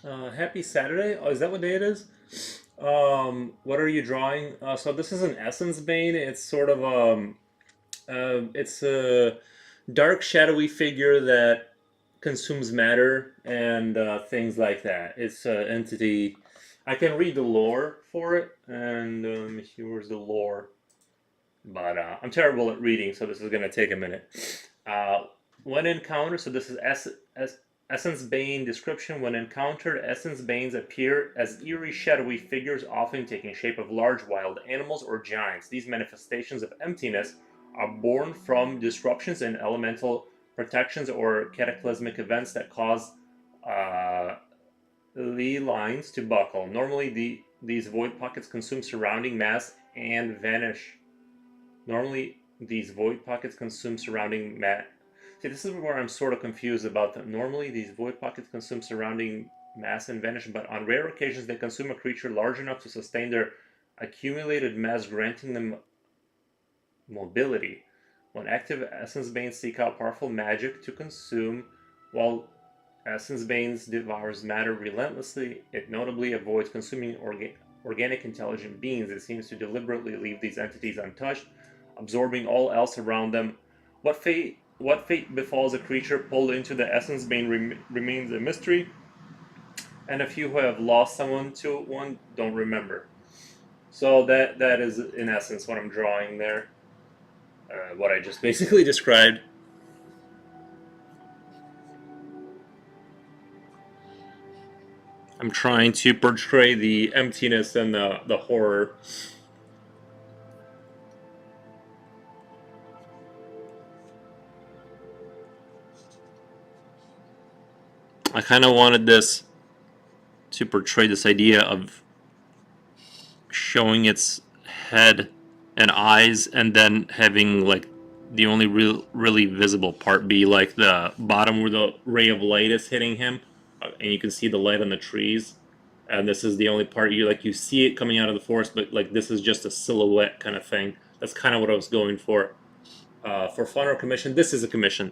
Happy Saturday. Oh, is that what day it is? What are you drawing? So this is an Essencebane. It's sort of it's a dark, shadowy figure that consumes matter and things like that. It's an entity. I can read the lore for it, and here's the lore. But I'm terrible at reading, so this is gonna take a minute. Uh, when encountered, so this is Essence Bane description. When encountered, Essence Banes appear as eerie, shadowy figures, often taking shape of large wild animals or giants. These manifestations of emptiness are born from disruptions in elemental protections or cataclysmic events that cause uh, the lines to buckle. Normally, these void pockets consume surrounding mass and vanish. Normally, these void pockets consume surrounding mass. See, this is where I'm sort of confused about them. Normally, these void pockets consume surrounding mass and vanish, but on rare occasions, they consume a creature large enough to sustain their accumulated mass, granting them mobility. When active, Essence Banes seek out powerful magic to consume, while Essence Banes devours matter relentlessly. It notably avoids consuming organic intelligent beings. It seems to deliberately leave these entities untouched, absorbing all else around them. What fate befalls a creature pulled into the Essence Bane remains a mystery, and a few who have lost someone to one don't remember. So that is in essence what I'm drawing there. What I just basically described. I'm trying to portray the emptiness and the horror. I kind of wanted this to portray this idea of showing its head and eyes, and then having like the only really visible part be like the bottom where the ray of light is hitting him, and you can see the light on the trees. And this is the only part you see it coming out of the forest, but like this is just a silhouette kind of thing. That's kind of what I was going for. For fun or commission, this is a commission.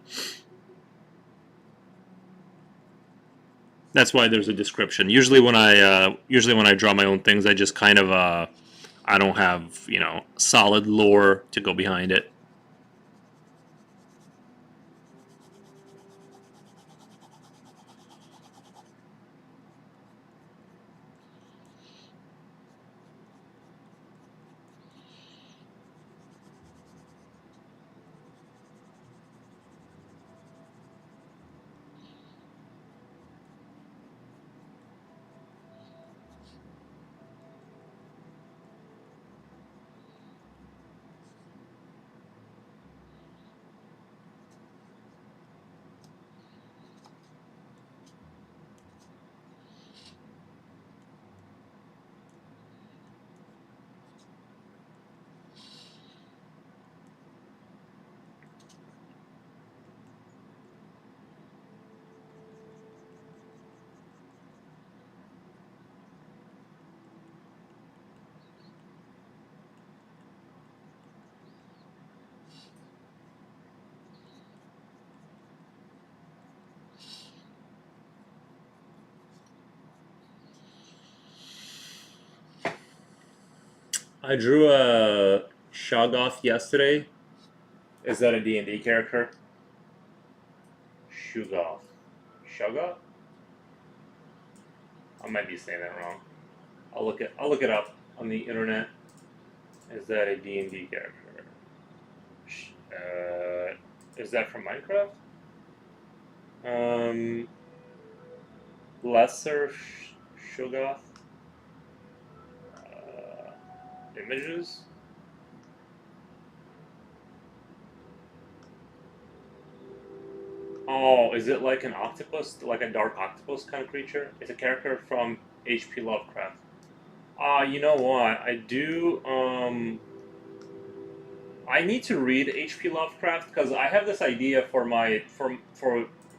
That's why there's a description. Usually when I draw my own things, I just kind of I don't have solid lore to go behind it. I drew a Shoggoth yesterday. Is that a D&D character? Shoggoth. Shoggoth? I might be saying that wrong. I'll look it up on the internet. Is that a D&D character? Is that from Minecraft? Um, Lesser Shoggoth images. Oh, is it like an octopus, like a dark octopus kind of creature? It's a character from H.P. Lovecraft. You know what? I do. I need to read H.P. Lovecraft because I have this idea for my for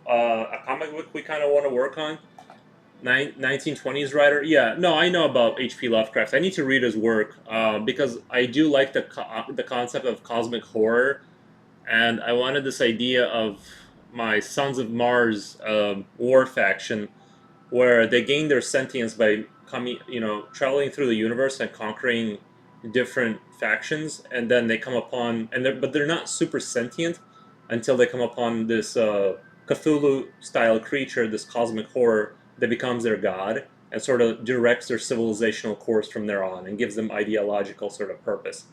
a comic book we kind of want to work on. 1920s writer. Yeah, no, I know about H.P. Lovecraft. I need to read his work because I do like the concept of cosmic horror, and I wanted this idea of my Sons of Mars war faction where they gain their sentience by coming, traveling through the universe and conquering different factions, and then they come upon, but they're not super sentient until they come upon this Cthulhu style creature, this cosmic horror that becomes their god and sort of directs their civilizational course from there on and gives them ideological sort of purpose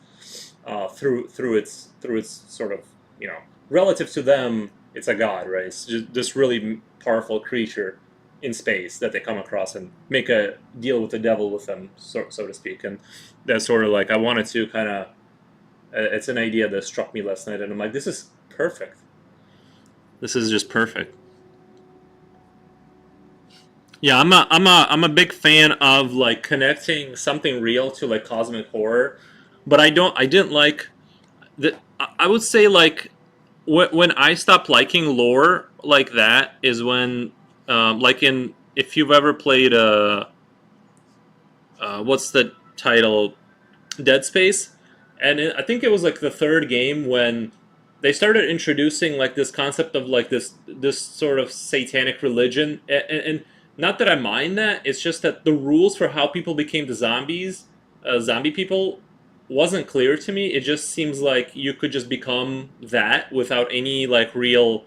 through its sort of, you know relative to them, it's a god, right? It's just this really powerful creature in space that they come across and make a deal with the devil with them, so to speak. And that's sort of like I wanted to kind of. It's an idea that struck me last night, and I'm like, this is perfect. This is just perfect. Yeah, I'm a big fan of like connecting something real to like cosmic horror, but I didn't like that. I would say like when I stopped liking lore like that is when, like in if you've ever played what's the title, Dead Space, and I think it was like the third game when they started introducing like this concept of like this sort of satanic religion, and not that I mind that, it's just that the rules for how people became the zombie people, wasn't clear to me. It just seems like you could just become that without any like real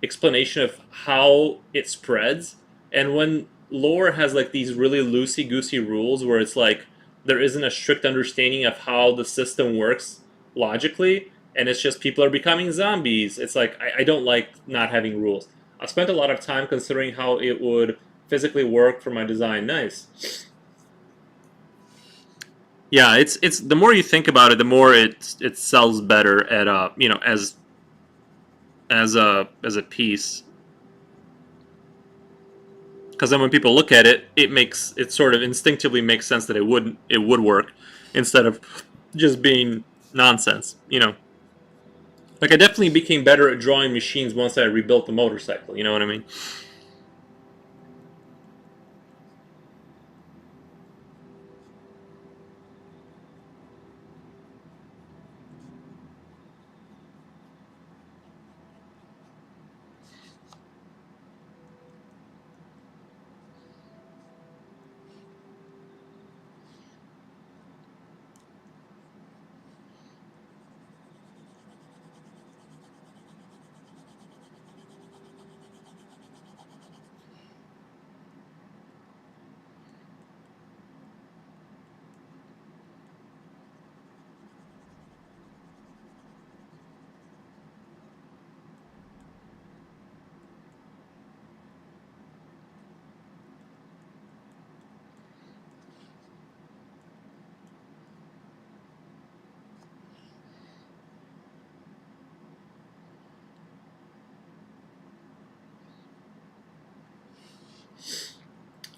explanation of how it spreads. And when lore has like these really loosey goosey rules where it's like there isn't a strict understanding of how the system works logically, and it's just people are becoming zombies, it's like I don't like not having rules. I spent a lot of time considering how it would physically work for my design. Nice. Yeah, it's the more you think about it, the more it sells better at as a piece. Because then when people look at it, it sort of instinctively makes sense that it would work instead of just being nonsense. Like I definitely became better at drawing machines once I rebuilt the motorcycle. You know what I mean?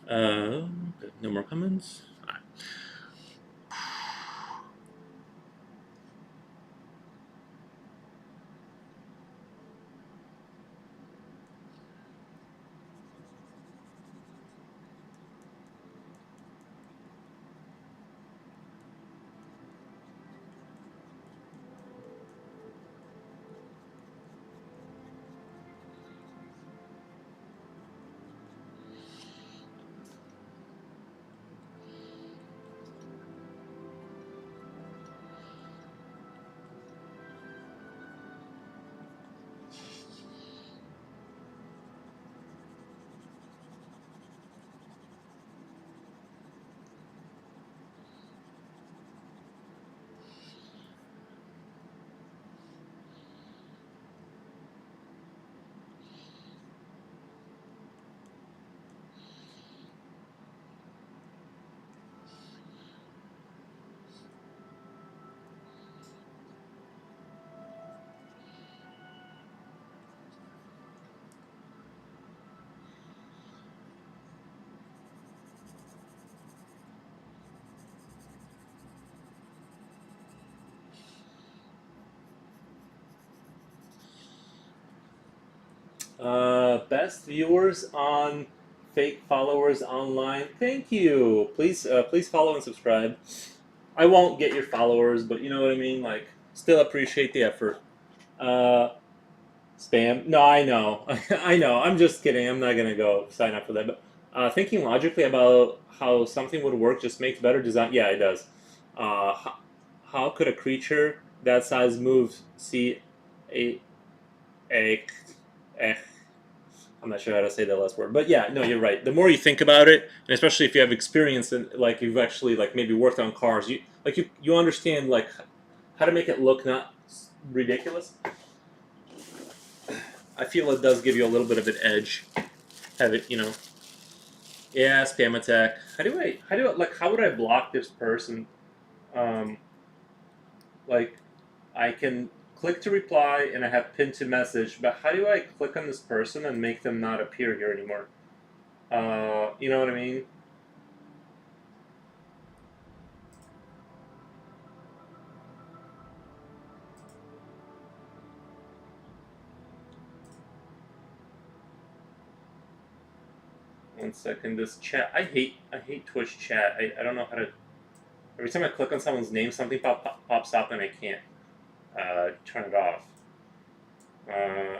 Good. No more comments. Best viewers on fake followers online. Thank you. Please follow and subscribe. I won't get your followers, but you know what I mean. Like, still appreciate the effort. Uh, Spam? No, I know. I know. I'm just kidding. I'm not gonna go sign up for that. But Thinking logically about how something would work just makes better design. Yeah, it does. How could a creature that size move? See, a, a, a I'm not sure how to say that last word, but yeah, no, you're right. The more you think about it, and especially if you have experience and like you've actually like maybe worked on cars, you understand like how to make it look not ridiculous. I feel it does give you a little bit of an edge. Have it, yeah, spam attack. How would I block this person? Um, like, I can click to reply and I have pinned to message, but how do I click on this person and make them not appear here anymore? You know what I mean? 1 second. This chat. I hate Twitch chat. I don't know how to. Every time I click on someone's name, something pops up and I can't turn it off. Uh,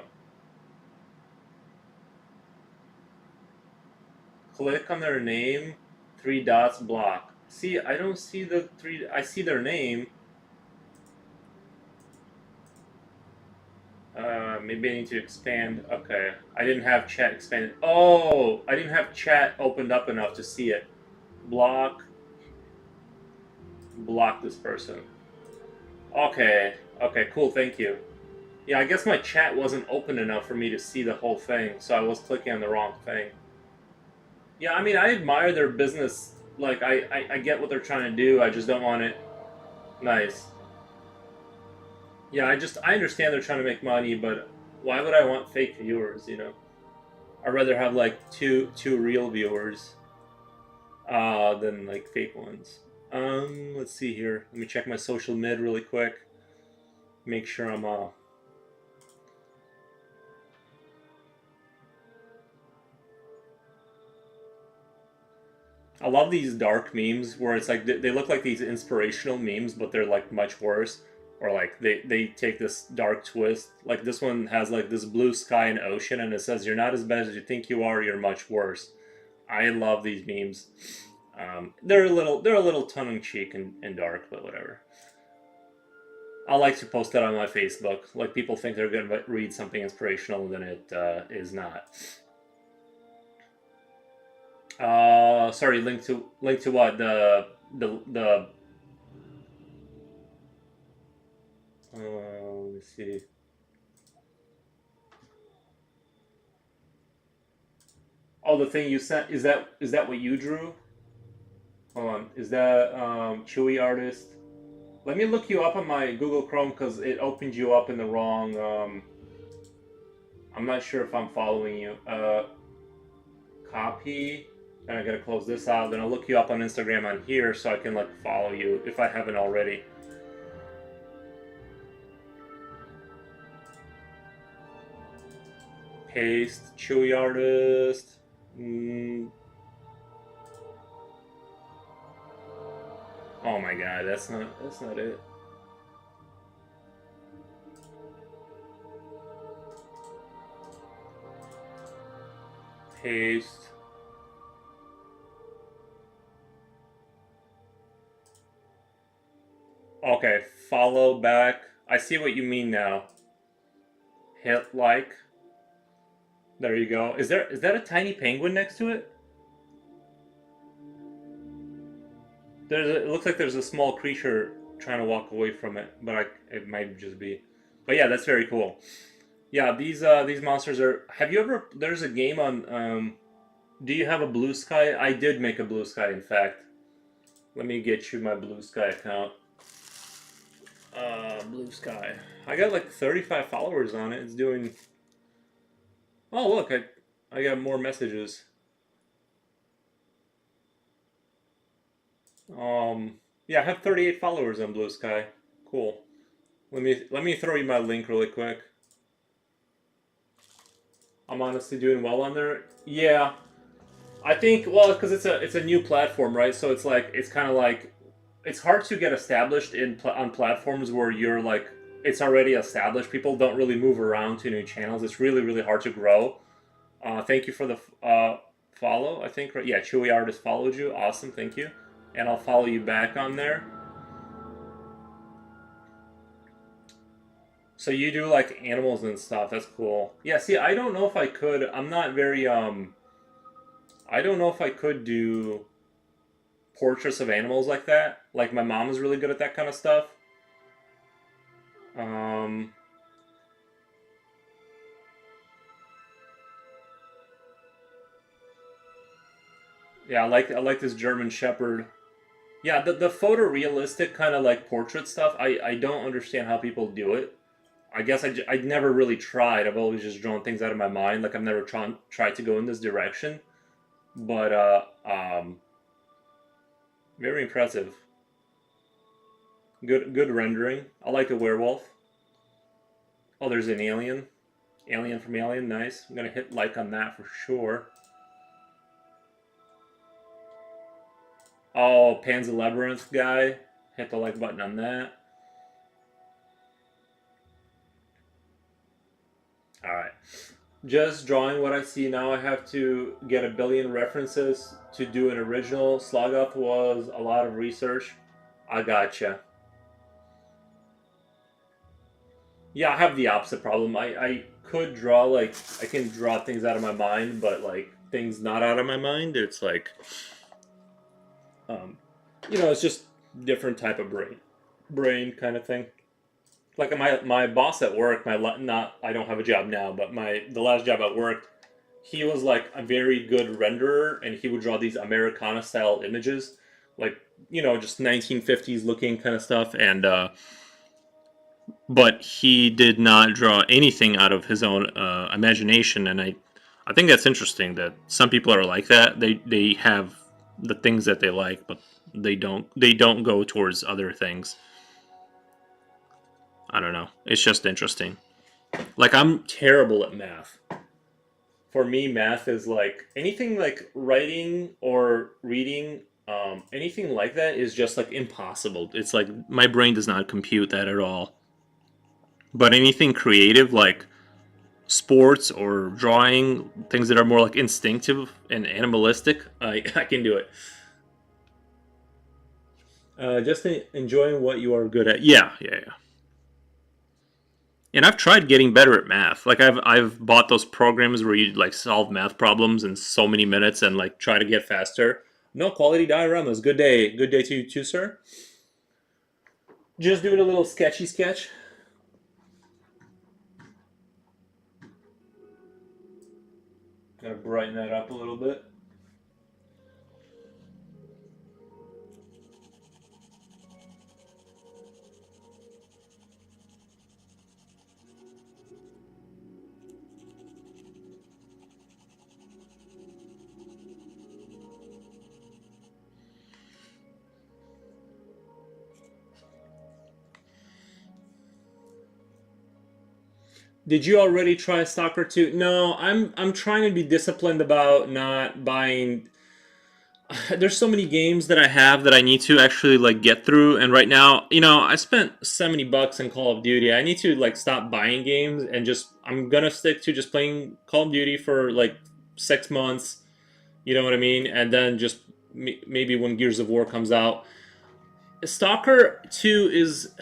Click on their name, 3 dots, block. See, I don't see the three. I see their name. Maybe I need to expand. Okay, I didn't have chat expanded. Oh, I didn't have chat opened up enough to see it. Block, block this person. Okay, okay, cool. Thank you. Yeah, I guess my chat wasn't open enough for me to see the whole thing, so I was clicking on the wrong thing. Yeah, I mean, I admire their business. Like, I get what they're trying to do. I just don't want it. Nice. Yeah, I understand they're trying to make money, but why would I want fake viewers? I'd rather have like two real viewers than like fake ones. Let's see here. Let me check my social mid really quick. Make sure I'm I love these dark memes where it's like they look like these inspirational memes, but they're like much worse. Or like they take this dark twist. Like this one has like this blue sky and ocean, and it says, "You're not as bad as you think you are. You're much worse." I love these memes. They're a little tongue in cheek and dark, but whatever. I like to post that on my Facebook. Like people think they're gonna read something inspirational, and then it is not. Sorry. Link to what the. Let me see. Oh, the thing you sent, is that what you drew? Hold on. Is that Chewy artist? Let me look you up on my Google Chrome because it opened you up in the wrong. I'm not sure if I'm following you. Copy. And I gotta close this out. Then I'll look you up on Instagram on here so I can like follow you if I haven't already. Paste Chewy artist. Oh my god, that's not it. Paste. Okay, follow back. I see what you mean now. Hit like. There you go. Is that a tiny penguin next to it? It looks like there's a small creature trying to walk away from it, but it might just be. But yeah, that's very cool. Yeah, these monsters are. Have you ever? There's a game on. Do you have a Blue Sky? I did make a Blue Sky, in fact. Let me get you my Blue Sky account. Blue Sky. I got like 35 followers on it. It's doing. Oh look, I got more messages. Yeah, I have 38 followers on Blue Sky. Cool. Let me throw you my link really quick. I'm honestly doing well on there. Yeah, I think because it's a new platform, right? So it's kind of like it's hard to get established on platforms where you're like it's already established. People don't really move around to new channels. It's really hard to grow. Thank you for the follow, I think. Right? Yeah, Chewy Artist followed you. Awesome, thank you. And I'll follow you back on there. So you do like animals and stuff. That's cool. Yeah, see, I don't know if I could. I'm not very I don't know if I could do portraits of animals like that. Like my mom is really good at that kind of stuff. Um yeah, I like this German shepherd. Yeah, the photorealistic kind of like portrait stuff, I don't understand how people do it. I guess I never really tried. I've always just drawn things out of my mind. Like I've never tried to go in this direction. But very impressive. Good rendering. I like the werewolf. Oh, there's an alien. Alien from Alien. Nice. I'm gonna hit like on that for sure. Oh, Pan's Labyrinth guy. Hit the like button on that. All right. Just drawing what I see now. I have to get a billion references to do an original. Slogoth was a lot of research. I gotcha. Yeah, I have the opposite problem. I could draw like I can draw things out of my mind, but like things not out of my mind, it's like um, it's just different type of brain kind of thing. Like my boss at work, not I don't have a job now, but my the last job at work, he was like a very good renderer, and he would draw these Americana style images, like just 1950s looking kind of stuff, and but he did not draw anything out of his own imagination, and I think that's interesting that some people are like that. They have the things that they like, but they don't go towards other things. I don't know. It's just interesting. Like I'm terrible at math. For me, math is like anything like writing or reading. Anything like that is just like impossible. It's like my brain does not compute that at all. But anything creative, like sports or drawing, things that are more like instinctive and animalistic, I can do it. Just enjoying what you are good at. Yeah, yeah, yeah. And I've tried getting better at math. Like I've bought those programs where you like solve math problems in so many minutes and like try to get faster. No quality dioramas. Good day to you too, sir. Just doing a little sketchy sketch. Gotta brighten that up a little bit. Did you already try Stalker 2? No, I'm trying to be disciplined about not buying. There's so many games that I have that I need to actually like get through, and right now, I spent $70 in Call of Duty. I need to like stop buying games and just I'm gonna stick to just playing Call of Duty for like 6 months. You know what I mean? And then just maybe when Gears of War comes out, Stalker 2 is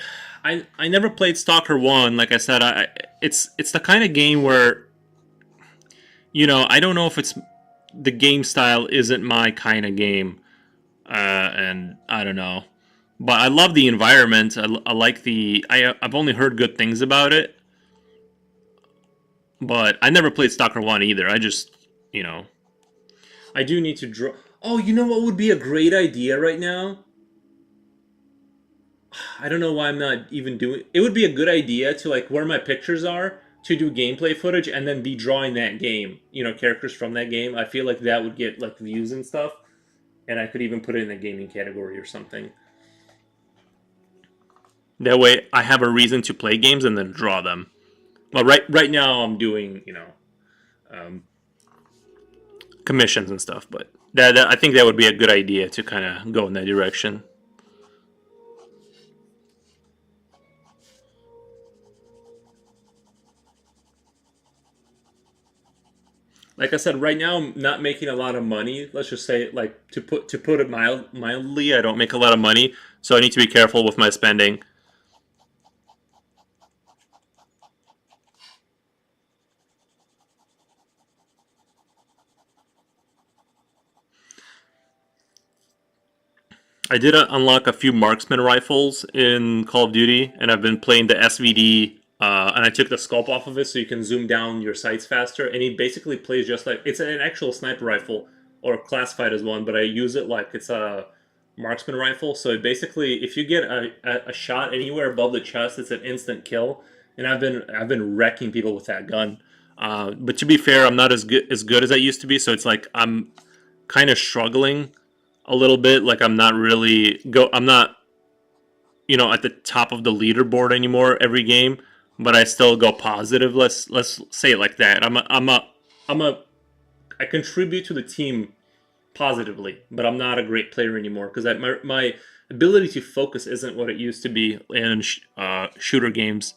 I never played Stalker 1. Like I said, it's the kind of game where I don't know if it's the game style isn't my kind of game. And I don't know. But I love the environment. I like I've only heard good things about it, but I never played Stalker 1 either. I just, you know. I do need to draw. Oh, you know what would be a great idea right now? I don't know why I'm not even doing it. Would be a good idea to like where my pictures are to do gameplay footage and then be drawing that game, characters from that game. I feel like that would get like views and stuff, and I could even put it in the gaming category or something. That way I have a reason to play games and then draw them. Well, right now I'm doing, um, commissions and stuff, but I think that would be a good idea to kind of go in that direction. like I said, right now I'm not making a lot of money. Let's just say, like to put it mildly, I don't make a lot of money, so I need to be careful with my spending. I did unlock a few marksman rifles in Call of Duty, and I've been playing the SVD. And I took the scope off of it so you can zoom down your sights faster. And he basically plays just like it's an actual sniper rifle or classified as one, but I use it like it's a marksman rifle. So it basically, if you get a shot anywhere above the chest, it's an instant kill. And I've been wrecking people with that gun. But to be fair, I'm not as good as I used to be. So it's like I'm kind of struggling a little bit. Like I'm not at the top of the leaderboard anymore every game, but I still go positive. Let's say it like that. I'm a I contribute to the team positively, but I'm not a great player anymore because my ability to focus isn't what it used to be in shooter games.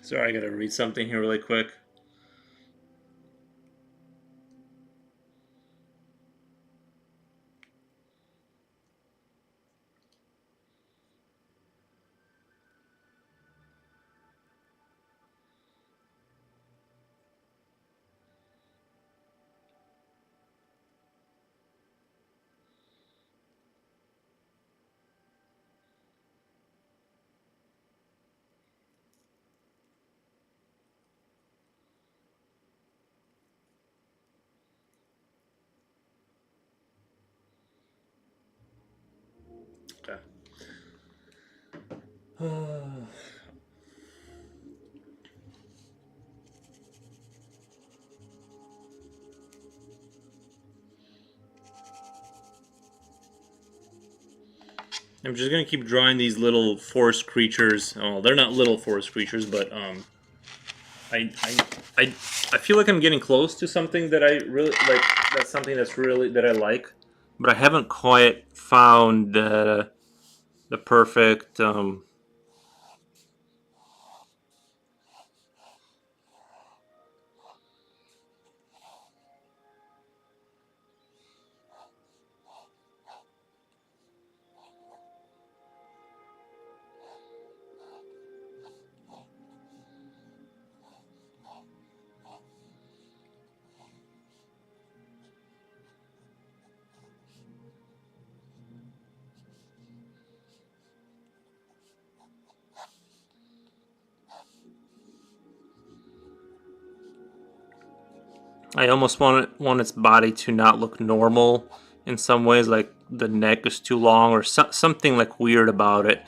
Sorry, I gotta read something here really quick. Okay. I'm just gonna keep drawing these little forest creatures. Oh, they're not little forest creatures, but I, I, I, I feel like I'm getting close to something that I really like. That's something that's really that I like, but I haven't quite found the perfect. I almost want its body to not look normal in some ways, like the neck is too long or something like weird about it.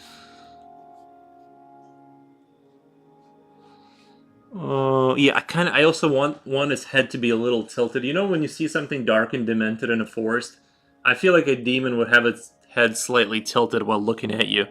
Yeah, I also want his head to be a little tilted. You know, when you see something dark and demented in a forest, I feel like a demon would have its head slightly tilted while looking at you.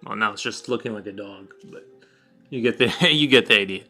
Well, now it's just looking like a dog, but you get the you get the idea.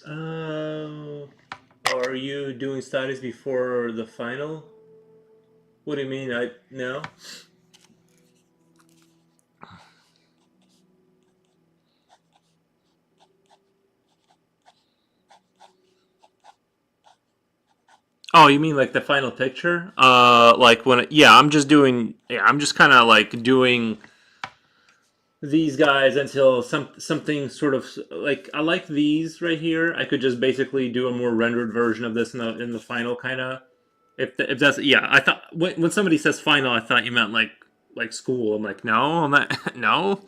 Uh, are you doing studies before the final? What do you mean? I no. Oh, you mean like the final picture? Like when? Yeah, I'm just doing. Yeah, I'm just kind of like doing these guys until something sort of like I like these right here. I could just basically do a more rendered version of this in the final kind of. If that's yeah, I thought when somebody says final, I thought you meant like school. I'm like no, I'm not no.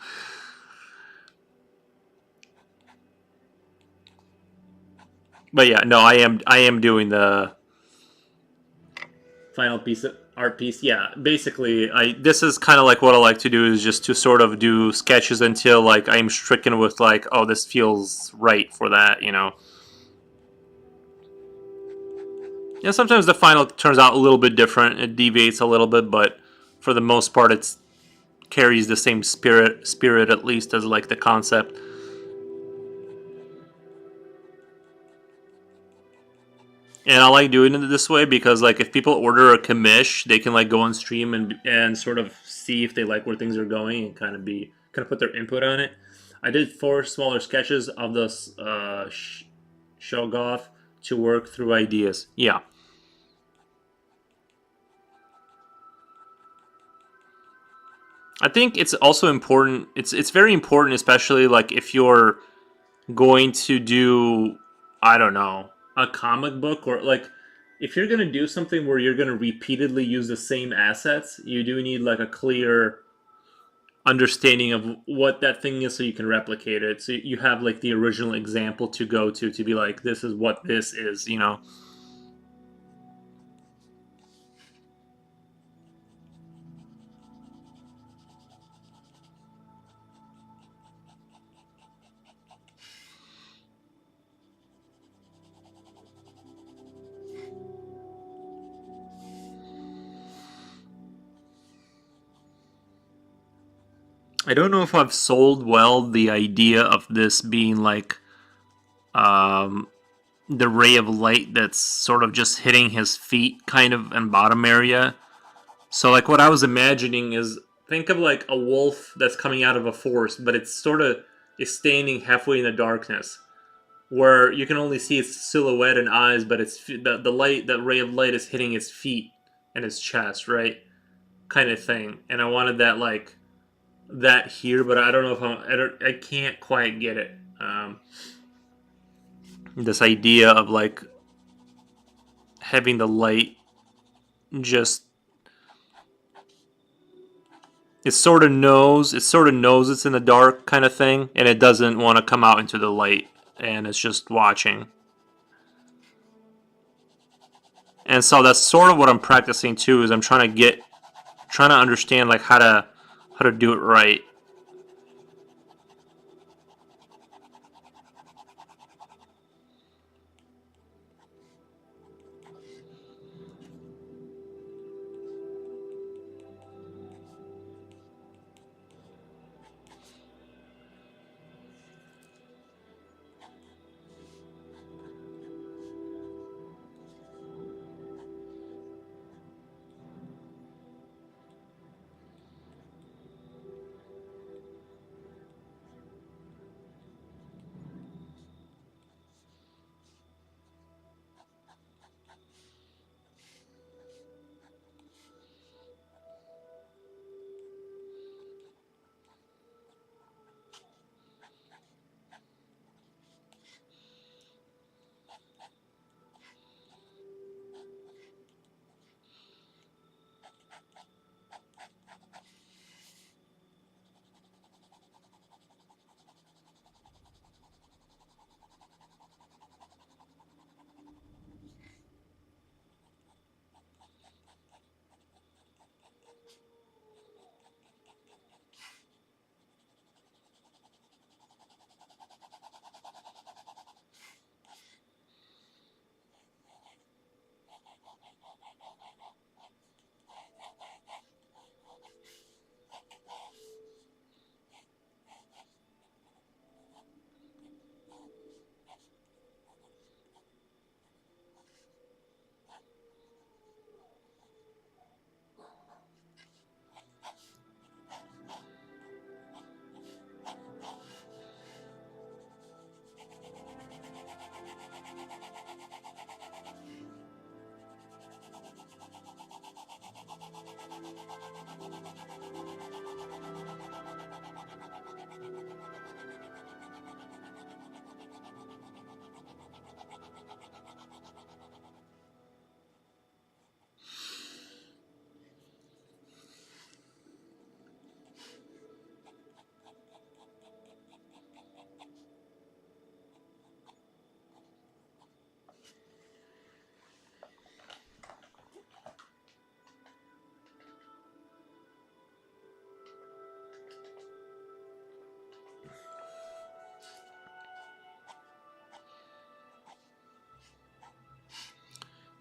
But yeah, no, I am doing the final piece of art piece. Yeah, basically, I this is kind of like what I like to do is just to sort of do sketches until like I'm stricken with like oh this feels right for that, you know. Yeah, sometimes the final turns out a little bit different. It deviates a little bit, but for the most part, it carries the same spirit at least as like the concept. And I like doing it this way because like if people order a commish, they can like go on stream and sort of see if they like where things are going and kind of put their input on it. I did four smaller sketches of this Shoggoth to work through ideas. Yeah, I think it's also important. It's very important, especially like if you're going to do I don't know a comic book or like if you're going to do something where you're going to repeatedly use the same assets, you do need like a clear understanding of what that thing is so you can replicate it. So you have like the original example to go to be like this is what this is, you know. I don't know if I've sold well the idea of this being like um the ray of light that's sort of just hitting his feet kind of and bottom area. So like what I was imagining is think of like a wolf that's coming out of a forest, but it's sort of is standing halfway in the darkness, where you can only see its silhouette and eyes, but it's the light, the ray of light is hitting its feet and its chest, right? Kind of thing. And I wanted that like that here, but I don't know if I can't quite get it. This idea of like having the light just it sort of knows it's in the dark kind of thing, and it doesn't want to come out into the light, and it's just watching. And so that's sort of what I'm practicing too. Is I'm trying to understand like how to do it right.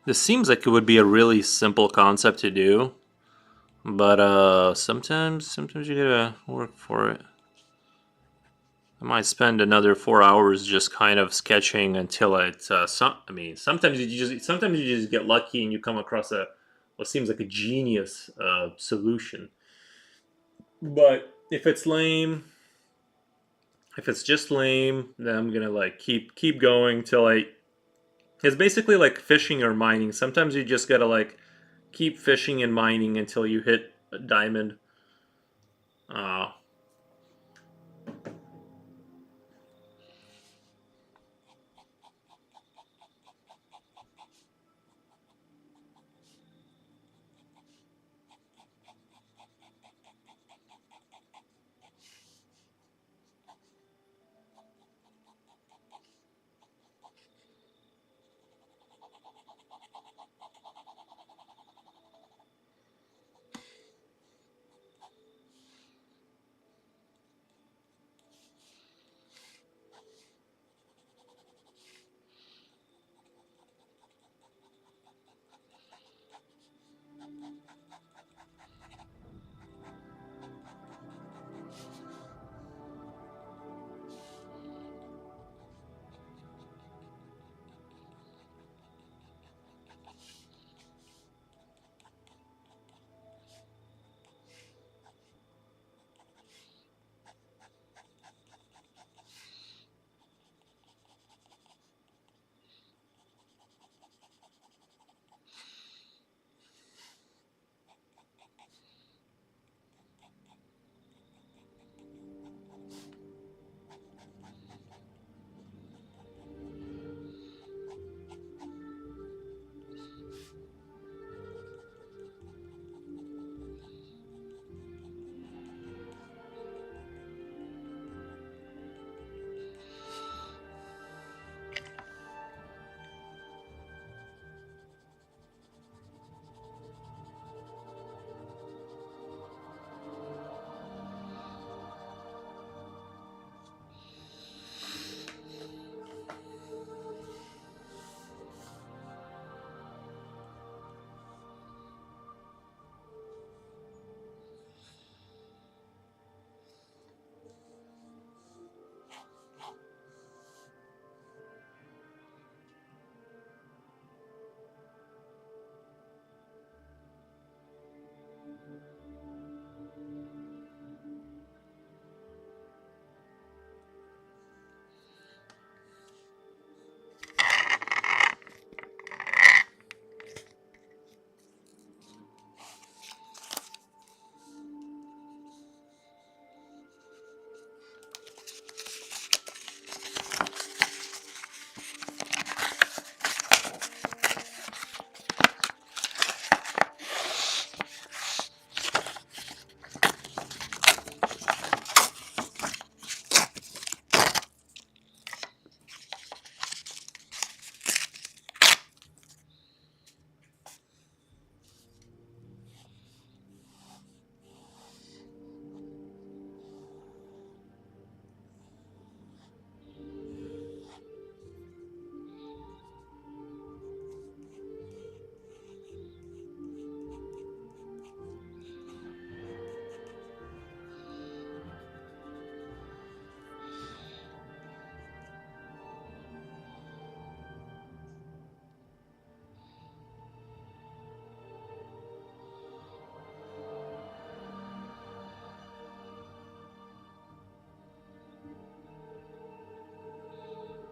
This seems like it would be a really simple concept to do, but sometimes you gotta work for it. I might spend another 4 hours just kind of sketching until it's. I mean, sometimes you just get lucky and you come across a what seems like a genius solution. But if it's just lame, then I'm gonna like keep going till I. It's basically like fishing or mining. Sometimes you just gotta like keep fishing and mining until you hit a diamond. Uh,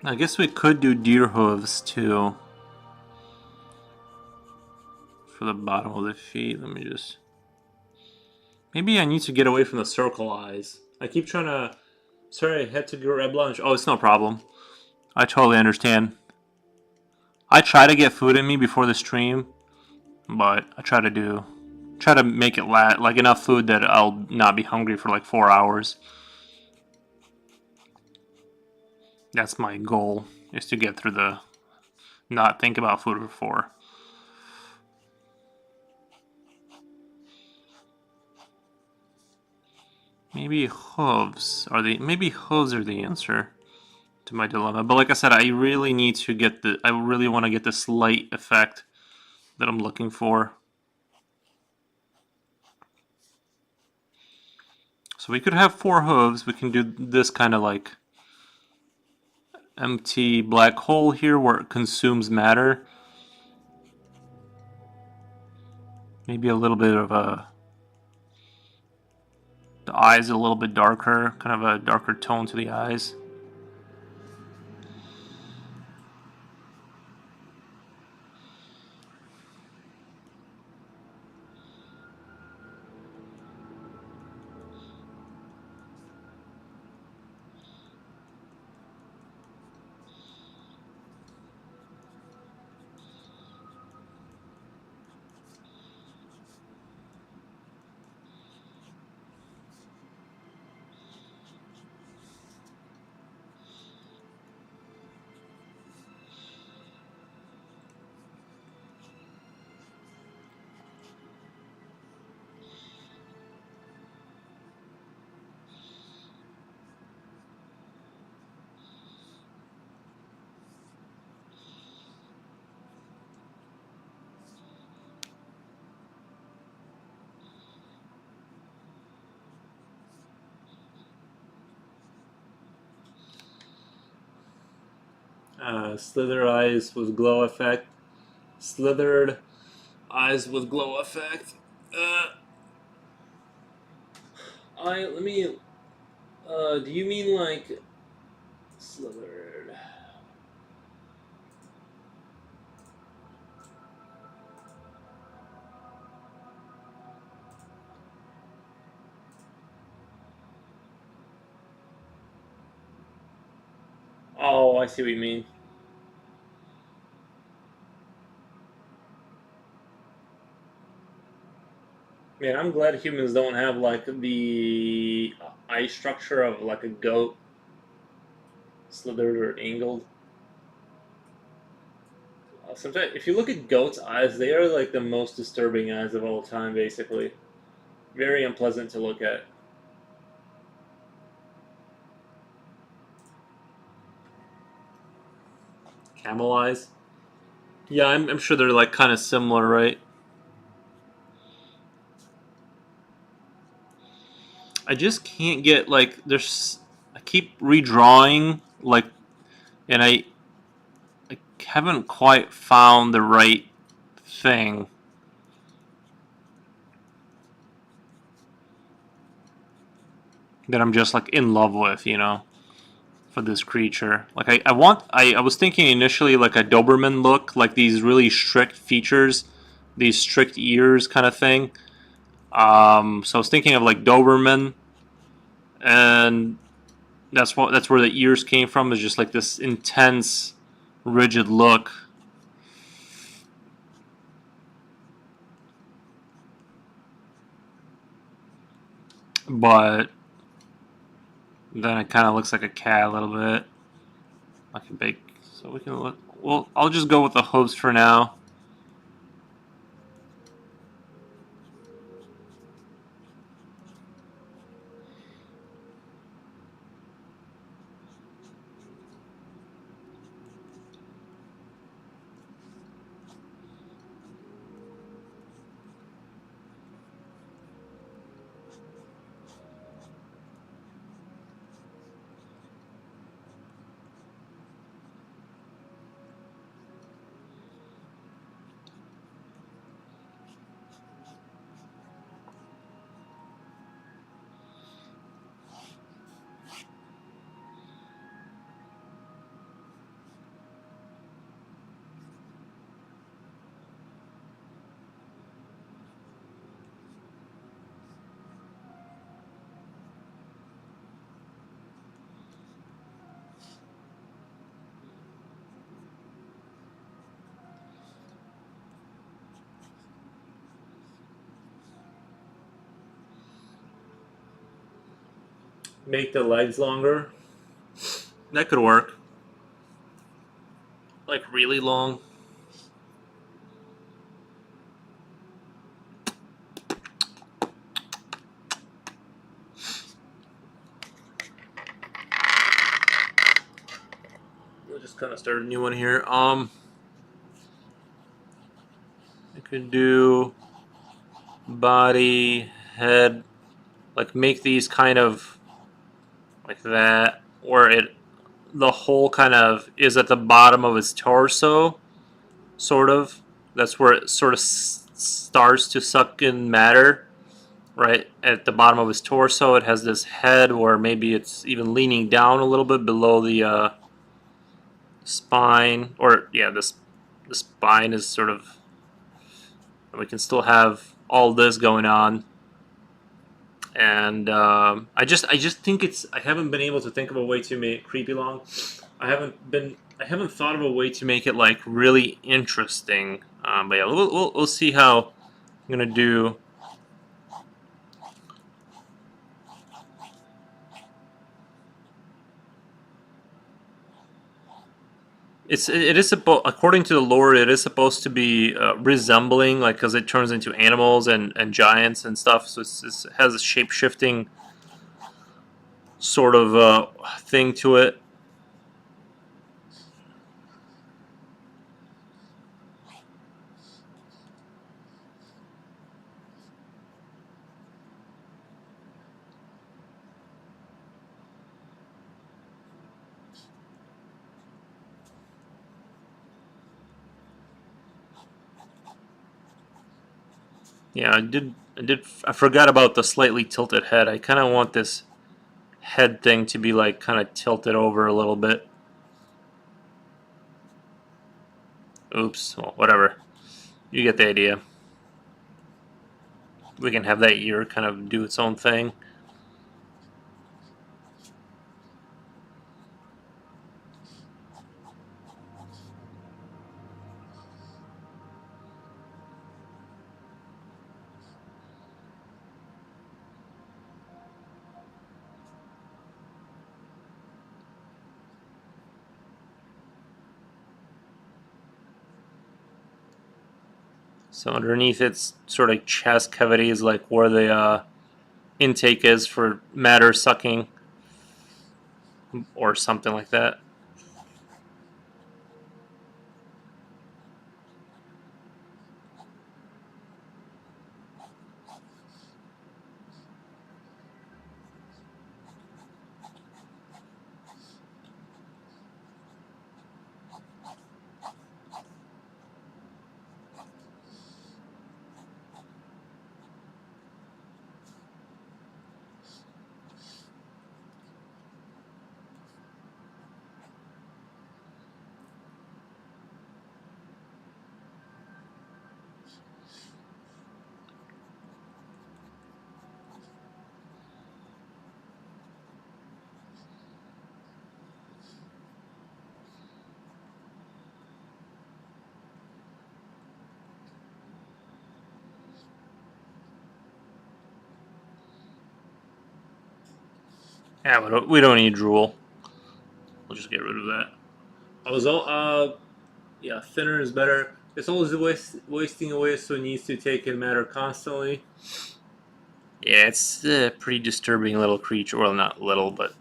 I guess we could do deer hooves too for the bottom of the feet. Let me just. Maybe I need to get away from the circle eyes. I keep trying to. Sorry, I had to grab lunch. Oh, it's no problem. I totally understand. I try to get food in me before the stream, but I try to make it like enough food that I'll not be hungry for like 4 hours. That's my goal, is to get through the not think about food for 4. Maybe hooves are the answer to my dilemma. But like I said, I really want to get this light effect that I'm looking for. So we could have 4 hooves. We can do this kind of like empty black hole here where it consumes matter. Maybe a little bit of the eyes a little bit darker, kind of a darker tone to the eyes. Slither eyes with glow effect. Slithered eyes with glow effect. Let me. Do you mean like slithered? Oh, I see what you mean. Man, I'm glad humans don't have like the eye structure of like a goat, slithered or angled. Sometimes, if you look at goats' eyes, they are like the most disturbing eyes of all time. Basically, very unpleasant to look at. Camel eyes. Yeah, I'm sure they're like kind of similar, right? I just can't get like there's. I keep redrawing like, and I haven't quite found the right thing that I'm just like in love with, for this creature. Like I was thinking initially like a Doberman look, like these really strict features, these strict ears kind of thing. So I was thinking of like Doberman, and that's where the ears came from. Is just like this intense, rigid look. But then it kind of looks like a cat a little bit, like a big. So we can look. Well, I'll just go with the hooves for now. Make the legs longer. That could work. Like really long. We'll just kind of start a new one here. could do body, head, like make these kind of like that, where the hole kind of is at the bottom of its torso, sort of. That's where it sort of starts to suck in matter, right? At the bottom of his torso, it has this head where maybe it's even leaning down a little bit below the spine, or yeah, the spine is sort of. We can still have all this going on, and I just think it's. I haven't been able to think of a way to make creepy long. I haven't thought of a way to make it like really interesting. But yeah, we'll see how I'm gonna do. It is supposed, according to the lore, it is supposed to be resembling, like, because it turns into animals and giants and stuff. So it has a shape shifting sort of thing to it. Yeah, I forgot about the slightly tilted head. I kind of want this head thing to be like kind of tilted over a little bit. Oops. Well, whatever. You get the idea. We can have that ear kind of do its own thing. So underneath its sort of chest cavity is like where the intake is for matter sucking or something like that. Yeah, we don't need drool. We'll just get rid of that. I was all yeah, thinner is better. It's always wasting away, so it needs to take in matter constantly. Yeah, it's a pretty disturbing little creature. Well, not little, but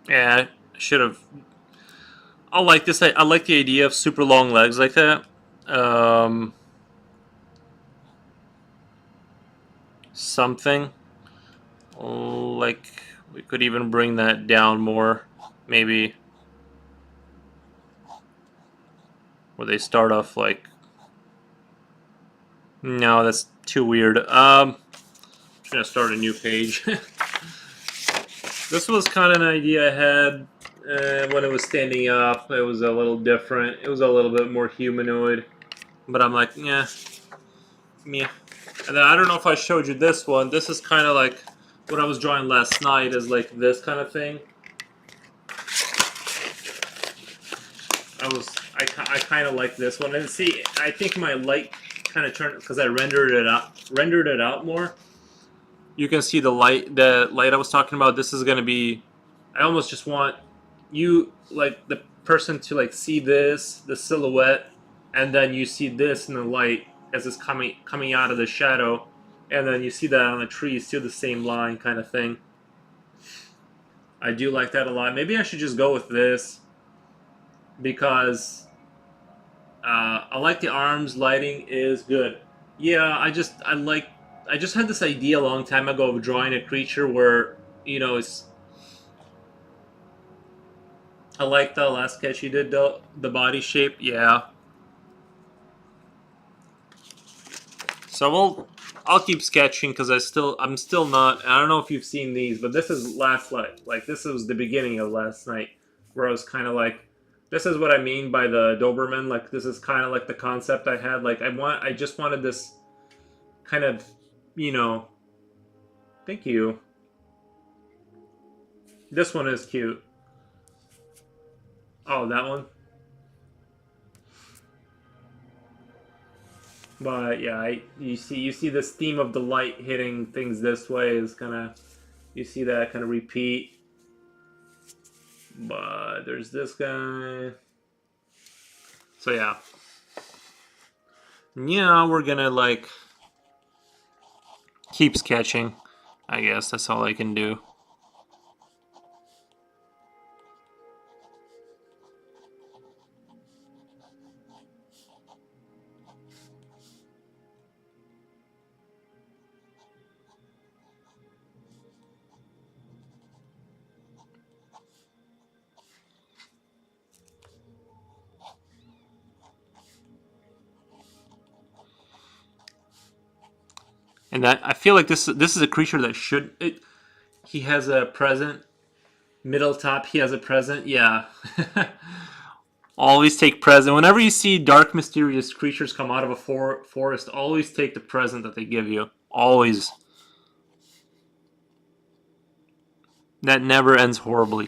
yeah, I should have. I like this. I like the idea of super long legs like that. Um, Something like we could even bring that down more, maybe where they start off like. No, that's too weird. I'm gonna start a new page. This was kind of an idea I had when it was standing up. It was a little different. It was a little bit more humanoid, but I'm like, yeah, yeah. And then I don't know if I showed you this one. This is kind of like what I was drawing last night is like this kind of thing. I kind of like this one, and see, I think my light kind of turned because I rendered it out more. You can see the light I was talking about. This is gonna be. I almost just want you like the person to like see this, the silhouette, and then you see this in the light as it's coming out of the shadow, and then you see that on the tree, you see the same line kind of thing. I do like that a lot. Maybe I should just go with this because I like the arms. Lighting is good. Yeah, I just had this idea a long time ago of drawing a creature where it's. I like the last sketch you did, the body shape. Yeah. So I'll keep sketching because I'm still not. I don't know if you've seen these, but this is last night. Like this was the beginning of last night, where I was kind of like, this is what I mean by the Doberman. Like this is kind of like the concept I had. Like I just wanted this kind of, you know. Thank you. This one is cute. Oh, that one. But yeah, you see this theme of the light hitting things this way is kind of, you see that kind of repeat. But there's this guy. So yeah. Yeah, we're gonna like keep sketching. I guess that's all I can do. And that I feel like this is a creature that should it. He has a present. Middle top, he has a present. Yeah. Always take present. Whenever you see dark, mysterious creatures come out of a forest, always take the present that they give you. Always. That never ends horribly.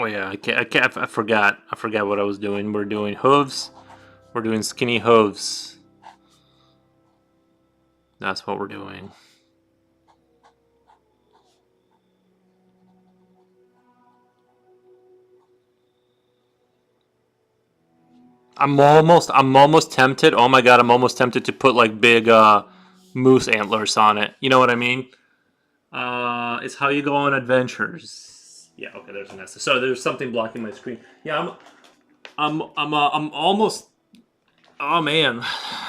Oh yeah, I forgot. I forgot what I was doing. We're doing hooves. We're doing skinny hooves. That's what we're doing. I'm almost tempted. Oh my god, I'm almost tempted to put like big moose antlers on it. You know what I mean? It's how you go on adventures. Yeah, okay, there's an S. So there's something blocking my screen. Yeah, I'm almost. Oh man,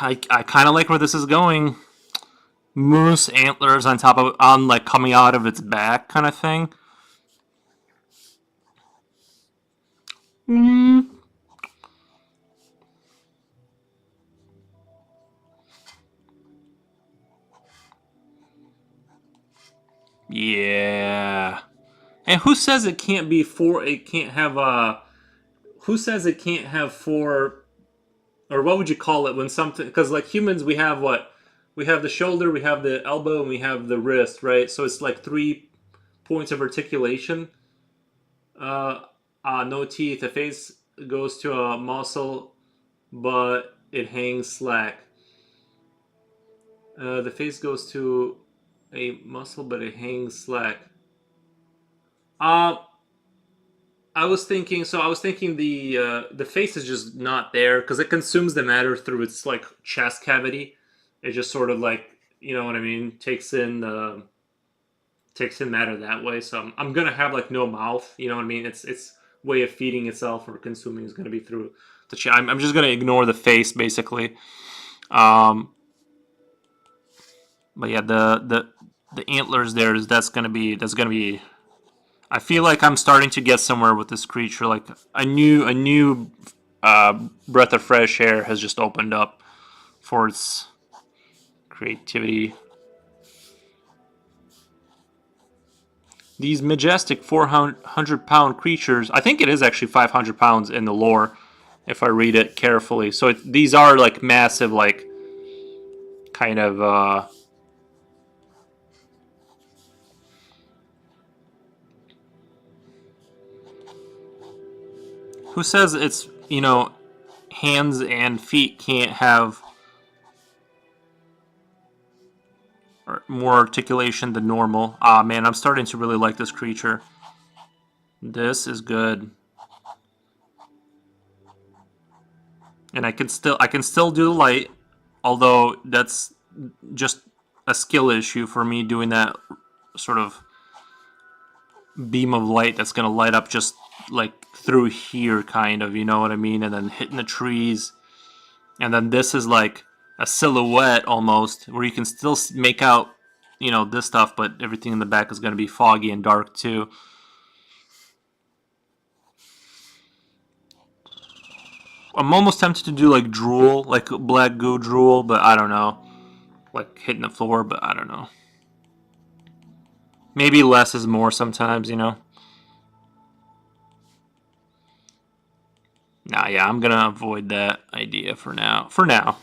I kind of like where this is going. Moose antlers on top of like coming out of its back, kind of thing. Yeah. And who says it can't be four? It can't have who says it can't have four? Or what would you call it when something? Because like humans, we have what? We have the shoulder, we have the elbow, and we have the wrist, right? So it's like 3 points of articulation. Uh, no teeth. The face goes to a muscle, but it hangs slack. The face goes to a muscle, but it hangs slack. Uh, I was thinking. So I was thinking the face is just not there because it consumes the matter through its like chest cavity. It just sort of like you know what I mean takes in matter that way. So I'm gonna have like no mouth. You know what I mean? It's way of feeding itself or consuming is gonna be through the chest. I'm just gonna ignore the face basically. Um, but yeah, the antlers there is that's gonna be. I feel like I'm starting to get somewhere with this creature. Like a new breath of fresh air has just opened up for its creativity. These majestic 400-pound creatures. I think it is actually 500 pounds in the lore, if I read it carefully. So these are like massive, like kind of. Who says it's hands and feet can't have more articulation than normal? Ah, man, I'm starting to really like this creature. This is good. And I can still do the light, although that's just a skill issue for me doing that sort of beam of light that's gonna light up just like through here, kind of, you know what I mean, and then hitting the trees, and then this is like a silhouette almost, where you can still make out, this stuff, but everything in the back is gonna be foggy and dark too. I'm almost tempted to do like drool, like black goo drool, but I don't know, like hitting the floor, but I don't know. Maybe less is more sometimes. Nah, yeah, I'm gonna avoid that idea for now. For now.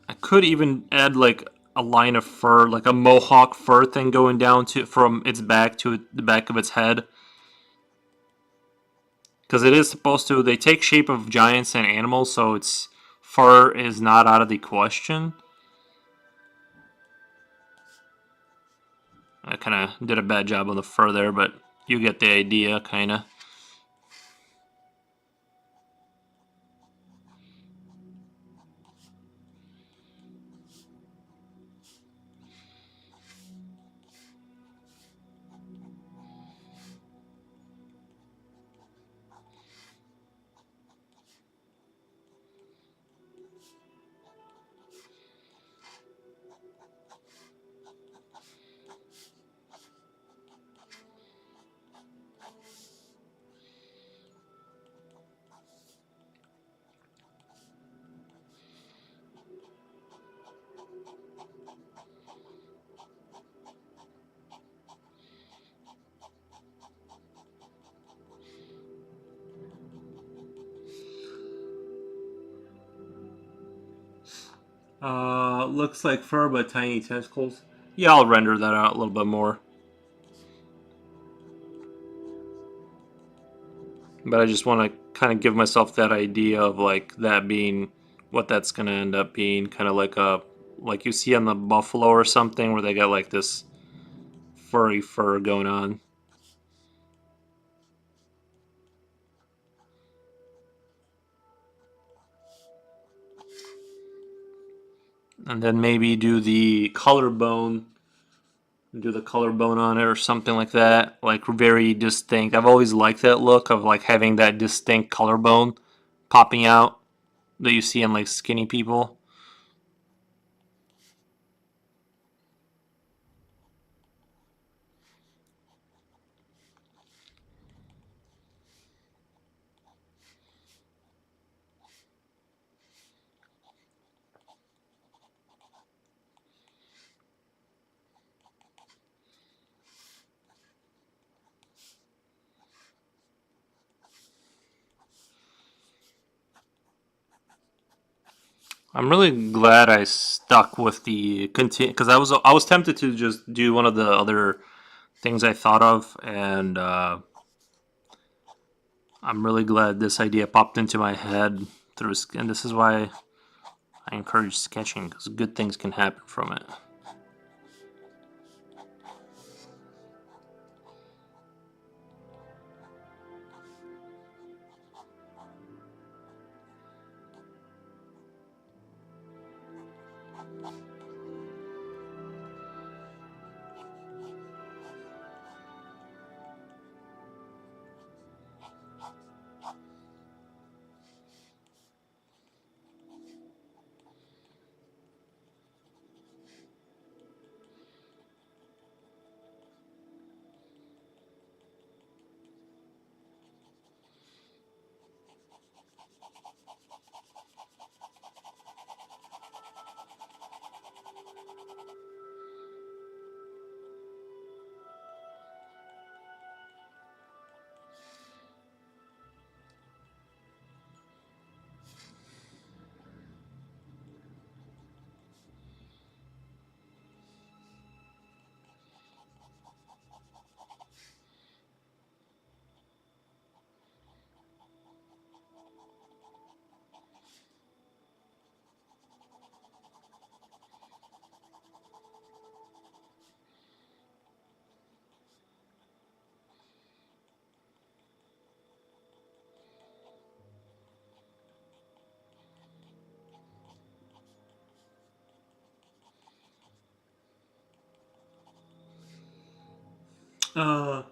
I could even add like a line of fur, like a mohawk fur thing going down to from its back to the back of its head. Because it is supposed to, they take shape of giants and animals, so its fur is not out of the question. I kind of did a bad job on the fur there, but you get the idea, kind of. Looks like fur but tiny tentacles. Yeah, I'll render that out a little bit more. But I just want to kind of give myself that idea of like that being what that's gonna end up being, kind of like you see on the buffalo or something, where they got like this furry fur going on. And then maybe do the collarbone on it or something like that, like very distinct. I've always liked that look of like having that distinct collarbone popping out that you see in like skinny people. I'm really glad I stuck with the continue because I was tempted to just do one of the other things I thought of, and I'm really glad this idea popped into my head through, and this is why I encourage sketching because good things can happen from it.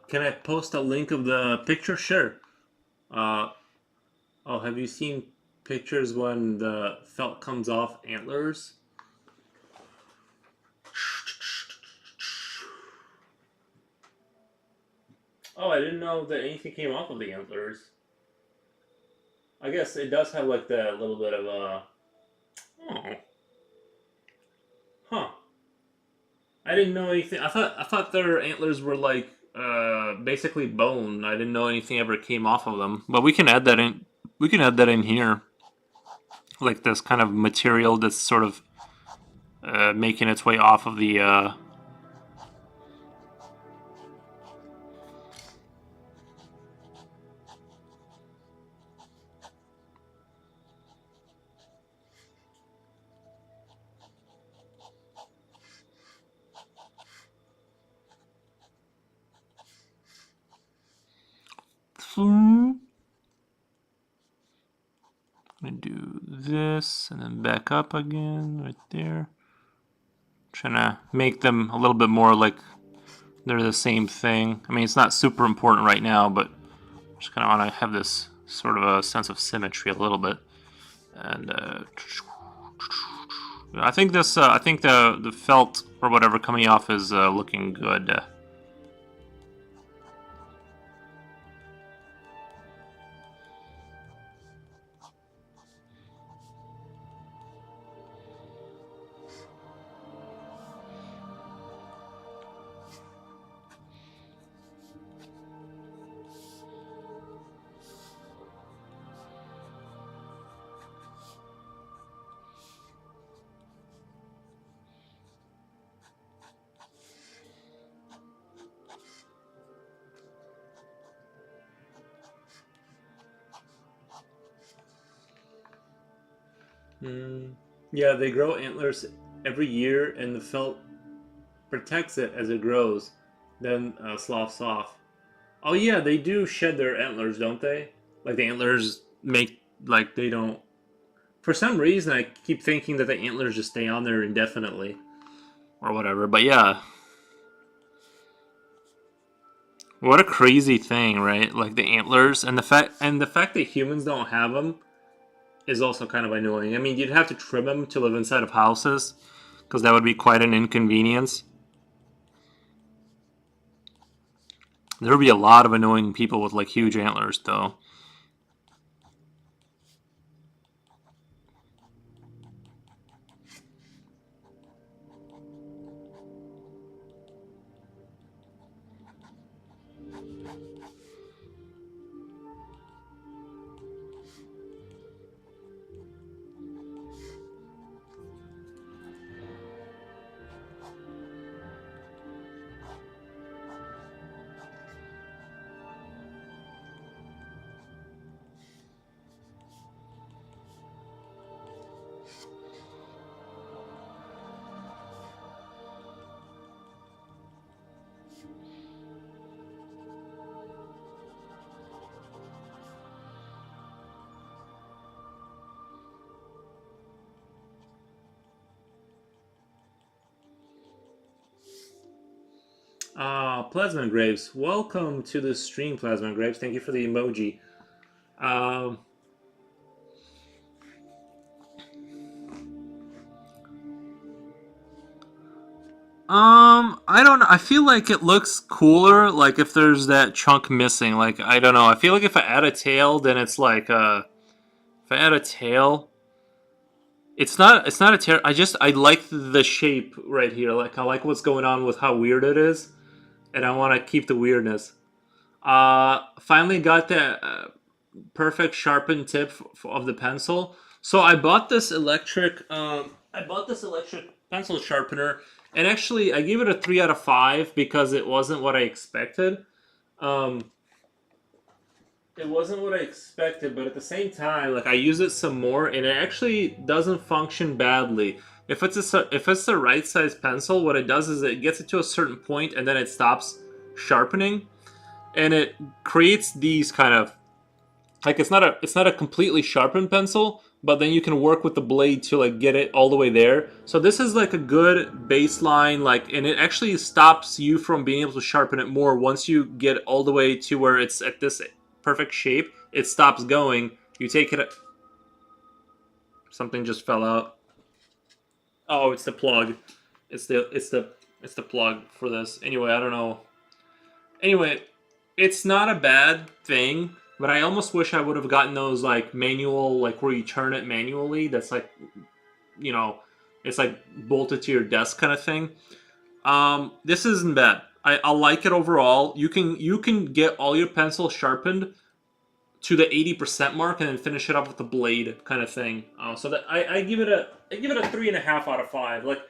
Can I post a link of the picture? Sure. Uh, oh, have you seen pictures when the felt comes off antlers? Oh, I didn't know that anything came off of the antlers. I guess it does have like the little bit of a. Oh, huh. I didn't know anything. I thought their antlers were like basically bone. I didn't know anything ever came off of them. But we can add that in. We can add that in here, like this kind of material that's sort of making its way off of the. I'm gonna do this and then back up again, right there. Trying to make them a little bit more like they're the same thing. I mean, it's not super important right now, but just kind of want to have this sort of a sense of symmetry a little bit. And I think this, I think the felt or whatever coming off is looking good. Mm. Yeah, they grow antlers every year, and the felt protects it as it grows, then sloughs off. Oh yeah, they do shed their antlers, don't they? Like the antlers make like they don't. For some reason, I keep thinking that the antlers just stay on there indefinitely. Or whatever. But yeah, what a crazy thing, right? Like the antlers And the fact that humans don't have them is also kind of annoying. I mean, you'd have to trim them to live inside of houses. because that would be quite an inconvenience. There would be a lot of annoying people with like huge antlers, though. Plasma Graves, welcome to the stream, Plasma Graves. Thank you for the emoji. Um, I don't know. I feel like it looks cooler, like if there's that chunk missing. Like, I don't know. I feel like if I add a tail, then it's like, if I add a tail, it's not a tail. I like the shape right here. Like, I like what's going on with how weird it is, and I want to keep the weirdness. Finally got that perfect sharpened tip of the pencil. So I bought this electric pencil sharpener, and actually I gave it a 3 out of 5 because it wasn't what I expected. Um, it wasn't what I expected, but at the same time, like I use it some more, and it actually doesn't function badly. If it's the right size pencil, what it does is it gets it to a certain point, and then it stops sharpening, and it creates these kind of like it's not a completely sharpened pencil, but then you can work with the blade to like get it all the way there. So this is like a good baseline, like, and it actually stops you from being able to sharpen it more once you get all the way to where it's at this perfect shape. It stops going. You take it. Something just fell out. Oh, it's the plug. It's the plug for this. Anyway, I don't know. Anyway, it's not a bad thing, but I almost wish I would have gotten those like manual, like where you turn it manually. That's like, you know, it's like bolted to your desk kind of thing. This isn't bad. I like it overall. You can get all your pencils sharpened to the 80% mark and then finish it up with the blade kind of thing. So that I give it a 3.5 out of 5. Like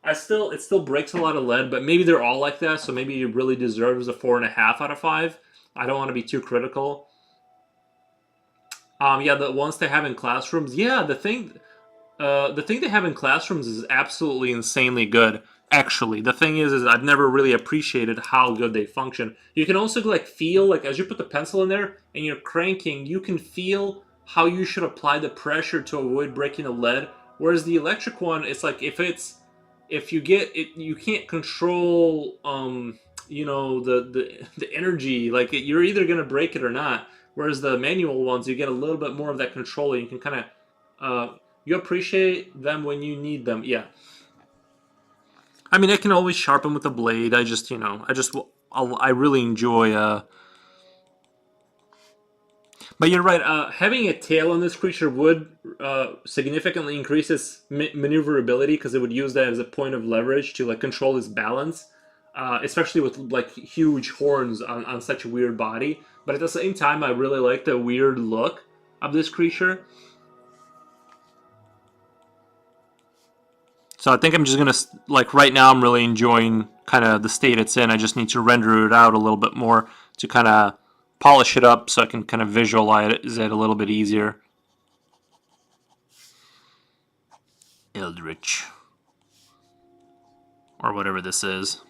it still breaks a lot of lead, but maybe they're all like that. So maybe it really deserves a 4.5 out of 5. I don't want to be too critical. Yeah, the ones they have in classrooms. Yeah, the thing they have in classrooms is absolutely insanely good. Actually, the thing is I've never really appreciated how good they function. You can also like feel like as you put the pencil in there and you're cranking, you can feel how you should apply the pressure to avoid breaking the lead. Whereas the electric one, it's like if you get it, you can't control the energy. Like you're either gonna break it or not. Whereas the manual ones, you get a little bit more of that control. And you can kind of you appreciate them when you need them. Yeah. I mean, I can always sharpen with a blade. I really enjoy. But you're right. Having a tail on this creature would significantly increase its maneuverability because it would use that as a point of leverage to like control its balance, especially with like huge horns on such a weird body. But at the same time, I really like the weird look of this creature. So I think I'm just gonna like right now. I'm really enjoying kind of the state it's in. I just need to render it out a little bit more to kind of polish it up so I can kind of visualize it a little bit easier. Eldritch, or whatever this is.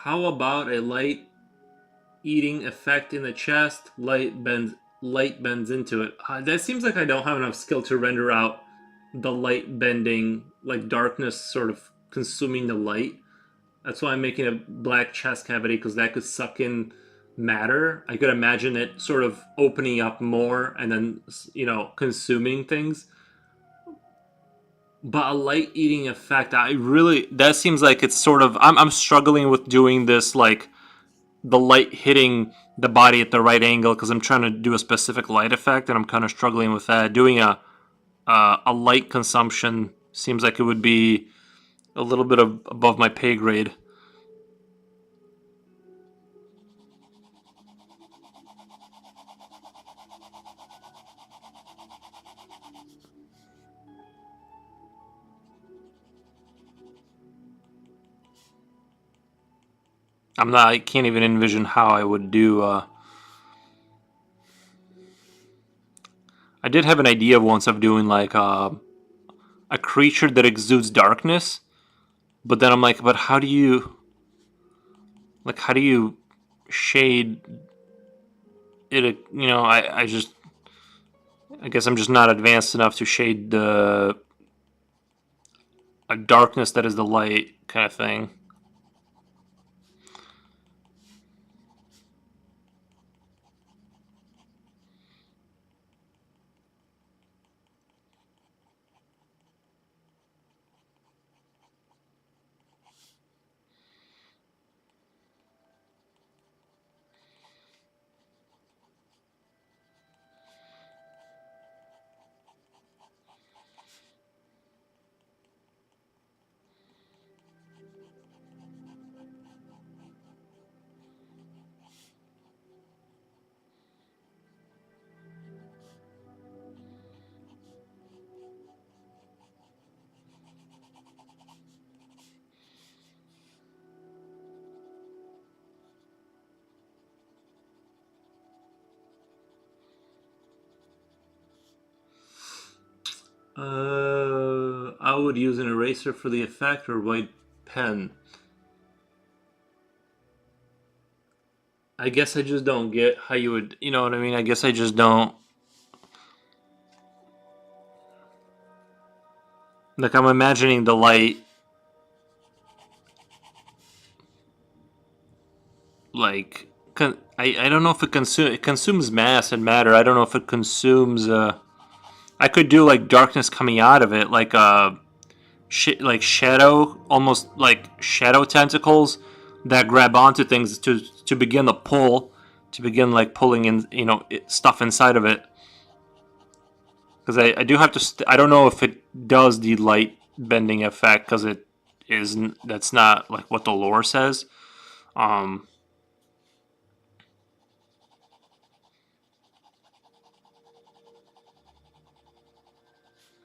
How about a light eating effect in the chest? Light bends into it. That seems like I don't have enough skill to render out the light bending, like darkness sort of consuming the light. That's why I'm making a black chest cavity because that could suck in matter. I could imagine it sort of opening up more and then, consuming things. But a light eating effect, that seems like it's sort of, I'm struggling with doing this, like the light hitting the body at the right angle because I'm trying to do a specific light effect, and I'm kind of struggling with that. Doing a light consumption seems like it would be a little bit above my pay grade. I can't even envision how I would do. I did have an idea once of doing like a creature that exudes darkness, but then I'm like, but how do you shade it? I guess I'm just not advanced enough to shade the a darkness that is the light kind of thing. I would use an eraser for the effect or white pen. I guess I just don't get how you would, you know what I mean? I guess I just don't. Like, I'm imagining the light, like, I don't know if it consumes mass and matter. I don't know if it consumes, I could do, like, darkness coming out of it, like, like shadow, almost like shadow tentacles that grab onto things to begin the pull, to begin, like, pulling in, stuff inside of it. Because I do have to. I don't know if it does the light bending effect because it is. That's not like what the lore says. Um,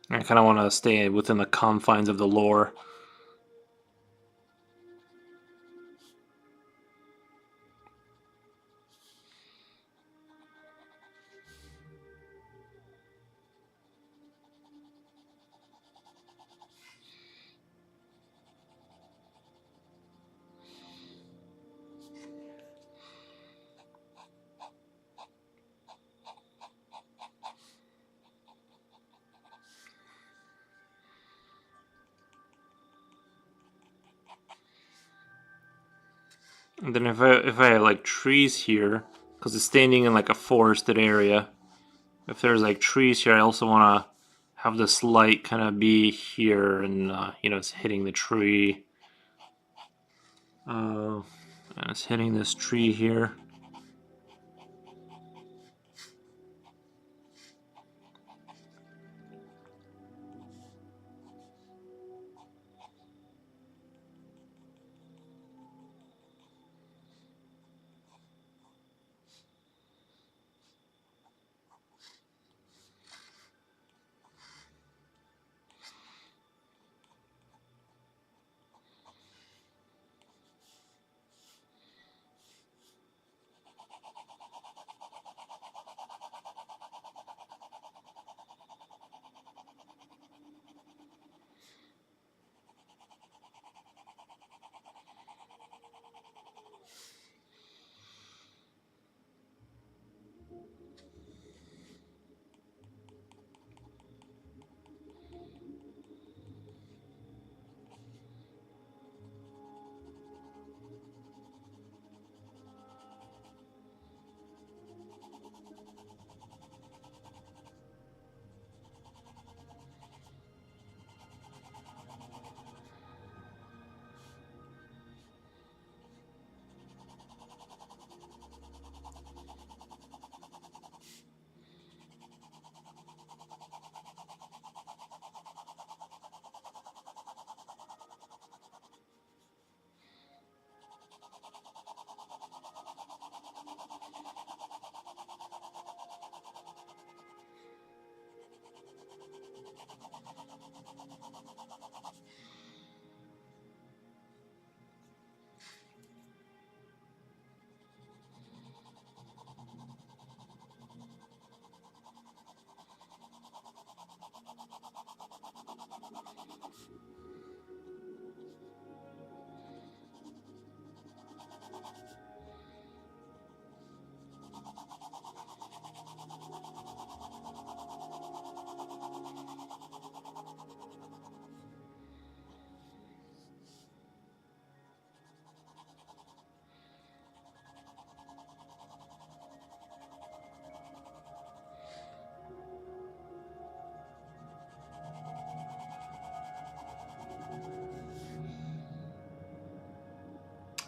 I kind of want to stay within the confines of the lore. And then if I have like trees here, because it's standing in like a forested area. If there's like trees here, I also want to have this light kind of be here, and it's hitting the tree. And it's hitting this tree here.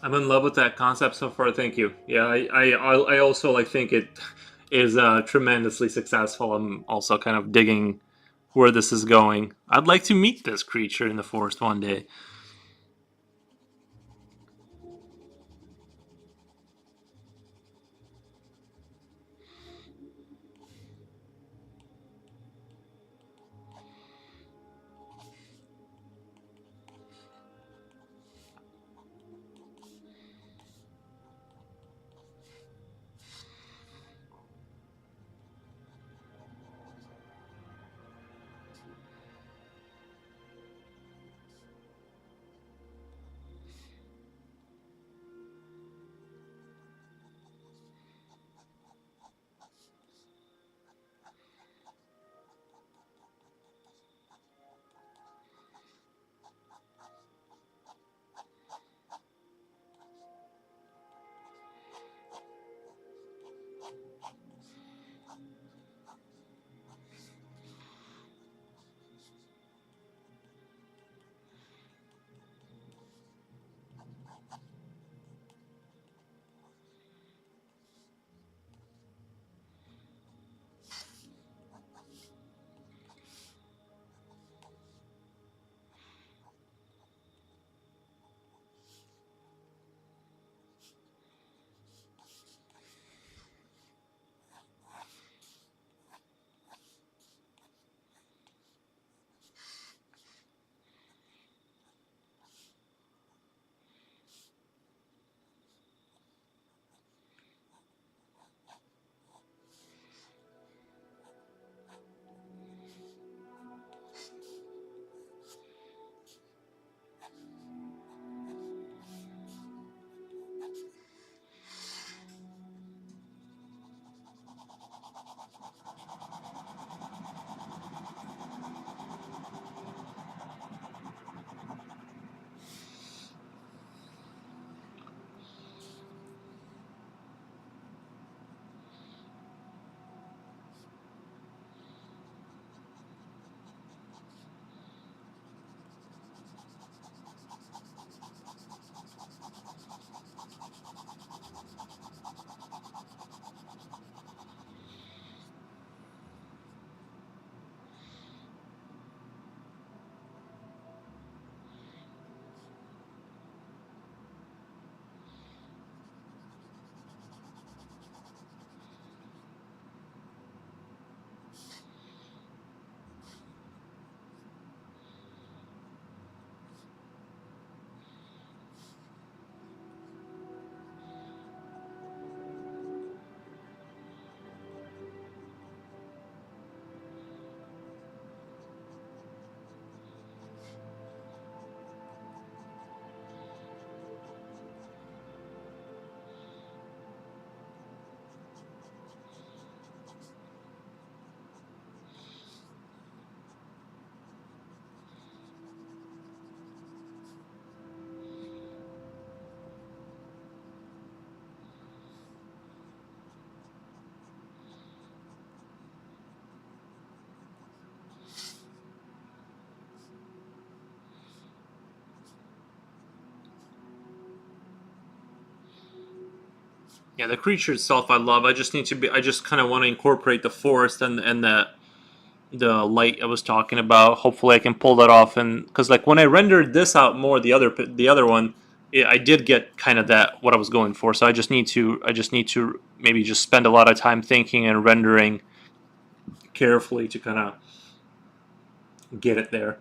I'm in love with that concept so far. Thank you. Yeah, I also like think it is tremendously successful. I'm also kind of digging where this is going. I'd like to meet this creature in the forest one day. Yeah, the creature itself I love. I just need to be. I just kind of want to incorporate the forest and the light I was talking about. Hopefully, I can pull that off. And because like when I rendered this out more, the other one, I did get kind of that what I was going for. So I just need to maybe just spend a lot of time thinking and rendering carefully to kind of get it there.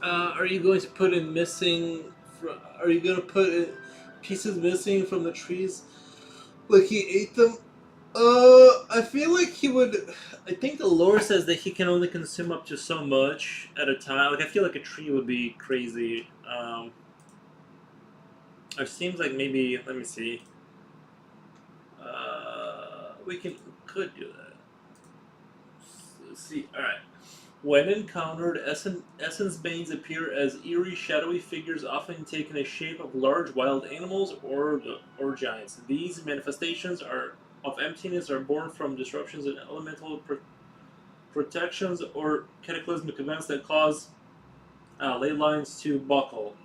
Are you going to put in missing? Are you going to put in pieces missing from the trees? Like he ate them? I feel like he would. I think the lore says that he can only consume up to so much at a time. Like I feel like a tree would be crazy. It seems like maybe. Let me see. We could do that. Let's see. All right. When encountered, Essencebanes appear as eerie, shadowy figures, often taking the shape of large wild animals or giants. These manifestations are of emptiness are born from disruptions in elemental protections or cataclysmic events that cause ley lines to buckle.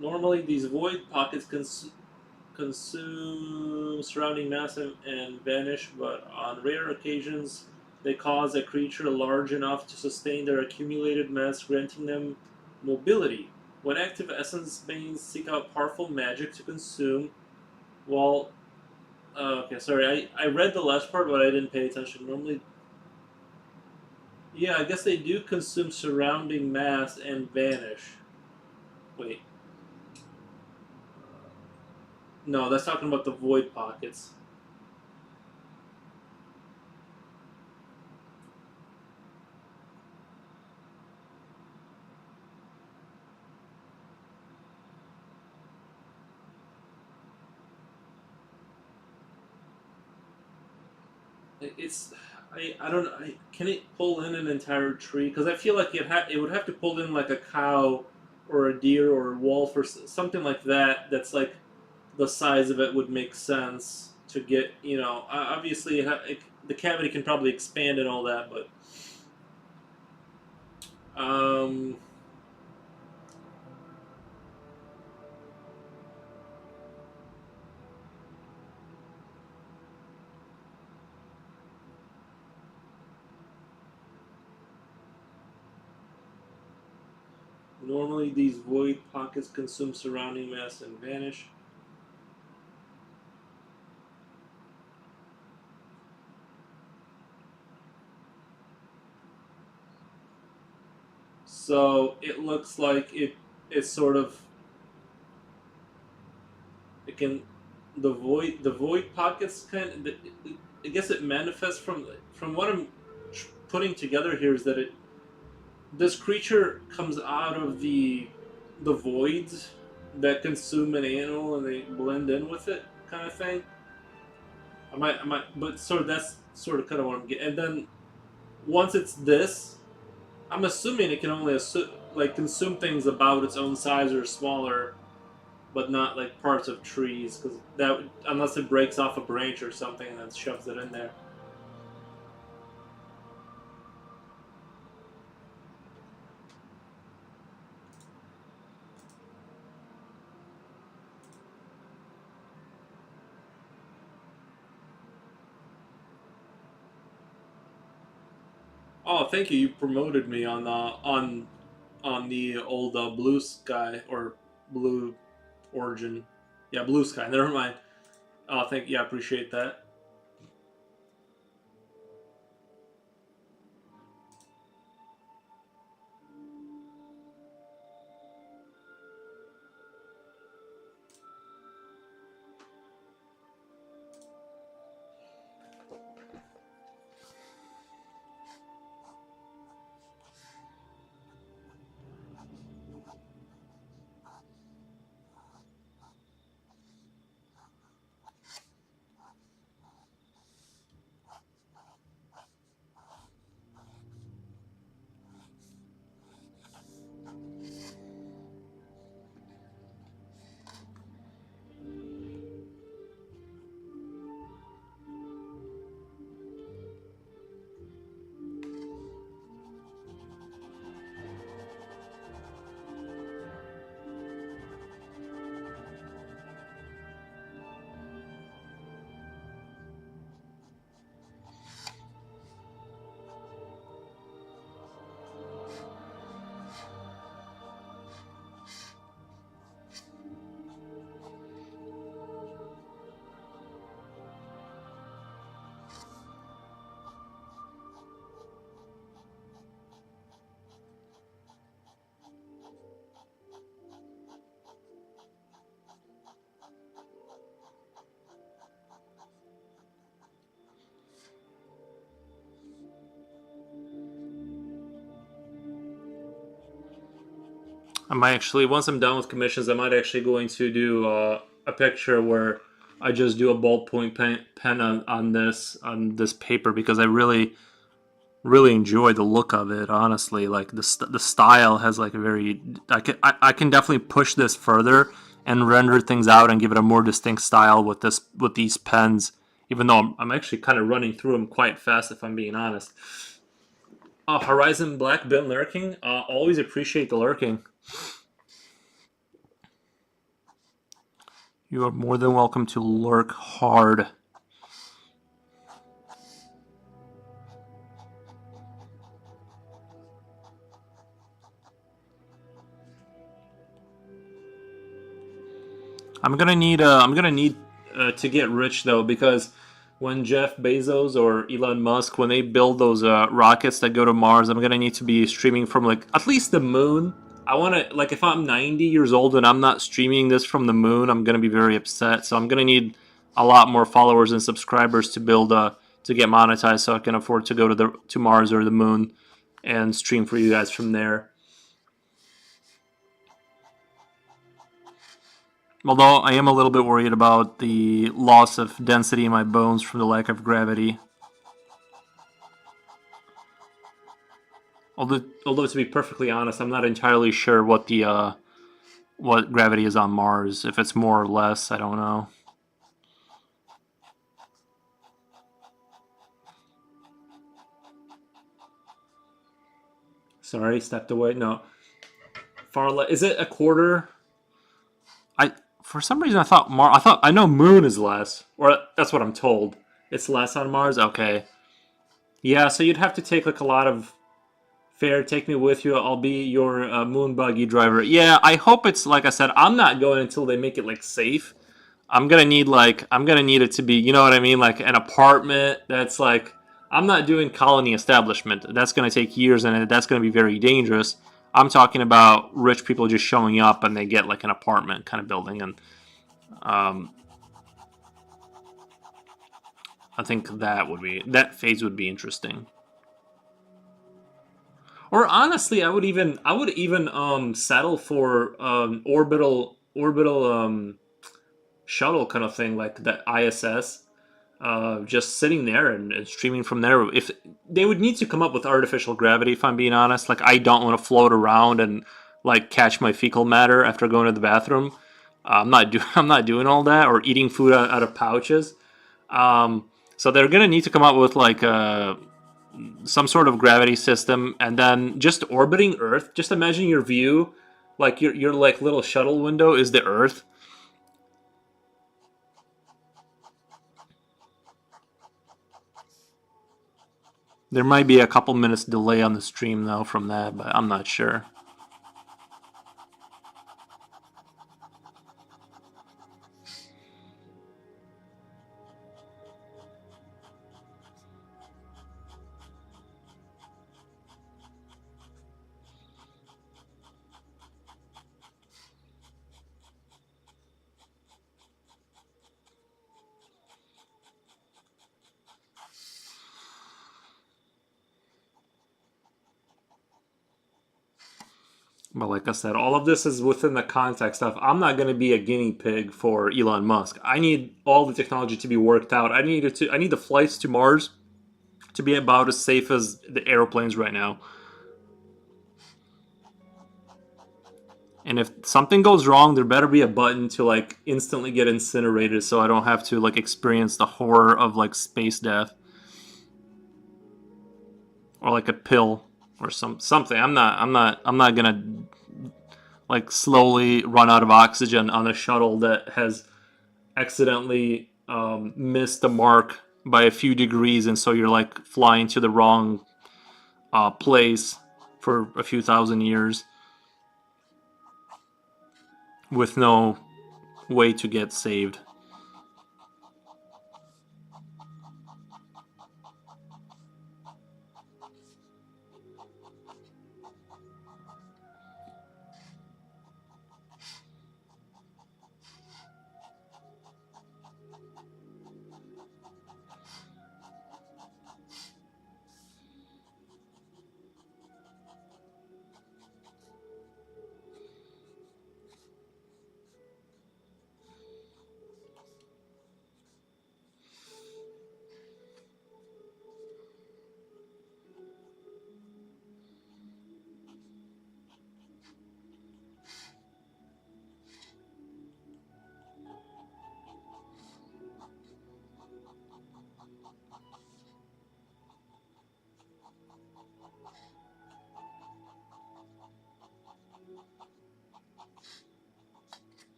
Normally, these void pockets consume surrounding mass and vanish, but on rare occasions they cause a creature large enough to sustain their accumulated mass, granting them mobility. When active, essence banes seek out powerful magic to consume, while okay, sorry, I read the last part, but I didn't pay attention. Normally, yeah, I guess they do consume surrounding mass and vanish. Wait, no, that's talking about the void pockets. It's I don't know. Can it pull in an entire tree? Because I feel like it would have to pull in like a cow or a deer or a wolf or something like that. That's like the size of it would make sense to get. Obviously the cavity can probably expand and all that, but um, normally these void pockets consume surrounding mass and vanish. So it looks like it's sort of it can the void pockets I guess it manifests from what I'm putting together here is that it this creature comes out of the voids that consume an animal and they blend in with it kind of thing. I might, but sort of that's sort of kind of what I'm getting. And then once it's this, I'm assuming it can only like consume things about its own size or smaller, but not like parts of trees because unless it breaks off a branch or something and then shoves it in there. Oh, thank you. You promoted me on the old blue sky or blue origin. Yeah, blue sky. Never mind. Oh, thank you. Yeah, appreciate that. I might actually, once I'm done with commissions, I might actually going to do a picture where I just do a ballpoint pen on this paper because I really enjoy the look of it. Honestly, like the style has like a very I can definitely push this further and render things out and give it a more distinct style with these pens. Even though I'm actually kind of running through them quite fast, if I'm being honest. Horizon Black been lurking. Always appreciate the lurking. You are more than welcome to lurk hard. I'm gonna need to get rich though, because when Jeff Bezos or Elon Musk, when they build those rockets that go to Mars, I'm gonna need to be streaming from like at least the moon. I want to, like, if I'm 90 years old and I'm not streaming this from the moon, I'm gonna be very upset. So I'm gonna need a lot more followers and subscribers to build to get monetized, so I can afford to go to Mars or the moon and stream for you guys from there. Although I am a little bit worried about the loss of density in my bones from the lack of gravity. Although to be perfectly honest, I'm not entirely sure what gravity is on Mars. If it's more or less, I don't know. Sorry, stepped away. No, far less. Is it a quarter? I For some reason I know Moon is less, or that's what I'm told. It's less on Mars. Okay, yeah. So you'd have to take like a lot of fair. Take me with you. I'll be your moon buggy driver. Yeah, I hope it's like I said. I'm not going until they make it like safe. I'm gonna need it to be, you know what I mean, like an apartment that's like, I'm not doing colony establishment. That's gonna take years and that's gonna be very dangerous. I'm talking about rich people just showing up and they get like an apartment kind of building, and um, I think that phase would be interesting. Or honestly, I would even settle for orbital shuttle kind of thing, like the ISS, just sitting there and streaming from there. If they would need to come up with artificial gravity, if I'm being honest, like I don't want to float around and like catch my fecal matter after going to the bathroom. I'm not doing all that, or eating food out of pouches. Um, so they're gonna need to come up with like some sort of gravity system, and then just orbiting Earth. Just imagine your view, like your like little shuttle window is the Earth. There might be a couple minutes delay on the stream though from that, but I'm not sure. But like I said, all of this is within the context of I'm not going to be a guinea pig for Elon Musk. I need all the technology to be worked out. I need the flights to Mars to be about as safe as the airplanes right now. And if something goes wrong, there better be a button to like instantly get incinerated, so I don't have to like experience the horror of like space death, or like a pill or something. I'm not gonna like slowly run out of oxygen on a shuttle that has accidentally missed the mark by a few degrees, and so you're like flying to the wrong place for a few thousand years with no way to get saved.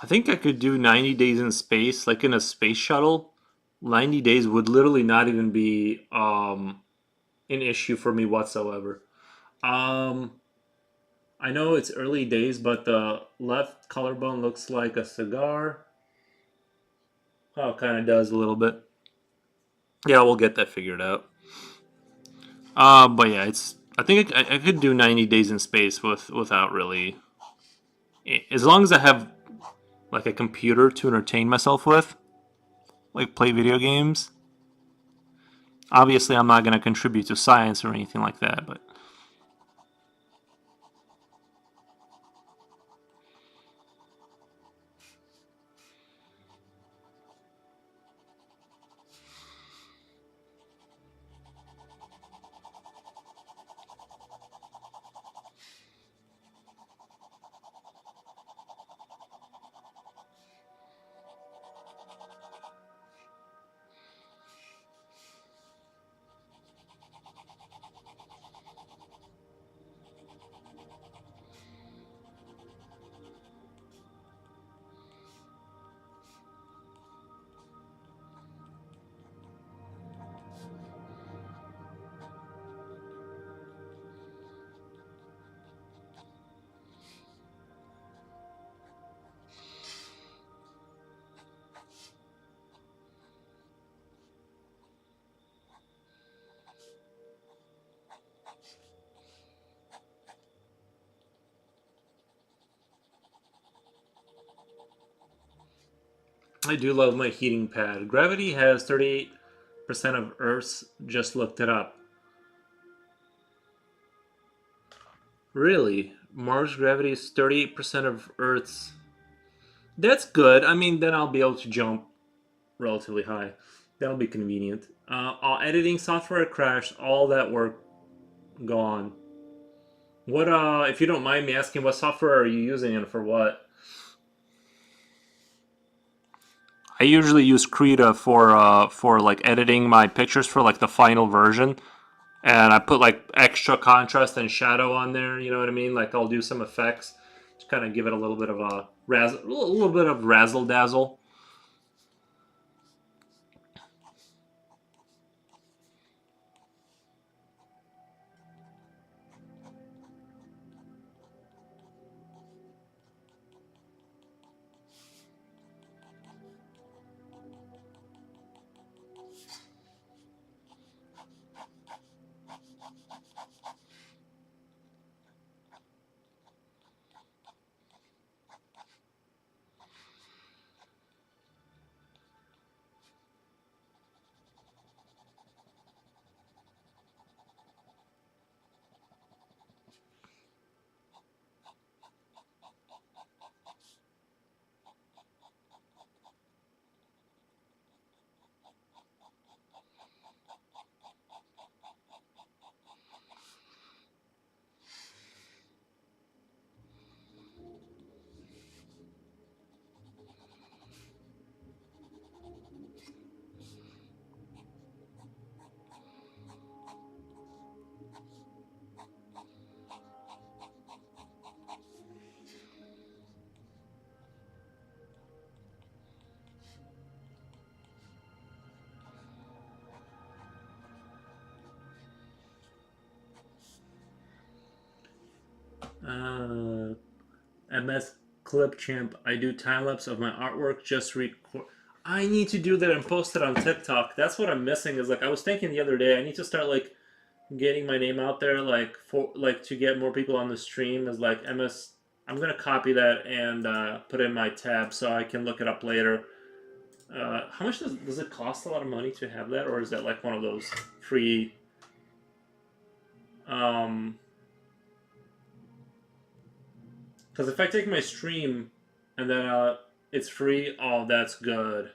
I think I could do 90 days in space, like in a space shuttle. 90 days would literally not even be an issue for me whatsoever. Um, I know it's early days, but the left collarbone looks like a cigar. Oh, it kind of does a little bit. Yeah, we'll get that figured out. But yeah, it's. I think I could do 90 days in space without really, as long as I have like a computer to entertain myself with, like play video games. Obviously, I'm not going to contribute to science or anything like that, but I do love my heating pad. Gravity has 38% of Earth's. Just looked it up. Really? Mars gravity is 38% of Earth's. That's good. I mean, then I'll be able to jump relatively high. That'll be convenient. All editing software crashed. All that work gone. What? If you don't mind me asking, what software are you using and for what? I usually use Krita for like editing my pictures for like the final version, and I put like extra contrast and shadow on there. You know what I mean? Like I'll do some effects to kind of give it a little bit of a little bit of razzle dazzle. Uh, MS Clip Champ. I do time lapse of my artwork. Just record. I need to do that and post it on TikTok. That's what I'm missing. Is like I was thinking the other day. I need to start like getting my name out there, like for like to get more people on the stream. Is like MS. I'm gonna copy that and put it in my tab so I can look it up later. How much does it cost? A lot of money to have that, or is that like one of those free? Um, because if I take my stream and then it's free, oh, that's good.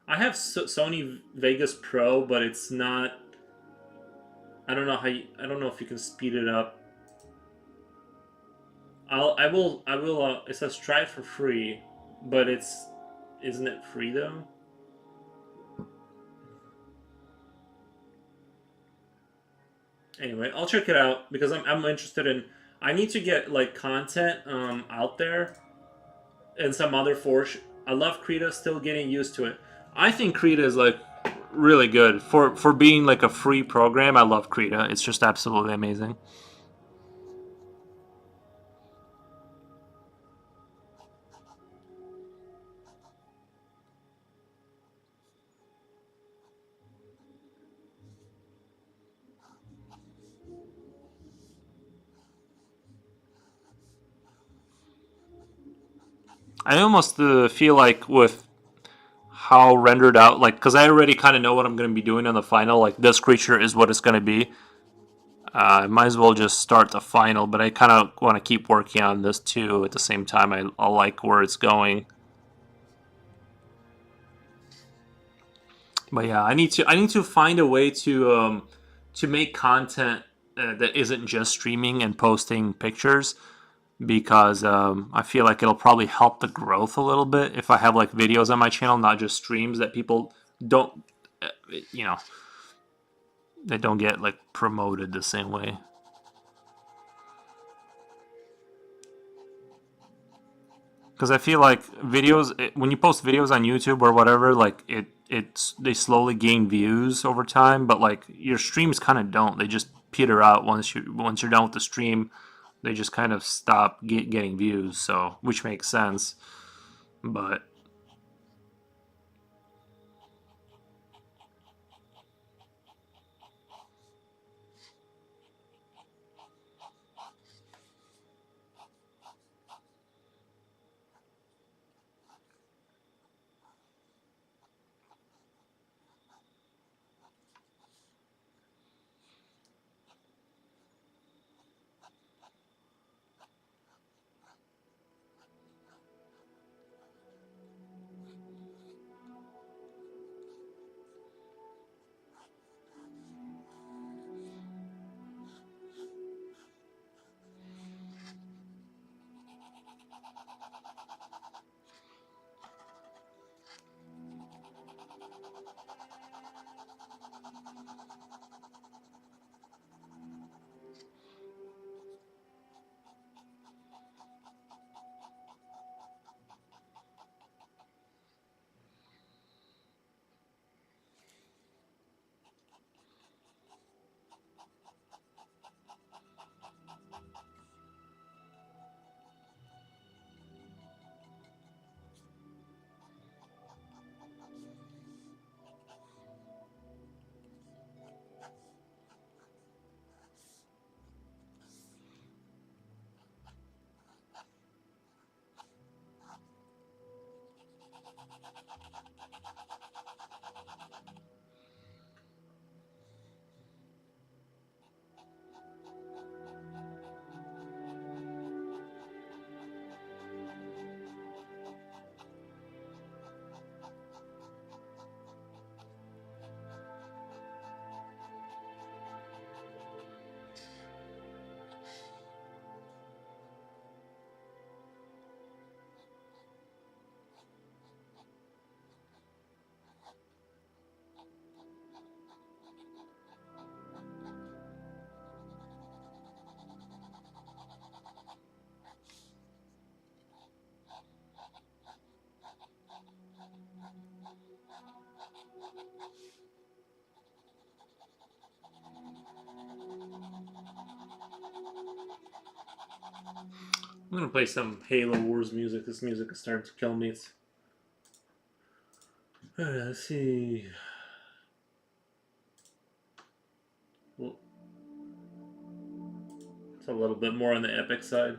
I have Sony Vegas Pro, but it's not. I don't know how. I don't know if you can speed it up. I will. I will. It says try it for free, but it's. Isn't it free though? Anyway, I'll check it out because I'm interested in. I need to get like content out there and some other Forge. I love Krita. Still getting used to it. I think Krita is like really good for being like a free program. I love Krita. It's just absolutely amazing. I almost feel like with how rendered out, like, because I already kind of know what I'm going to be doing on the final. Like, this creature is what it's going to be. I might as well just start the final, but I kind of want to keep working on this too. At the same time, I like where it's going. But yeah, I need to find a way to make content that isn't just streaming and posting pictures because I feel like it'll probably help the growth a little bit if I have like videos on my channel, not just streams that people don't, uh, you know, they don't get like promoted the same way. Because I feel like when you post videos on YouTube or whatever, like they slowly gain views over time, but like your streams kind of don't. They just peter out once you're done with the stream. They just kind of stop getting views. So which makes sense, but I'm gonna play some Halo Wars music. This music is starting to kill me. Alright, let's see. Well, it's a little bit more on the epic side.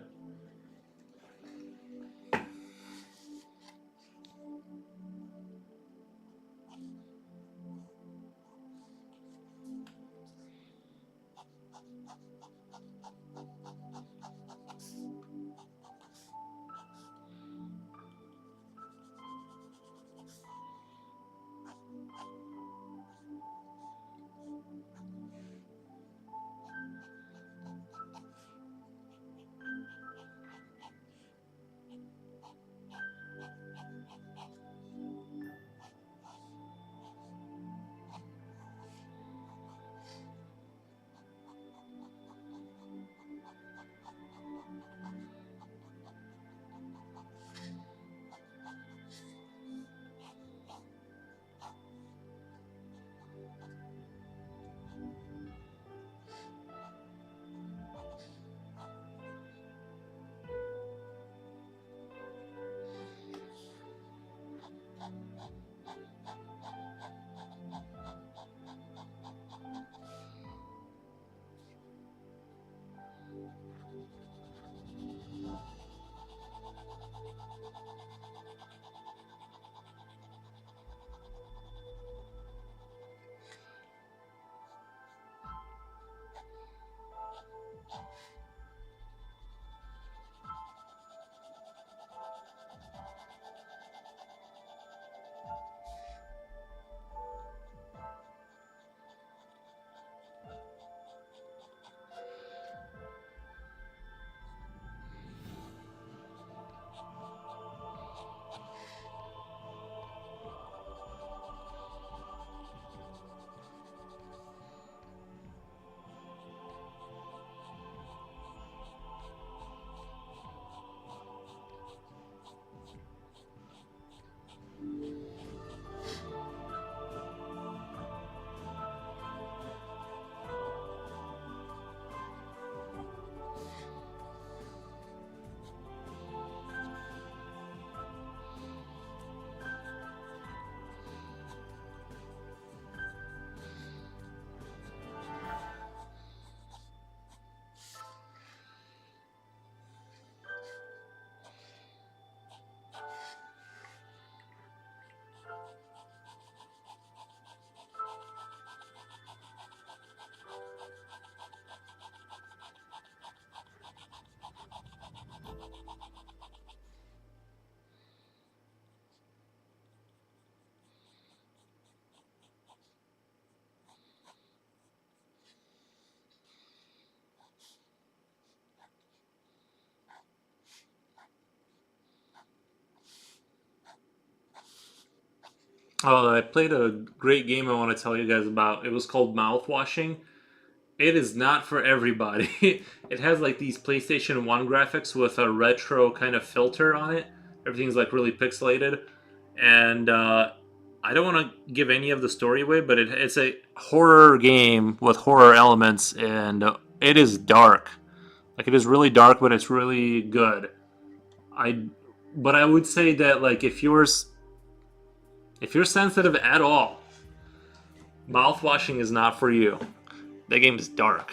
Oh, I played a great game I want to tell you guys about. It was called Mouthwashing. It is not for everybody. It has like these PlayStation 1 graphics with a retro kind of filter on it. Everything's like really pixelated. And I don't want to give any of the story away, but it's a horror game with horror elements, and it is dark. Like it is really dark, but it's really good. I, but I would say that like if you're sensitive at all, mouthwashing is not for you. That game is dark.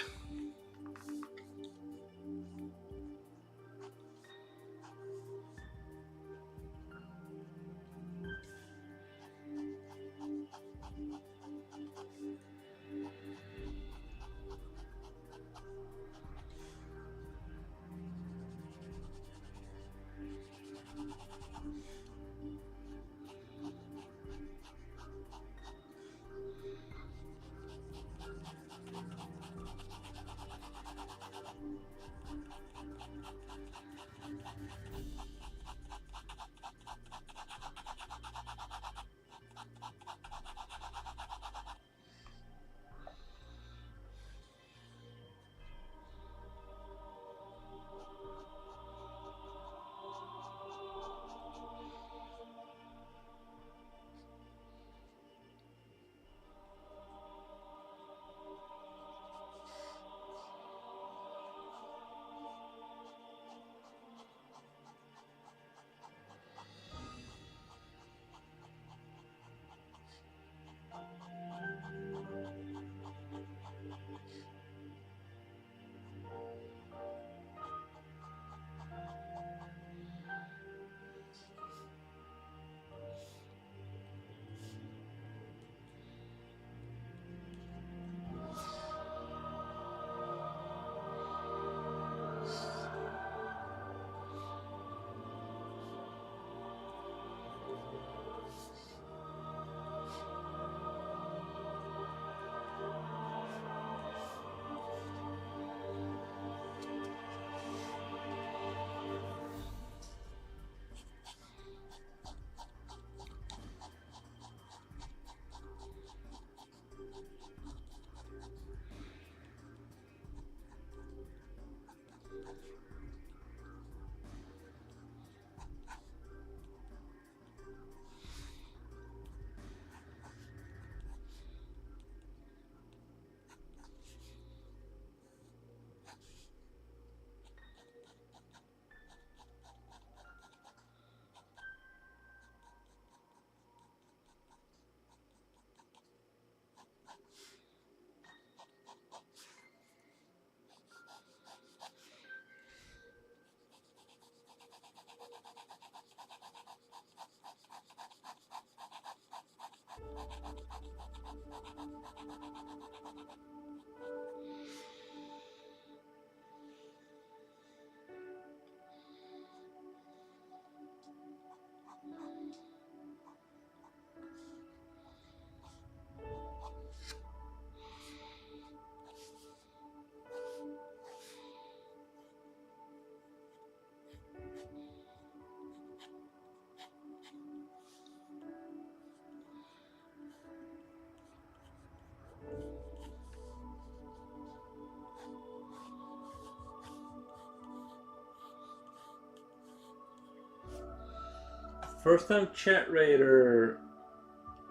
First time chat raider.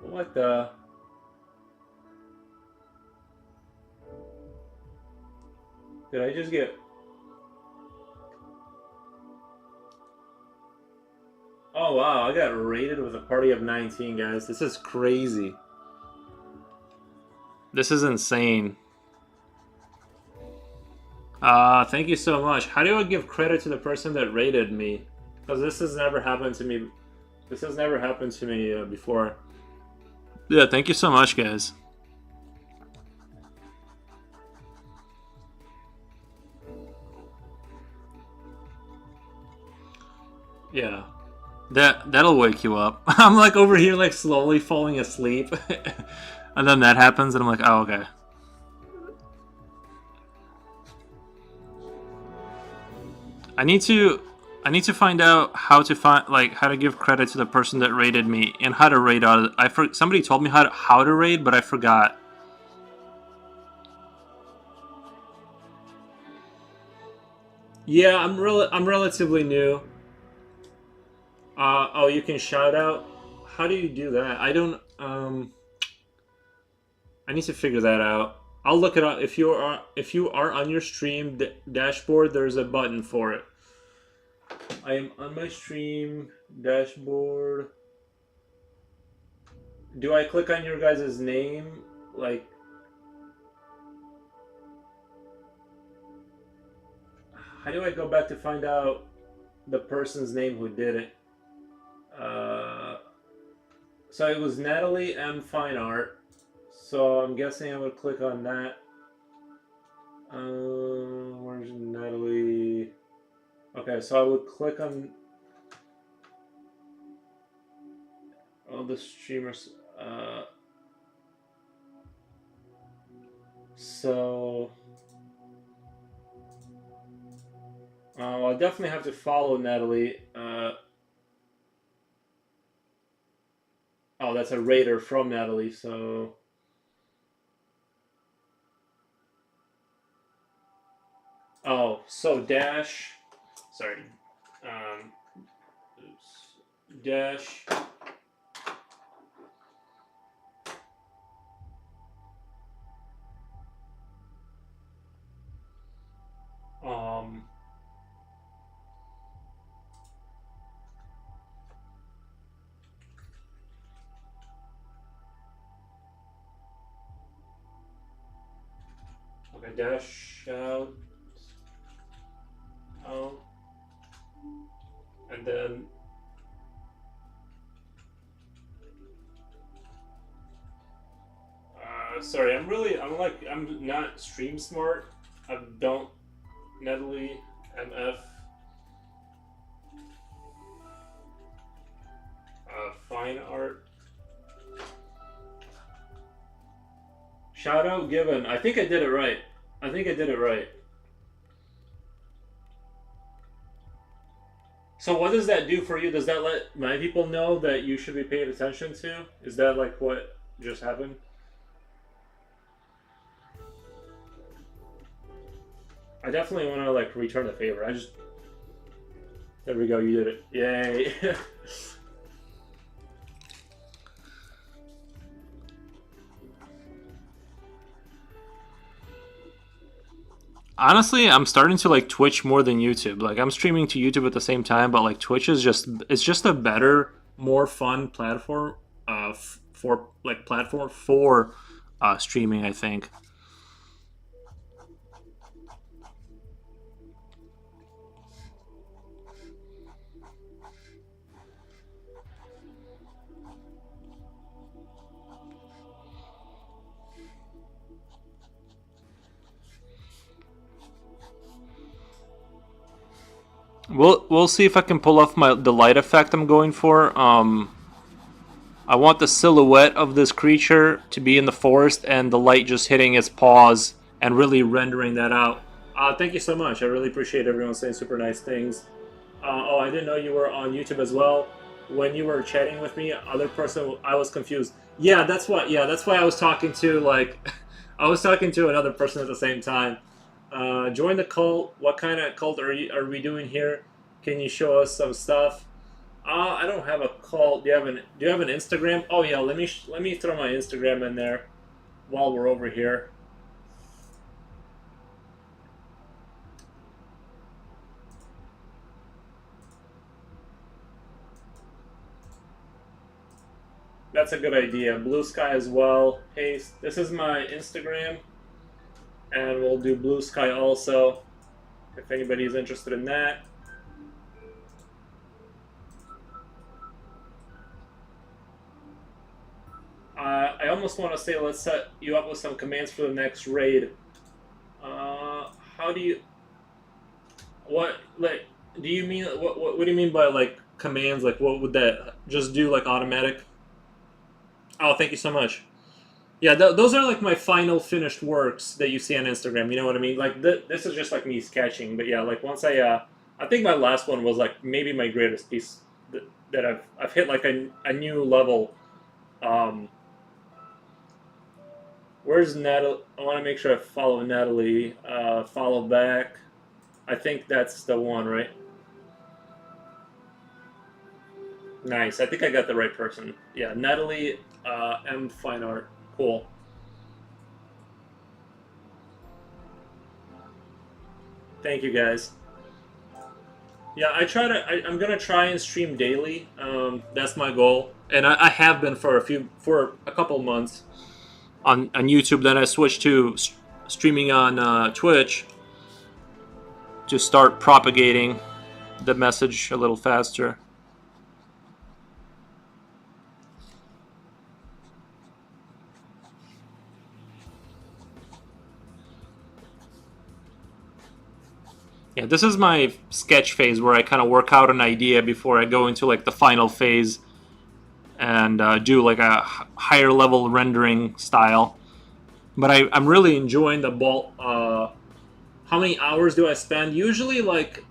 What the? Did I just get? Oh wow, I got raided with a party of 19 guys. This is crazy. This is insane. Thank you so much. How do I give credit to the person that rated me? Because this has never happened to me. This has never happened to me before. Yeah, thank you so much, guys. Yeah. That'll wake you up. I'm like over here like slowly falling asleep. And then that happens and I'm like, oh okay. I need to I need to find out how to find how to give credit to the person that raided me and how to raid out. Somebody told me how to raid, but I forgot. Yeah, I'm relatively new. Oh, you can shout out. How do you do that? I don't. I need to figure that out. I'll look it up. If you are on your stream dashboard, there's a button for it. I am on my stream dashboard. Do I click on your guys' name? Like, how do I go back to find out the person's name who did it? Uh, so it was Natalie M. Fine Art. So I'm guessing I would click on that. Where's Natalie? Okay, so I would click on all the streamers. So I'll definitely have to follow Natalie. Oh, that's a raider from Natalie. So so dash. Sorry. Um, oops. Dash. Um, okay, dash out. Out. And then sorry, I'm not stream smart. I don't Natalie MF fine art. Shout out given. I think I did it right. I think I did it right. So what does that do for you? Does that let my people know that you should be paying attention to? Is that like what just happened? I definitely want to like return the favor. There we go. You did it. Yay. Honestly, I'm starting to like Twitch more than YouTube. Like I'm streaming to YouTube at the same time, but like Twitch is just a better, more fun platform for streaming, I think. We'll see if I can pull off the light effect I'm going for. I want the silhouette of this creature to be in the forest and the light just hitting its paws and really rendering that out. Thank you so much. I really appreciate everyone saying super nice things. Oh, I didn't know you were on YouTube as well. When you were chatting with me, other person, I was confused. Yeah, that's why. Yeah, that's why I was talking to like, I was talking to another person at the same time. Join the cult. What kind of cult are we doing here? Can you show us some stuff? I don't have a cult. Do you have an Instagram? Oh yeah, let me throw my Instagram in there while we're over here. That's a good idea. Blue Sky as well. Paste. This is my Instagram, and we'll do Blue Sky also if anybody's interested in that. I almost want to say let's set you up with some commands for the next raid. How do you? What like? Do you mean what do you mean by like commands? Like what would that just do? Like automatic? Oh, thank you so much. Yeah, those are like my final finished works that you see on Instagram. You know what I mean? Like this is just like me sketching. But yeah, like once I think my last one was like maybe my greatest piece that I've hit like a new level. Um, where's Natalie? I want to make sure I follow Natalie. Follow back. I think that's the one, right? Nice. I think I got the right person. Yeah, Natalie M Fine Art. Cool. Thank you guys. Yeah, I'm gonna try and stream daily. That's my goal, and I have been for a couple months on YouTube. Then I switched to streaming on Twitch to start propagating the message a little faster. Yeah, this is my sketch phase where I kind of work out an idea before I go into like the final phase and do like a higher level rendering style. But I'm really enjoying the ball. How many hours do I spend? Usually, like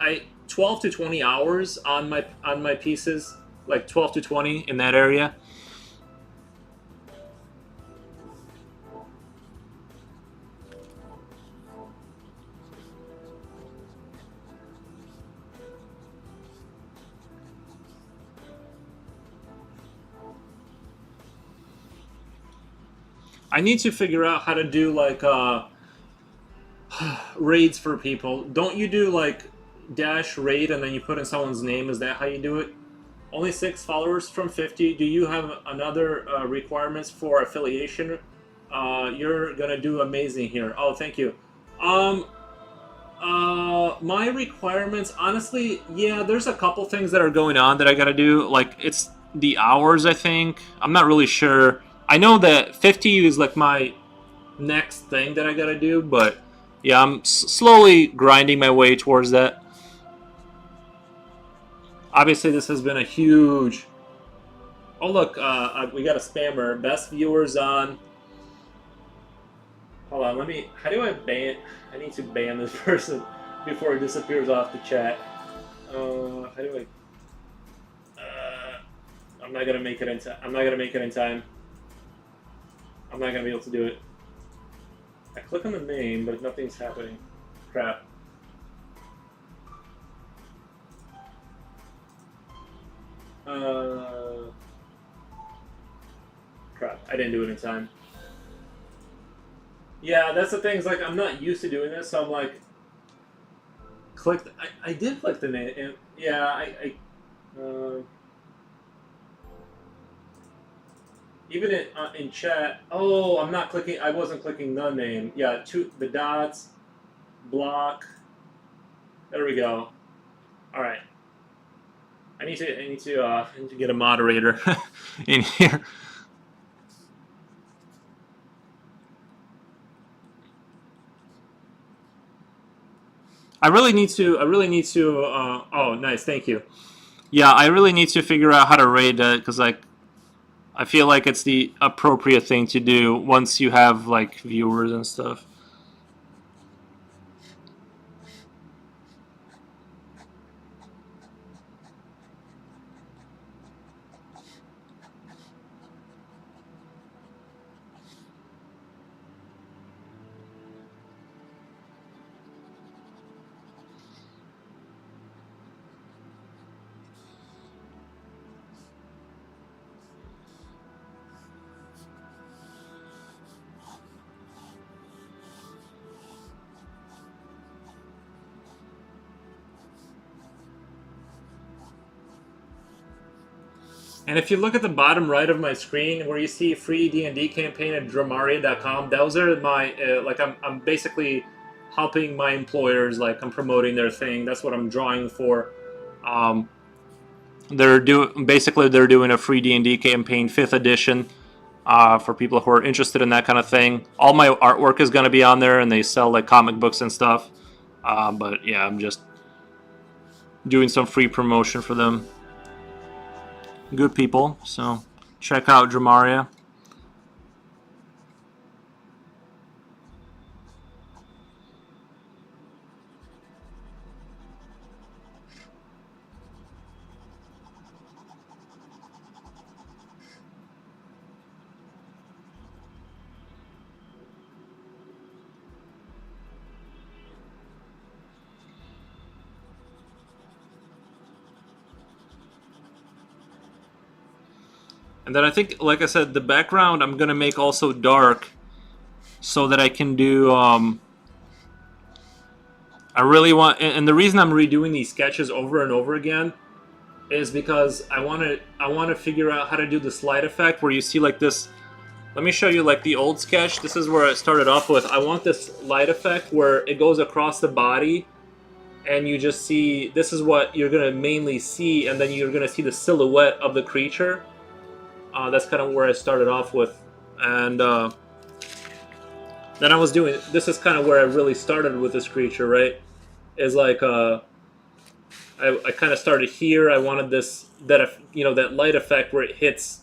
12 to 20 hours on my pieces, like 12 to 20 in that area. I need to figure out how to do like raids for people. Don't you do like dash raid and then you put in someone's name? Is that how you do it? Only 6 followers from 50. Do you have another requirements for affiliation? You're gonna do amazing here. Oh, thank you. Um, my requirements, honestly, yeah, there's a couple things that are going on that I gotta do. Like, it's the hours, I think. I'm not really sure. I know that 50 is like my next thing that I gotta do, but yeah, I'm slowly grinding my way towards that. Obviously, this has been a huge. Oh, look, we got a spammer. Best viewers on. Hold on, let me. How do I ban? I need to ban this person before it disappears off the chat. How do I? I'm not gonna make it in time. I'm not gonna make it in time. I'm not gonna be able to do it. I click on the name, but nothing's happening. Crap. Uh, crap. I didn't do it in time. Yeah, that's the thing. Is like I'm not used to doing this, so I'm like, click. I did click the name. And, yeah, even in chat. Oh, I'm not clicking. I wasn't clicking the name. Yeah, the dots, block. There we go. All right. I need to get a moderator in here. I really need to. I really need to. Oh, nice. Thank you. Yeah, I really need to figure out how to raid that because like I feel like it's the appropriate thing to do once you have like viewers and stuff. And if you look at the bottom right of my screen where you see free D&D campaign at dramaria.com, those are my, like, I'm basically helping my employers, like, I'm promoting their thing. That's what I'm drawing for. Um, they're doing a free D&D campaign, 5th edition, for people who are interested in that kind of thing. All my artwork is going to be on there, and they sell, like, comic books and stuff. But, yeah, I'm just doing some free promotion for them. Good people, so check out Dramaria. And then I think, like I said, the background I'm gonna make also dark, so that I can do. I really want, and the reason I'm redoing these sketches over and over again is because I want to figure out how to do the slide effect where you see like this. Let me show you like the old sketch. This is where I started off with. I want this light effect where it goes across the body, and you just see, this is what you're gonna mainly see, and then you're gonna see the silhouette of the creature. That's kind of where I started off with, and then I was doing. This is kind of where I really started with this creature, right? Is like I kind of started here. I wanted this that light effect where it hits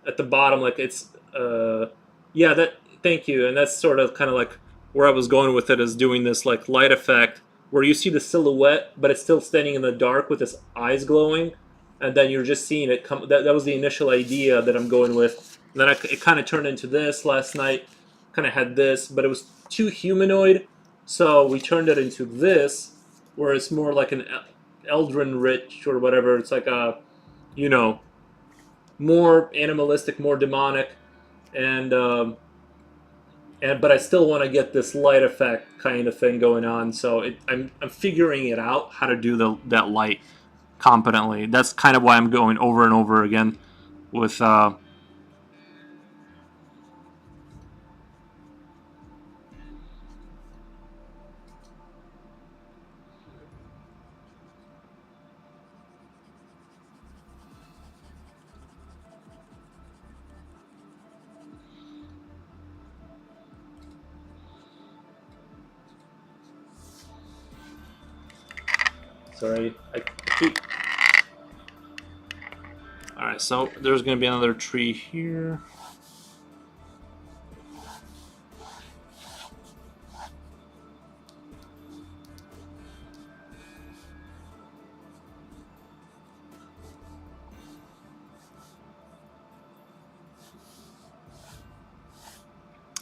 at the bottom, like it's yeah, that, thank you. And that's sort of kind of like where I was going with it, is doing this like light effect where you see the silhouette, but it's still standing in the dark with its eyes glowing, and then you're just seeing it come. That was the initial idea that I'm going with. And then it kind of turned into this last night. Kind of had this, but it was too humanoid, so we turned it into this, where it's more like an Eldrin Rich or whatever. It's like a, you know, more animalistic, more demonic, and but I still want to get this light effect kind of thing going on. So I'm figuring it out how to do that light competently. That's kind of why I'm going over and over again with. Sorry, I keep. All right, so there's going to be another tree here.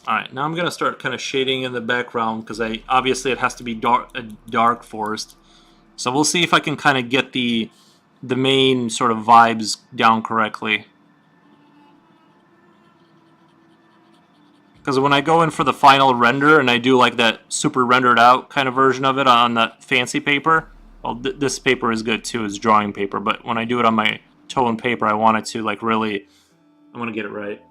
Alright, now I'm going to start kind of shading in the background, because obviously it has to be a dark forest. So we'll see if I can kind of get the main sort of vibes down correctly. Because when I go in for the final render and I do like that super rendered out kind of version of it on that fancy paper, well, this paper is good too, it's drawing paper, but when I do it on my tone paper, I want it to like really, I want to get it right.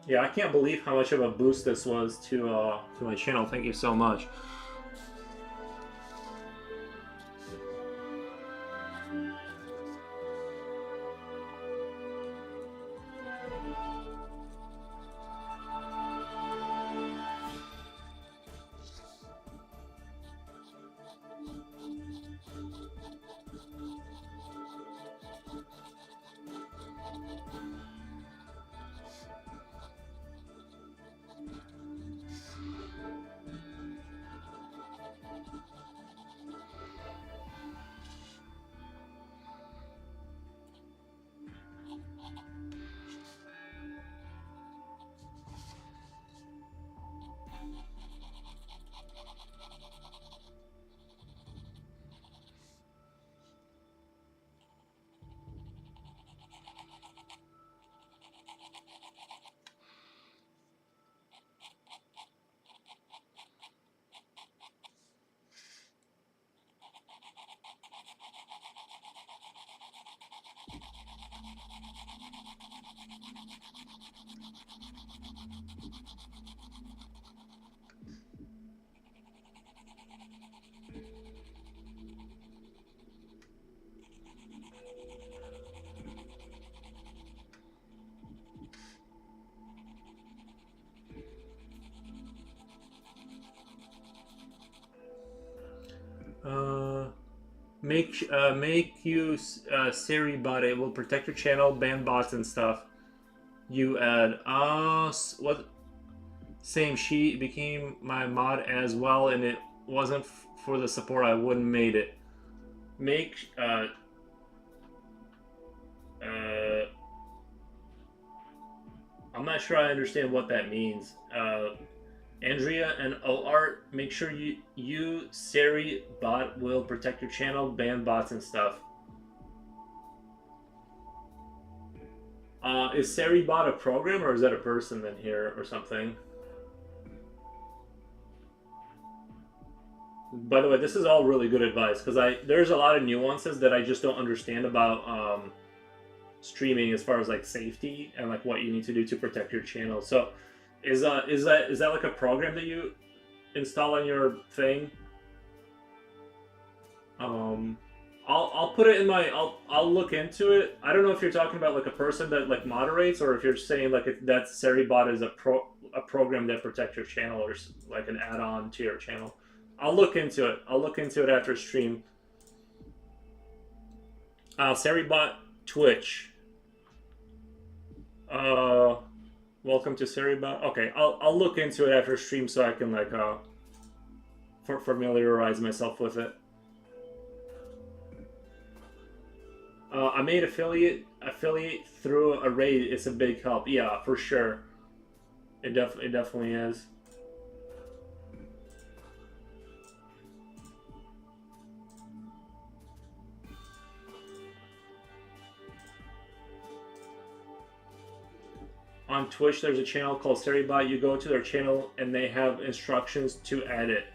Yeah, I can't believe how much of a boost this was to my channel. Thank you so much. Make use Siri bot. It will protect your channel, ban bots and stuff. You add what? Same. She became my mod as well, and it wasn't for the support. I wouldn't made it. Make I'm not sure I understand what that means. Andrea and OArt, make sure you Siri bot will protect your channel, ban bots and stuff. Is Siri bot a program or is that a person then here or something? By the way, this is all really good advice because I there's a lot of nuances that I just don't understand about streaming as far as like safety and like what you need to do to protect your channel. So, is that like a program that you install on your thing? Um, I'll put it in my I'll look into it. I don't know if you're talking about like a person that like moderates or if you're saying like if that Seribot is a program that protects your channel or like an add-on to your channel. I'll look into it. I'll look into it after stream. Seribot Twitch. Uh, welcome to Seribot. Okay, I'll look into it after stream so I can like familiarize myself with it. I made affiliate through a raid. It's a big help. Yeah, for sure. It definitely is. On Twitch, there's a channel called Seribot. You go to their channel and they have instructions to edit.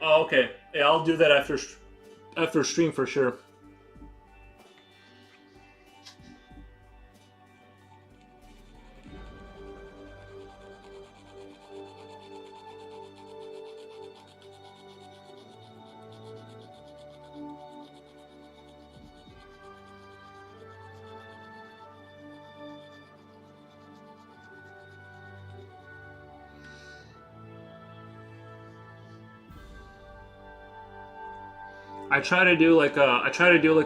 Oh, okay. Yeah, I'll do that after stream for sure. I try to do like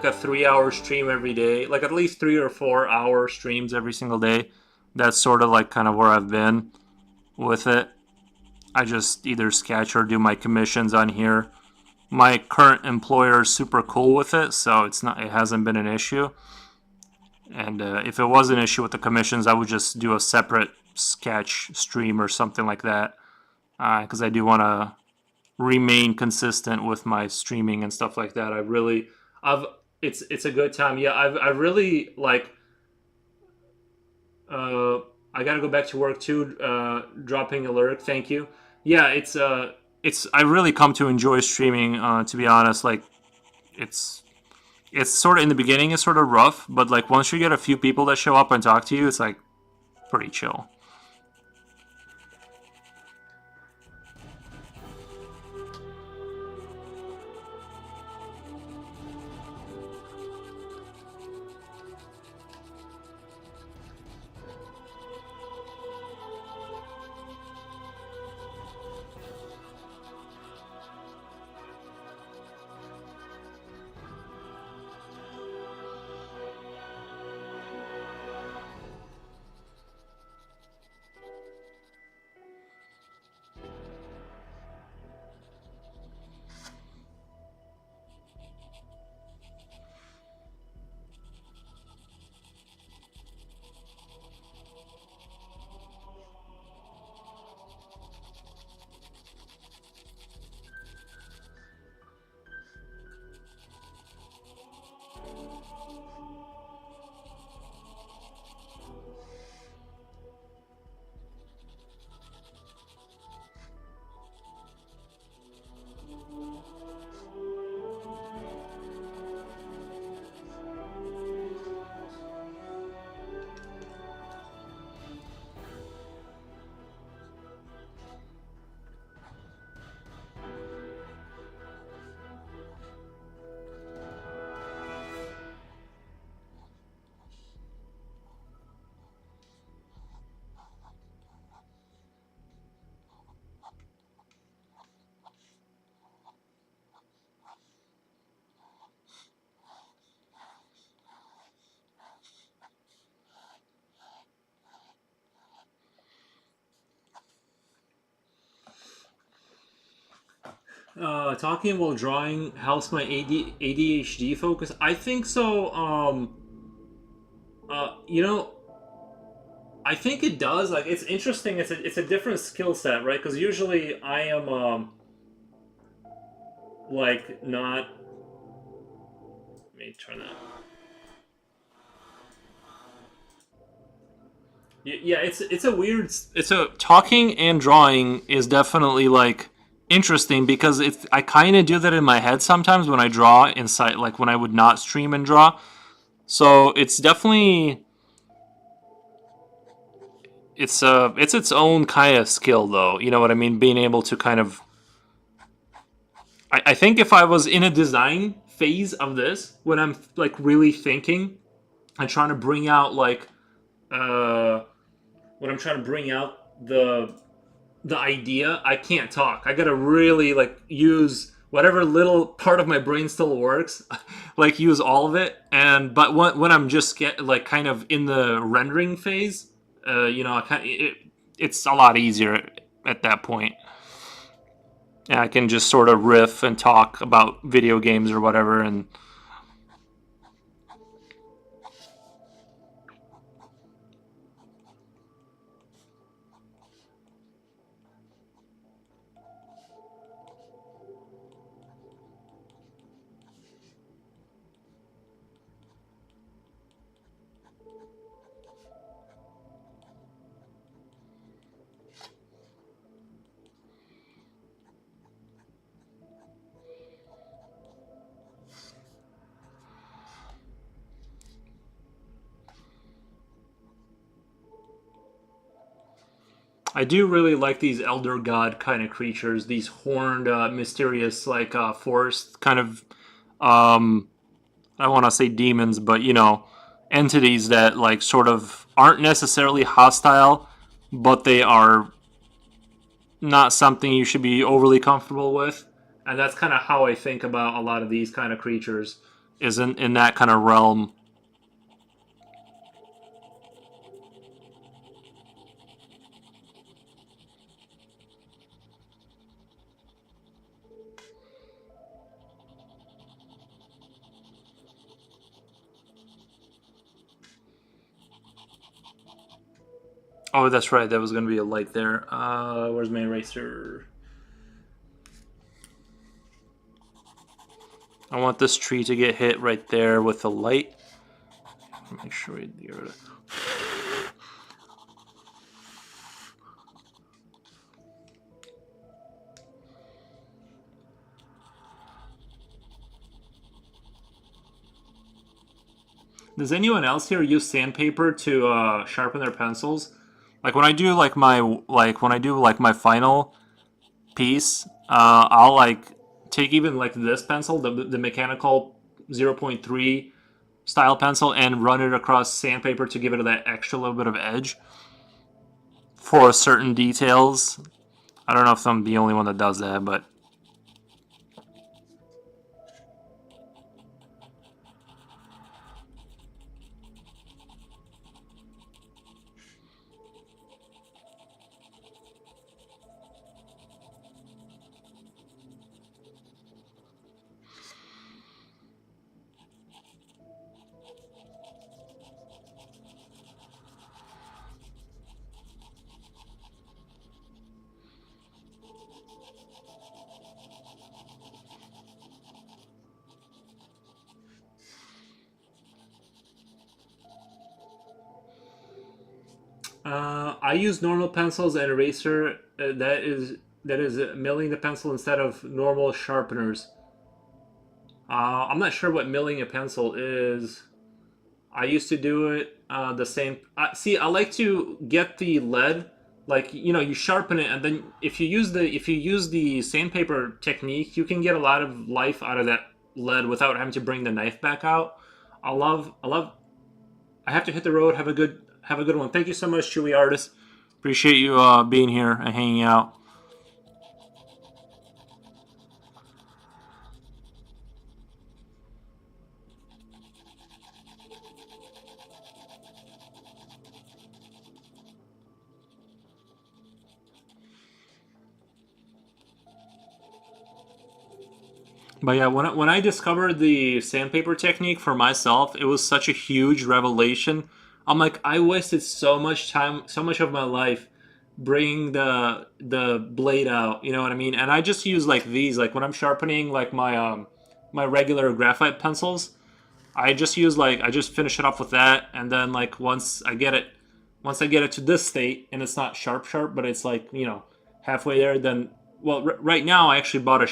a 3 hour stream every day, like at least 3 or 4 hour streams every single day. That's sort of like kind of where I've been with it. I just either sketch or do my commissions on here. My current employer is super cool with it, so it hasn't been an issue. And if it was an issue with the commissions, I would just do a separate sketch stream or something like that, because I do want to remain consistent with my streaming and stuff like that. I've it's a good time. Yeah, I really like. I gotta go back to work too. Dropping alert. Thank you. Yeah, it's I really come to enjoy streaming. To be honest, like it's it's sort of in the beginning it's sort of rough, but like once you get a few people that show up and talk to you, it's like pretty chill. Talking about drawing helps my ADHD focus. I think so. You know, I think it does. Like it's interesting. It's a different skill set, right? Because usually I am like not. Let me turn that. Yeah, it's a weird. It's a talking and drawing is definitely like interesting because it's I kind of do that in my head sometimes when I draw inside, like when I would not stream and draw. So it's definitely it's its own kind of skill though. You know what I mean? Being able to kind of I think if I was in a design phase of this when I'm like really thinking and trying to bring out like uh when I'm trying to bring out the idea, I can't talk. I gotta really like use whatever little part of my brain still works, like use all of it. And but when I'm just like kind of in the rendering phase, you know, it's a lot easier at that point. And I can just sort of riff and talk about video games or whatever, and I do really like these elder god kind of creatures, these horned, mysterious, like forest kind of. Um, I don't want to say demons, but you know, entities that like sort of aren't necessarily hostile, but they are not something you should be overly comfortable with. And that's kind of how I think about a lot of these kind of creatures, is in that kind of realm. Oh, that's right. That was going to be a light there. Where's my eraser? I want this tree to get hit right there with the light. Make sure we get rid of. Does anyone else here use sandpaper to sharpen their pencils? Like when I do like my final piece, I'll like take even like this pencil, the mechanical 0.3 style pencil, and run it across sandpaper to give it that extra little bit of edge for certain details. I don't know if I'm the only one that does that, but I use normal pencils and eraser. That is milling the pencil instead of normal sharpeners. I'm not sure what milling a pencil is. I used to do it the same. See, I like to get the lead, like you know, you sharpen it, and then if you use the sandpaper technique, you can get a lot of life out of that lead without having to bring the knife back out. I love. I have to hit the road. Have a good one. Thank you so much, Chewy Artist. Appreciate you being here and hanging out. But yeah, when I discovered the sandpaper technique for myself, it was such a huge revelation I'm like, I wasted so much time, so much of my life bringing the blade out. You know what I mean? And I just use like these, like when I'm sharpening like my regular graphite pencils. I just use like I just finish it off with that, and then like once I get it to this state, and it's not sharp, but it's like halfway there. Then well, right now I actually bought a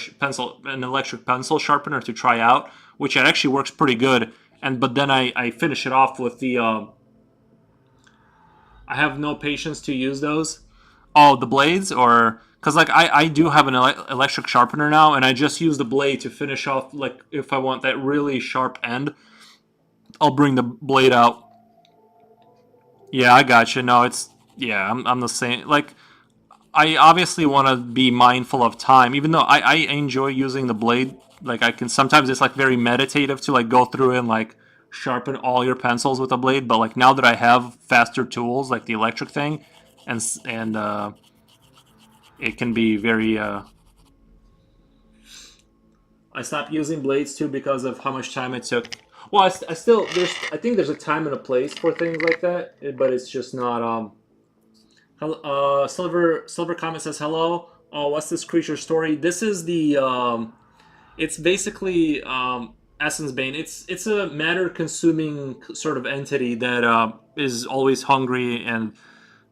an electric pencil sharpener to try out, which it actually works pretty good. And but then I finish it off with the I have no patience to use those. Oh, the blades, or because like I do have an electric sharpener now, and I just use the blade to finish off. Like if I want that really sharp end, I'll bring the blade out. Yeah, I got you. No, it's yeah, I'm the same. Like I obviously want to be mindful of time, even though I enjoy using the blade. Like I can sometimes it's like very meditative to like go through and like sharpen all your pencils with a blade. But like now that I have faster tools like the electric thing, and it can be very. I stopped using blades too because of how much time it took. Well, I still I think there's a time and a place for things like that, but it's just not. Silver comment says hello. Oh, what's this creature story? This is the it's basically Essencebane. It's a matter consuming sort of entity that is always hungry and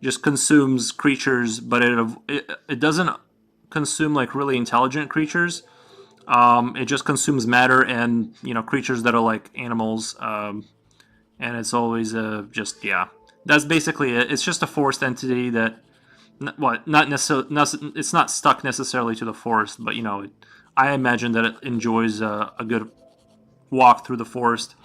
just consumes creatures, but it doesn't consume like really intelligent creatures. It just consumes matter and creatures that are like animals, and it's always just yeah. That's basically it. It's just a forced entity that what not necessarily it's not stuck necessarily to the forest, but I imagine that it enjoys a good walk through the forest.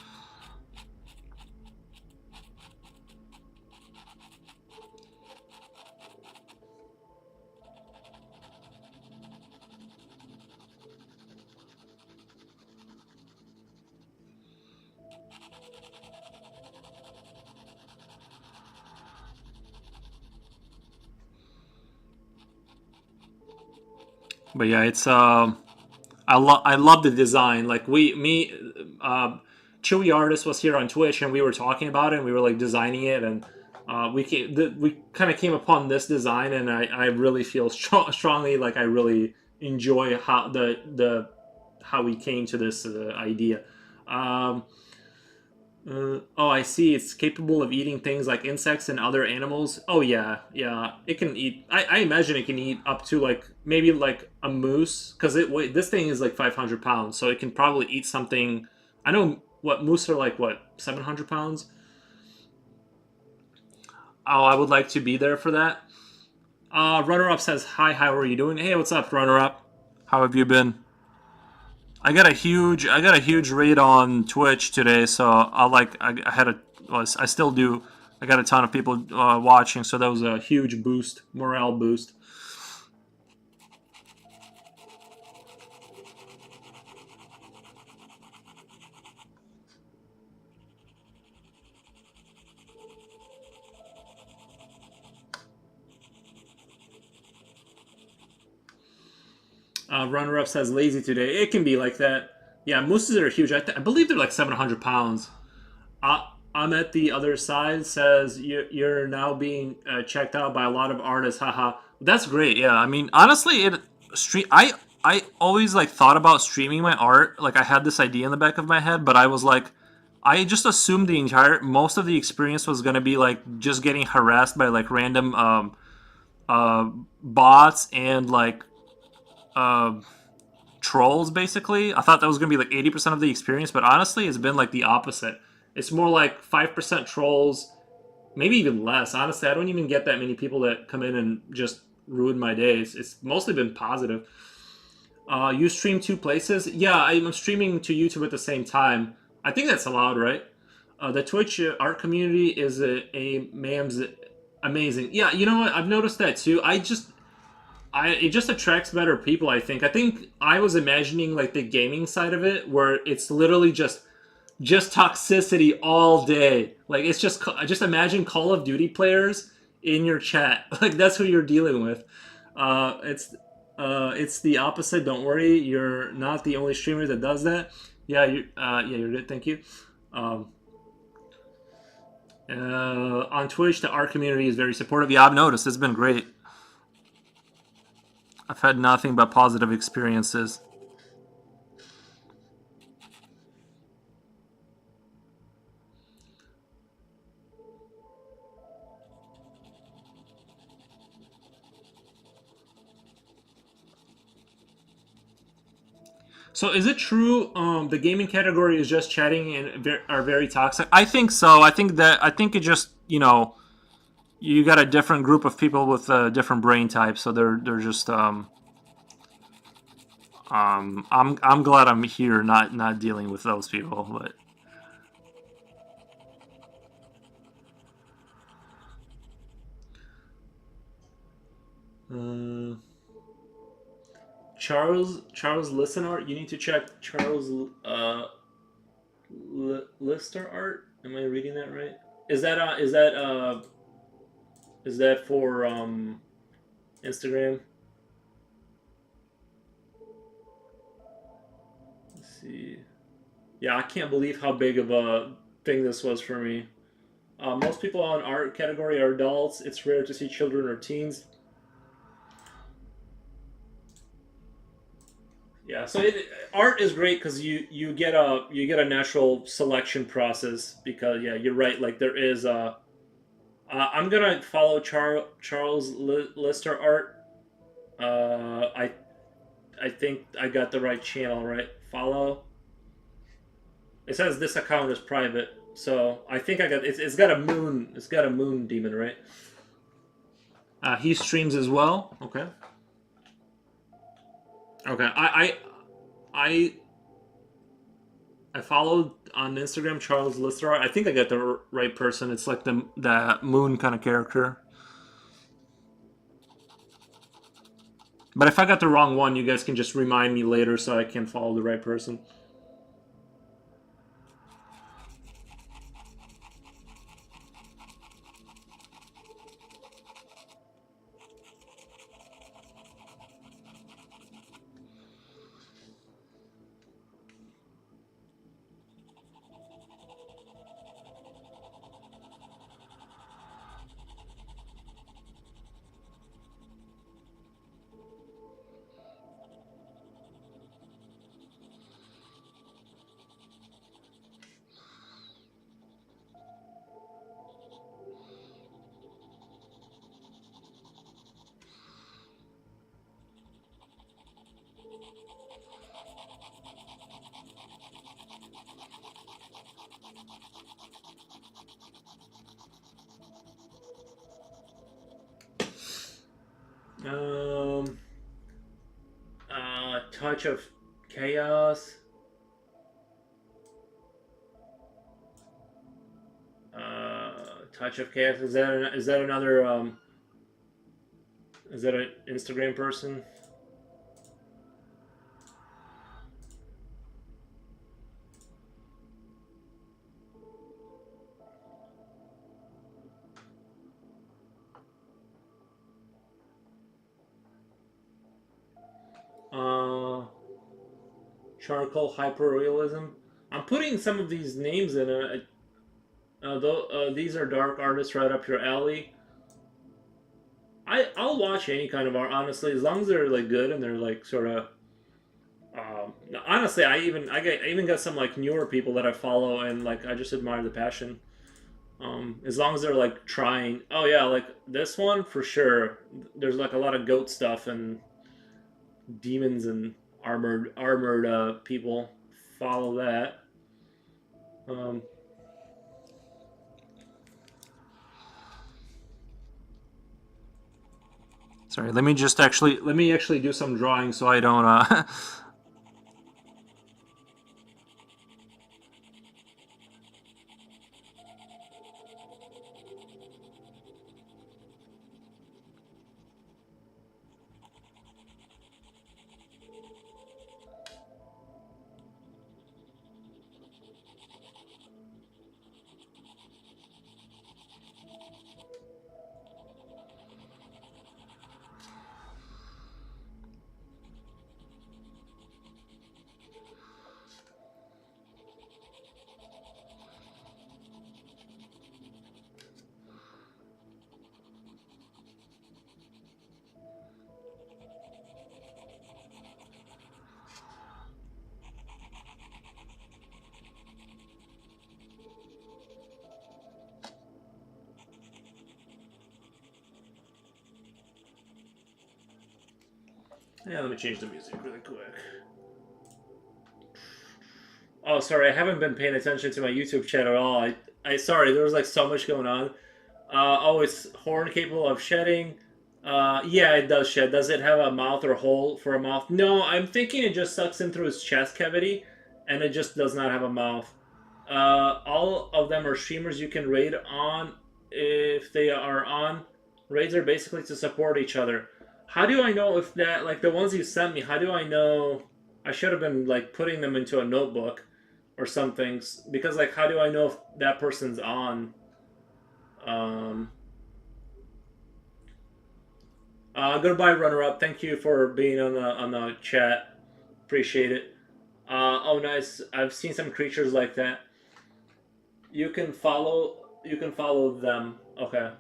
But yeah, it's I love the design. Like Chewy Artist was here on Twitch, and we were talking about it. And we were like designing it, and we kind of came upon this design, and I really feel strongly like I really enjoy how the how we came to this idea. Um, oh, I see. It's capable of eating things like insects and other animals. Oh yeah, yeah. It can eat. I imagine it can eat up to like maybe like a moose because this thing is like 500 pounds, so it can probably eat something. I know what moose are like. What 700 pounds? Oh, I would like to be there for that. Runner up says hi. How are you doing? Hey, what's up, runner up? How have you been? I got a huge raid on Twitch today, so I had a well, I still do. I got a ton of people watching, so that was a huge boost, morale boost. Runner up says lazy today. It can be like that. Yeah, mooses are huge. I believe they're like 700 pounds. I'm at the other side says you're now being checked out by a lot of artists. Haha. That's great. Yeah, I mean, honestly, it stream. I always like thought about streaming my art. Like I had this idea in the back of my head, but I was like, I just assumed the entire most of the experience was gonna be like just getting harassed by like random uh, bots and like uh, trolls basically. I thought that was going to be like 80% of the experience, but honestly it's been like the opposite. It's more like 5% trolls, maybe even less. Honestly, I don't even get that many people that come in and just ruin my days. It's mostly been positive. You stream two places? Yeah, I'm streaming to YouTube at the same time. I think that's allowed, right? The Twitch art community is a mam's amazing. Yeah, you know what? I've noticed that too. It just attracts better people. I think I was imagining like the gaming side of it, where it's literally just toxicity all day. Like it's just imagine Call of Duty players in your chat. Like that's who you're dealing with. Uh, it's it's the opposite. Don't worry, you're not the only streamer that does that. Yeah, you're good. Thank you. Um, On Twitch, the art community is very supportive. Yeah, I've noticed. It's been great. I've had nothing but positive experiences. So is it true the gaming category is just chatting and are very toxic? I think so. I think it just, you got a different group of people with different brain types, so they're just I'm glad I'm here, not dealing with those people, but uh, Charles Listener, you need to check Charles Lister art. Am I reading that right? Is that is that for Instagram? Let's see. Yeah, I can't believe how big of a thing this was for me. Most people on art category are adults. It's rare to see children or teens. Yeah, so art is great because you get a natural selection process because yeah, you're right. Like there is a. I'm gonna follow Charles Lister art. I think I got the right channel right. Follow. It says this account is private, so I think I got it's got a moon. It's got a moon demon, right? He streams as well. Okay. Okay. I I followed on Instagram Charles Lister. I think I got the right person. It's like the moon kind of character. But if I got the wrong one, you guys can just remind me later so I can follow the right person. Um, Touch of Chaos. Touch of Chaos. Is that another is that an Instagram person? Uh, Charcoal Hyperrealism. I'm putting some of these names in. These are dark artists right up your alley. I'll watch any kind of art honestly as long as they're like good and they're like sort of. Honestly, I even got some like newer people that I follow and like I just admire the passion. As long as they're like trying. Oh yeah, like this one for sure. There's like a lot of goat stuff and demons and armored people. Follow that. Um, Sorry, let me actually do some drawing so I don't Yeah, let me change the music really quick. Oh, sorry, I haven't been paying attention to my YouTube chat at all. I sorry, there was like so much going on. Oh, it's horn capable of shedding. Yeah, it does shed. Does it have a mouth or hole for a mouth? No, I'm thinking it just sucks in through its chest cavity, and it just does not have a mouth. All of them are streamers you can raid on if they are on. Raids are basically to support each other. How do I know if that, like the ones you sent me, how do I know? I should have been like putting them into a notebook or something, because like how do I know if that person's on? Um, Goodbye, runner up. Thank you for being on the chat. Appreciate it. Oh, nice. I've seen some creatures like that. You can follow. You can follow them. Okay.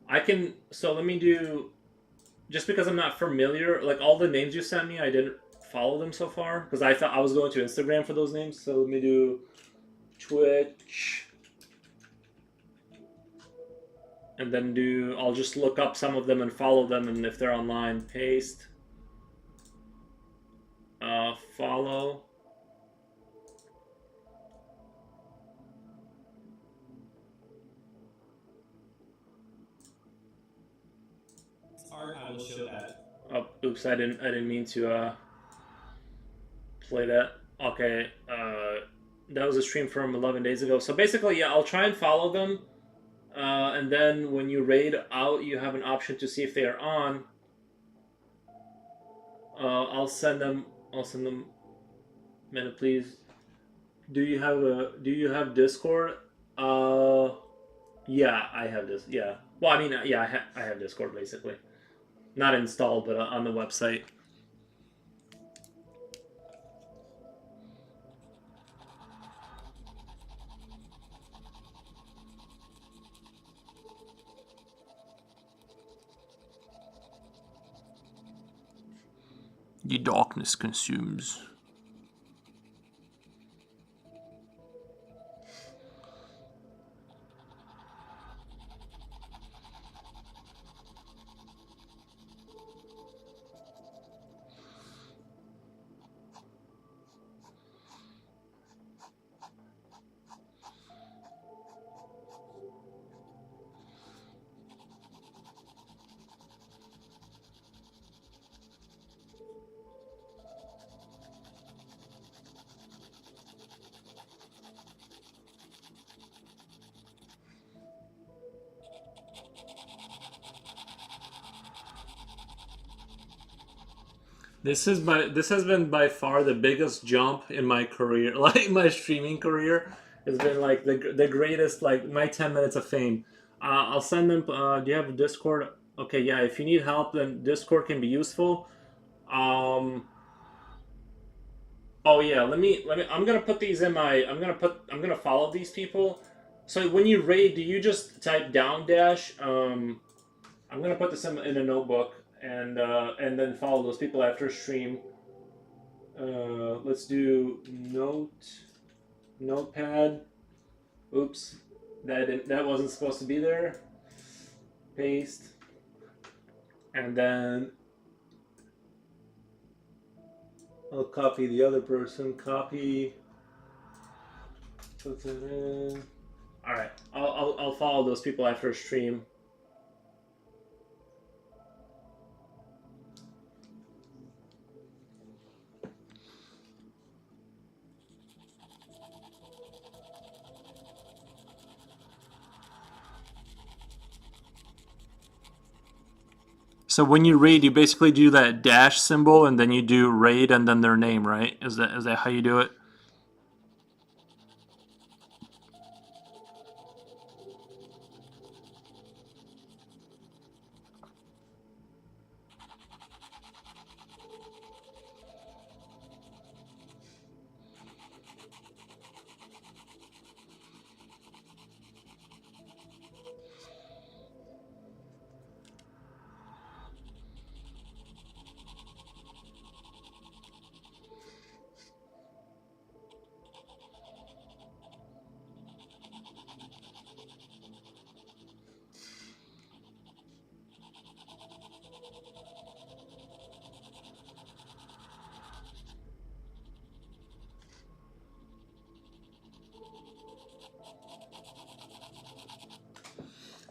I can. So let me do. Just because I'm not familiar, like all the names you sent me, I didn't follow them so far because I thought I was going to Instagram for those names. So let me do Twitch, and then do. I'll just look up some of them and follow them, and if they're online, paste. Follow. Art, I will show that. Oh, oops! I didn't mean to play that. Okay. That was a stream from 11 days ago. So basically, yeah, I'll try and follow them, and then when you raid out, you have an option to see if they are on. I'll send them. I'll send them. Minute, please. Do you have Discord? Yeah, I have this. Yeah. Well, I mean, yeah, I have Discord basically. Not installed, but on the website. The darkness consumes. This has been by far the biggest jump in my career, like my streaming career. It's been like the greatest, like my 10 minutes of fame. I'll send them. Do you have a Discord? Okay, yeah. If you need help, then Discord can be useful. Um, oh yeah, let me. I'm gonna put these in my. I'm gonna follow these people. So when you raid, do you just type down dash? I'm gonna put this in a notebook and then follow those people after stream. Let's do notepad. Oops, that wasn't supposed to be there. Paste, and then I'll copy the other person. Copy. Put that in. All right, I'll follow those people after stream. So when you raid, you basically do that dash symbol, and then you do raid, and then their name, right? Is that how you do it?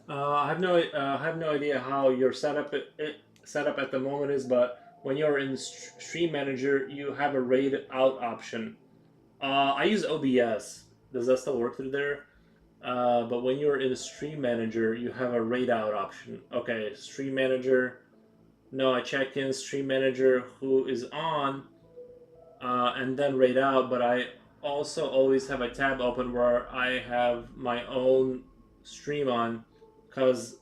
I have no idea how your setup at the moment is, but when you're in Stream Manager, you have a raid out option. I use OBS. Does that still work through there? But when you're in Stream Manager, you have a raid out option. Okay, Stream Manager. No, I check in Stream Manager who is on, and then raid out. But I also always have a tab open where I have my own stream on, because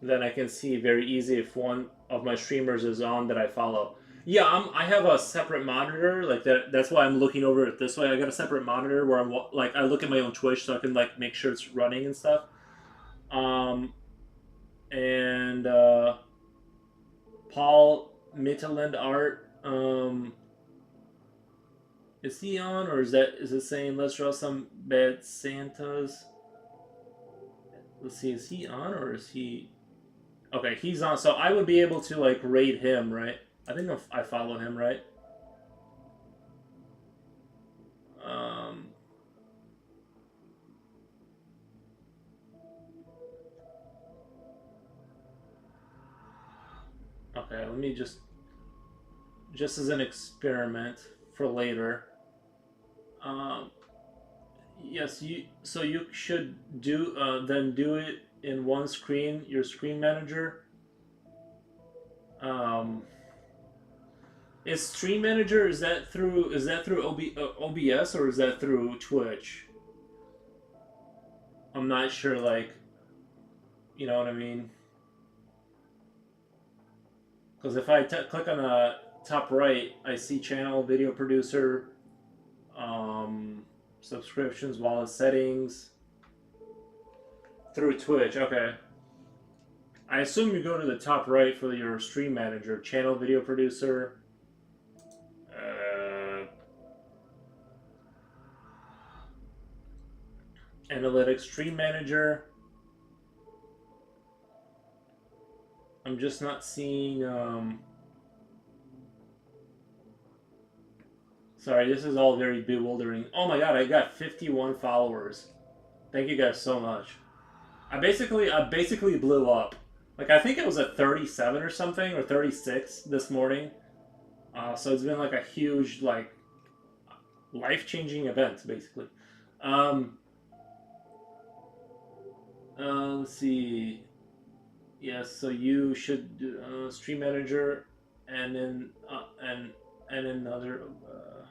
then I can see very easy if one of my streamers is on that I follow. Yeah, I have a separate monitor like that. That's why I'm looking over it this way. I got a separate monitor where I'm like I look at my own Twitch so I can like make sure it's running and stuff. Um, and Paul Mitterland art. Is he on, or is it saying let's draw some bad Santas? Let's see, is he on or is he? Okay, he's on. So I would be able to like raid him, right? I think if I follow him, right? Um, okay, let me just as an experiment for later. Um, yes, you. So you should then do it in one screen, your screen manager. Um, is Stream Manager is that through OBS or is that through Twitch? I'm not sure. Like, you know what I mean? Because if I click on the top right, I see channel, video producer, subscriptions, wallet settings through Twitch. Okay. I assume you go to the top right for your stream manager, channel, video producer. Analytics, stream manager. I'm just not seeing. Sorry, this is all very bewildering. Oh my god, I got 51 followers. Thank you guys so much. I basically blew up. Like I think it was at 37 or something or 36 this morning. So it's been like a huge like life-changing event basically. Um, let's see. Yes, so you should do stream manager, and then and another.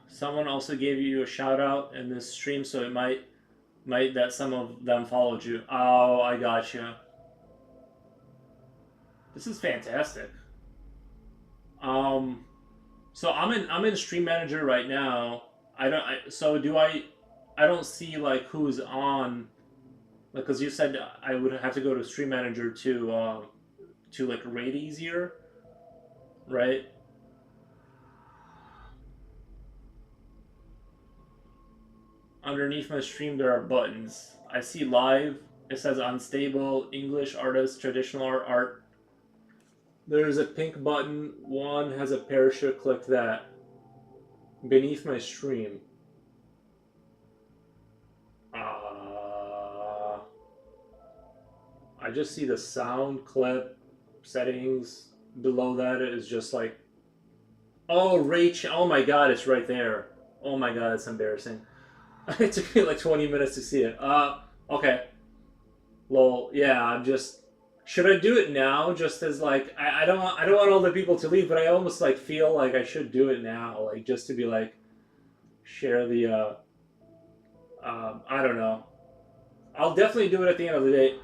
Someone also gave you a shout out in this stream, so it might that some of them followed you. Oh, I got you. This is fantastic. Um, so I'm in stream manager right now. I don't. So do I? I don't see like who's on. Like, cause you said I would have to go to stream manager to like rate easier, right? Underneath my stream there are buttons. I see live. It says unstable, English, artist, traditional art. There's a pink button. One has a parachute. Click that. Beneath my stream. I just see the sound clip settings. Below that is just like, oh, Rach. Oh my god, it's right there. Oh my god, it's embarrassing. It took me like 20 minutes to see it. Okay. Well, yeah, I'm just. Should I do it now? Just as like I don't want all the people to leave, but I almost like feel like I should do it now, like just to be like share the. I don't know. I'll definitely do it at the end of the day.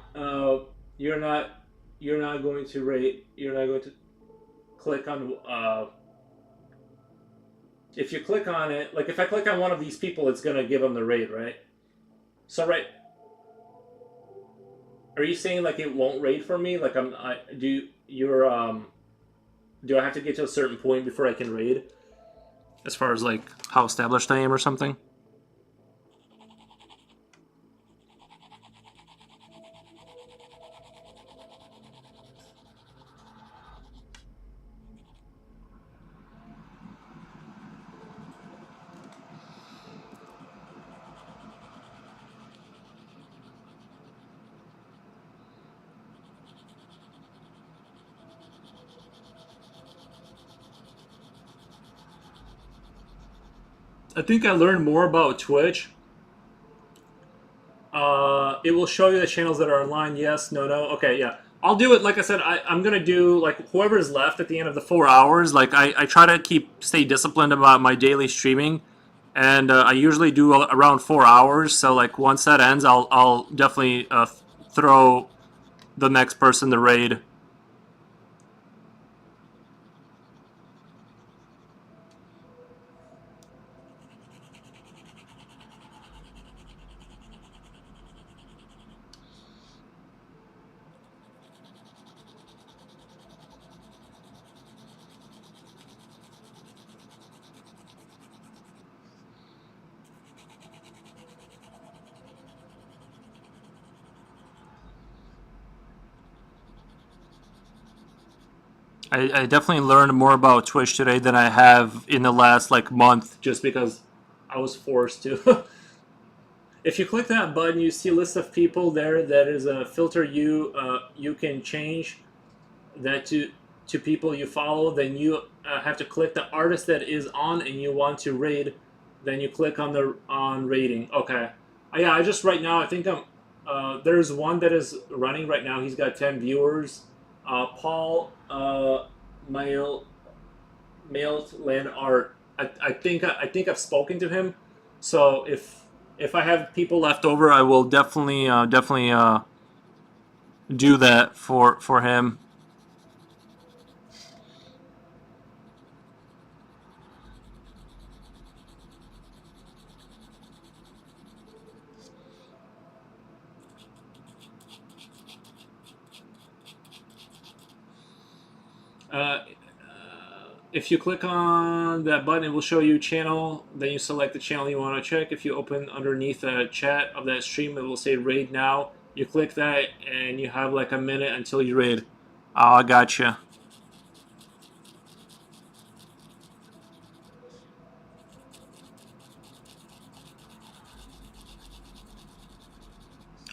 You're not going to rate. You're not going to click on. If you click on it, like if I click on one of these people, it's gonna give them the rate, right? So right. Are you saying like it won't rate for me? Like do I have to get to a certain point before I can raid? As far as like how established I am or something? I think I learned more about Twitch. It will show you the channels that are online. Yes, no, no. Okay, yeah. I'll do it. Like I said, I'm gonna do like whoever's left at the end of the 4 hours. Like I try to stay disciplined about my daily streaming, and I usually do around 4 hours. So like once that ends, I'll definitely throw the next person the raid. I definitely learned more about Twitch today than I have in the last like month, just because I was forced to. If you click that button, you see a list of people there. That is a filter you can change that to people you follow. Then you have to click the artist that is on and you want to raid. Then you click on the on rating. Okay. Yeah, I just right now I think I'm. There's one that is running right now. He's got 10 viewers. Paul Mail Mailed Land Art. I think I've spoken to him. So if I have people left over, I will definitely do that for him. If you click on that button, it will show you channel. Then you select the channel you want to check. If you open underneath the chat of that stream, it will say raid now. You click that, and you have like a minute until you raid. Oh, I gotcha.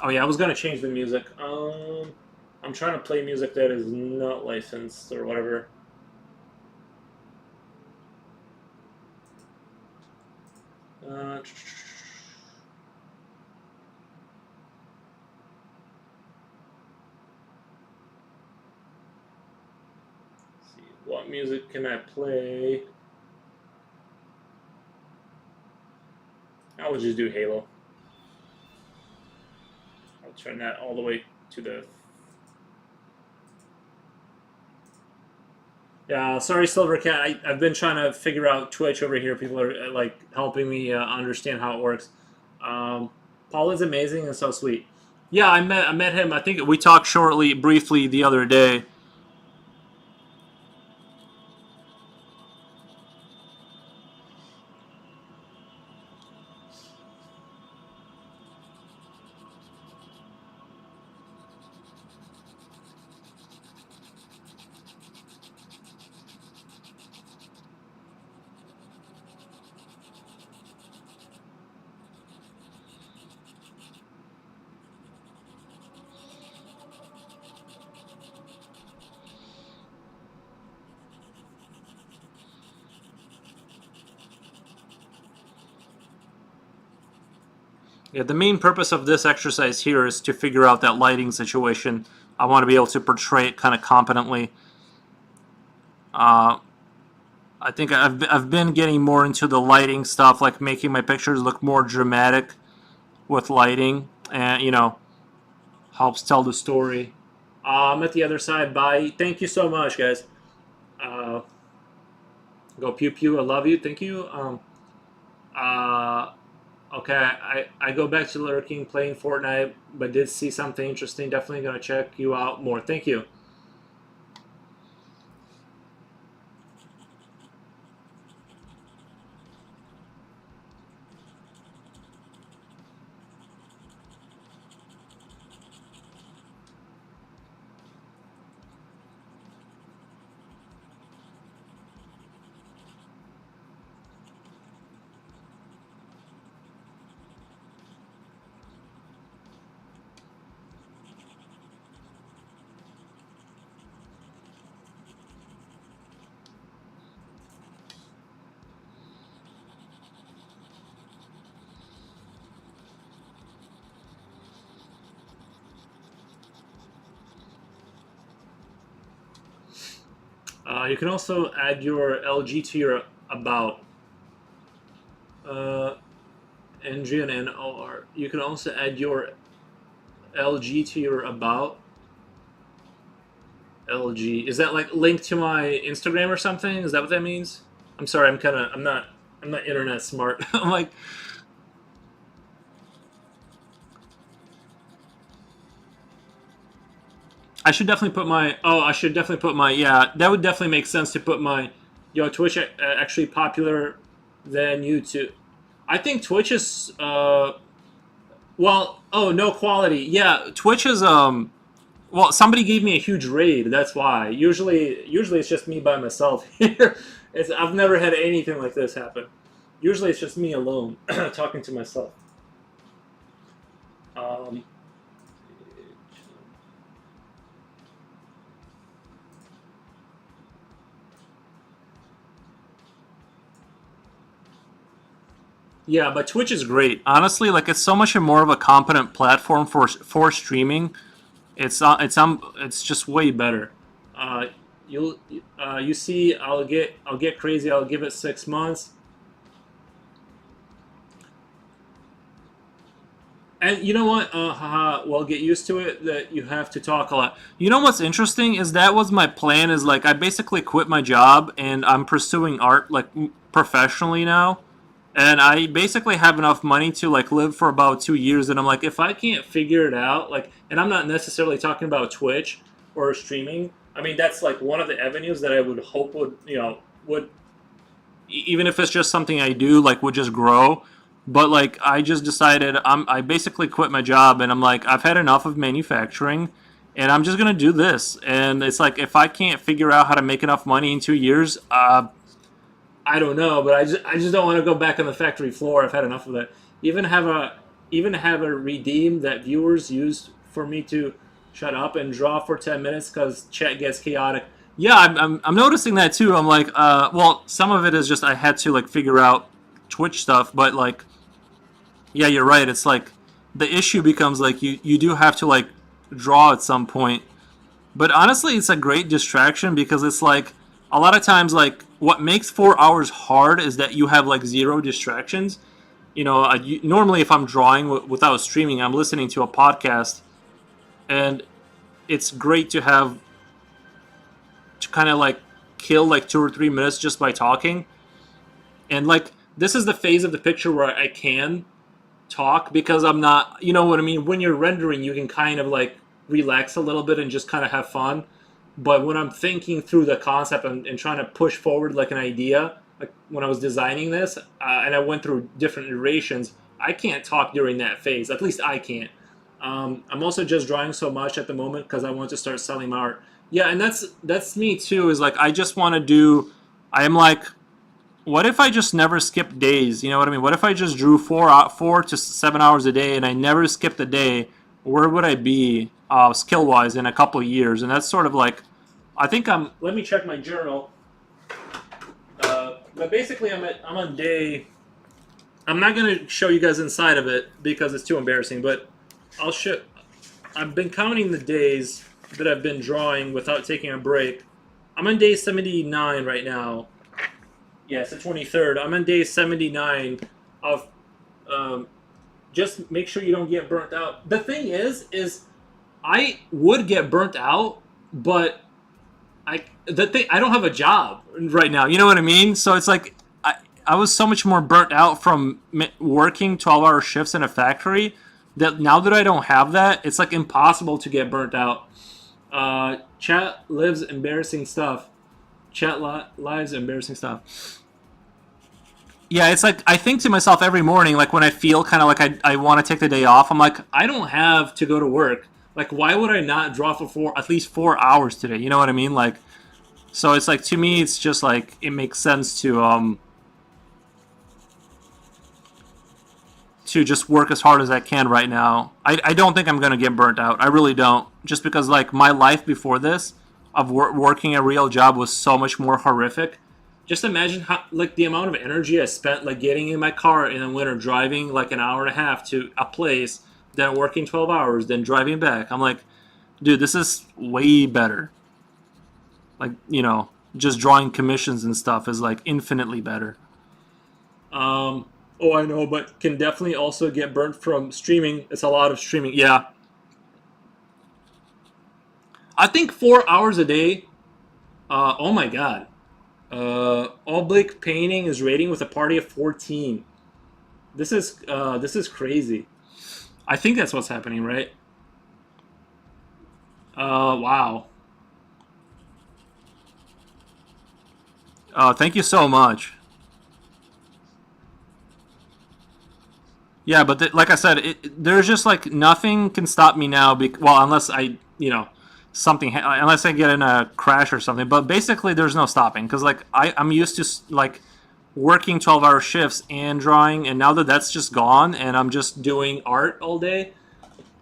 Oh yeah, I was gonna change the music. I'm trying to play music that is not licensed or whatever. See, what music can I play? I will just do Halo. I'll turn that all the way to the. Yeah, sorry, Silver Cat. I've been trying to figure out Twitch over here. People are like helping me understand how it works. Paul is amazing and so sweet. Yeah, I met him. I think we talked briefly the other day. Yeah, the main purpose of this exercise here is to figure out that lighting situation. I want to be able to portray it kind of competently. I think I've been getting more into the lighting stuff, like making my pictures look more dramatic with lighting, and helps tell the story. I'm at the other side. Bye. Thank you so much, guys. Uh, Go pew pew. I love you. Thank you. Uh, okay. I go back to lurking, playing Fortnite, but did see something interesting. Definitely gonna check you out more. Thank you. You can also add your LG to your about. Uh, NG and NOR. You can also add your LG to your about. LG. Is that like linked to my Instagram or something? Is that what that means? I'm sorry. I'm not internet smart. I'm like, I should definitely put my. Oh, I should definitely put my. Yeah, that would definitely make sense to put my. Yo, Twitch actually popular than YouTube. I think Twitch is. Well, oh, no quality. Yeah, Twitch is. Well, somebody gave me a huge raid. That's why. Usually it's just me by myself here. I've never had anything like this happen. Usually it's just me alone talking to myself. Um, Yeah, but Twitch is great. Honestly, like it's so much more of a competent platform for streaming. It's just way better. Uh, you'll you see, I'll get crazy. I'll give it 6 months, and you know what? Haha. Well, get used to it. That you have to talk a lot. You know what's interesting is that was my plan. Is like I basically quit my job and I'm pursuing art like professionally now. And I basically have enough money to like live for about 2 years. And I'm like, if I can't figure it out, like, and I'm not necessarily talking about Twitch or streaming. I mean, that's like one of the avenues that I would hope would, would even if it's just something I do, like, would just grow. But like, I just decided I basically quit my job, and I'm like, I've had enough of manufacturing, and I'm just gonna do this. And it's like, if I can't figure out how to make enough money in 2 years, I don't know, but I just don't want to go back on the factory floor. I've had enough of that. Even have a even have a redeem that viewers use for me to shut up and draw for 10 minutes because chat gets chaotic. Yeah, I'm noticing that too. I'm like, well, some of it is just I had to like figure out Twitch stuff, but like, yeah, you're right. It's like the issue becomes like you do have to like draw at some point. But honestly, it's a great distraction because it's like a lot of times like what makes 4 hours hard is that you have like zero distractions. Normally if I'm drawing without streaming, I'm listening to a podcast, and it's great to have to kind of like kill like 2 or 3 minutes just by talking. And like this is the phase of the picture where I can talk because I'm not, you know what I mean? When you're rendering, you can kind of like relax a little bit and just kind of have fun. But when I'm thinking through the concept and trying to push forward like an idea, like when I was designing this, and I went through different iterations, I can't talk during that phase. At least I can't. I'm also just drawing so much at the moment because I want to start selling my art. Yeah, and that's me too. Is like I just want to do. I am like, what if I just never skip days? You know what I mean? What if I just drew 4 to 7 hours a day and I never skipped a day? Where would I be skill wise in a couple of years? And that's sort of like, I think I'm. Let me check my journal. But basically, I'm on day. I'm not gonna show you guys inside of it because it's too embarrassing. But I'll show. I've been counting the days that I've been drawing without taking a break. I'm on day 79 right now. Yeah, it's the 23rd. I'm on day 79 of. Just make sure you don't get burnt out. The thing is I would get burnt out, but I don't have a job right now. You know what I mean? So it's like I was so much more burnt out from working 12-hour shifts in a factory that now that I don't have that, it's like impossible to get burnt out. Chat lives embarrassing stuff. Chat lives embarrassing stuff. Yeah, it's like I think to myself every morning, like when I feel kind of like I want to take the day off, I'm like, I don't have to go to work. Like, why would I not draw for at least 4 hours today? You know what I mean? Like, so it's like to me, it's just like it makes sense to just work as hard as I can right now. I don't think I'm gonna get burnt out. I really don't. Just because like my life before this of working a real job was so much more horrific. Just imagine how like the amount of energy I spent like getting in my car in the winter, driving like an hour and a half to a place, then working 12 hours, then driving back. I'm like, dude, this is way better. Like, just drawing commissions and stuff is like infinitely better. Oh, I know, but can definitely also get burnt from streaming. It's a lot of streaming. Yeah, I think 4 hours a day. Oh my god. Oblique painting is rating with a party of 14. This is crazy. I think that's what's happening, right? Wow. Thank you so much. Yeah, but like I said, there's just like nothing can stop me now. Well, unless I, something, unless I get in a crash or something. But basically, there's no stopping because like I'm used to like working 12-hour shifts and drawing, and now that that's just gone, and I'm just doing art all day.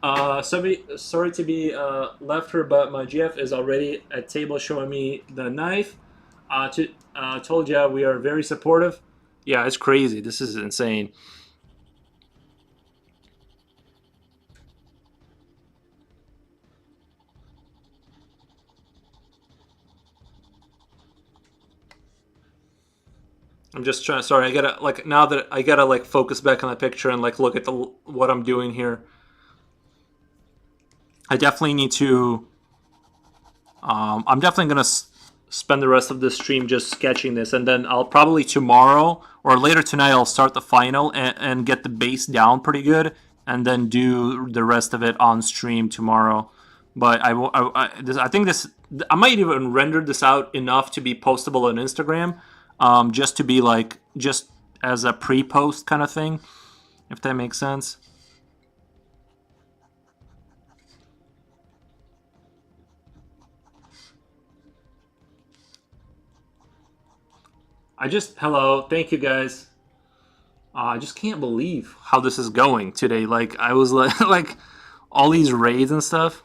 Sorry to be left her, but my GF is already at table showing me the knife. Told ya we are very supportive. Yeah, it's crazy. This is insane. I'm just trying. Sorry, I gotta like now that I gotta like focus back on the picture and like look at the what I'm doing here. I definitely need to. I'm definitely gonna spend the rest of this stream just sketching this, and then I'll probably tomorrow or later tonight I'll start the final and get the base down pretty good, and then do the rest of it on stream tomorrow. But I think this I might even render this out enough to be postable on Instagram, just to be like just as a pre-post kind of thing, if that makes sense. Hello, thank you guys. I just can't believe how this is going today. Like I was like like all these raids and stuff.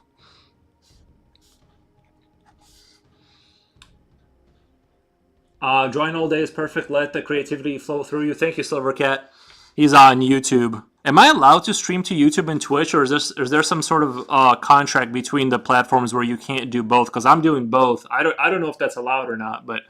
Drawing all day is perfect. Let the creativity flow through you. Thank you, Silvercat. He's on YouTube. Am I allowed to stream to YouTube and Twitch, or is there some sort of contract between the platforms where you can't do both? Because I'm doing both. I don't know if that's allowed or not, but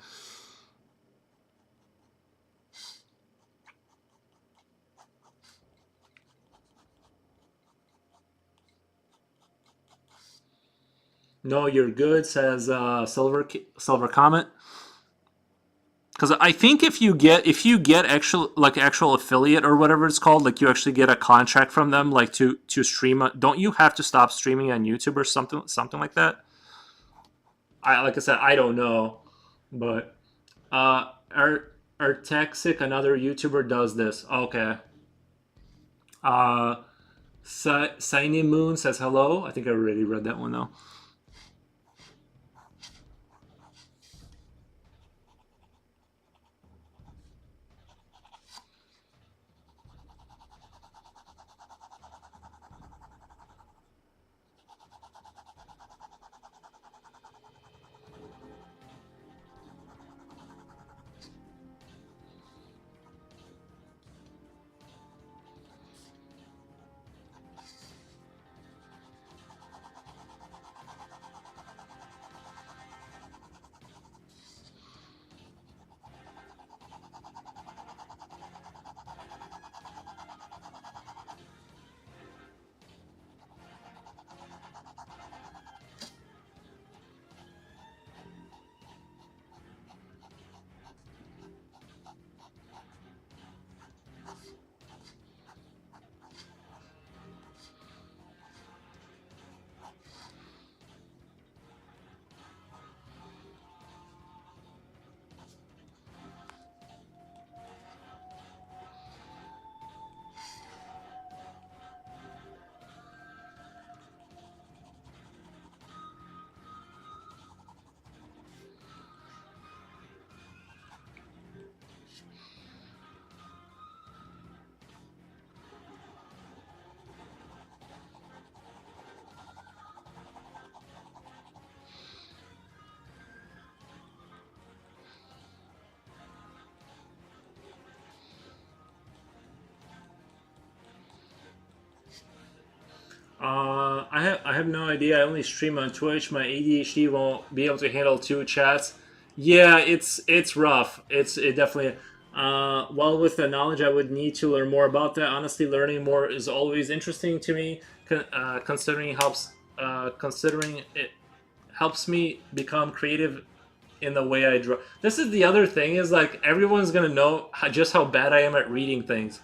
no, you're good. Says Silver Comet. Because I think if you get actual affiliate or whatever it's called, like you actually get a contract from them, like to stream. Don't you have to stop streaming on YouTube or something like that? Like I said, I don't know, but our Texic, another YouTuber, does this. Okay. Uh, Shiny Moon says hello. I think I already read that one though. I have no idea. I only stream on Twitch. My ADHD won't be able to handle two chats. Yeah, it's rough. It definitely. Well, with the knowledge I would need to learn more about that. Honestly, learning more is always interesting to me. Considering it helps me become creative in the way I draw. This is the other thing is like everyone's gonna know just how bad I am at reading things.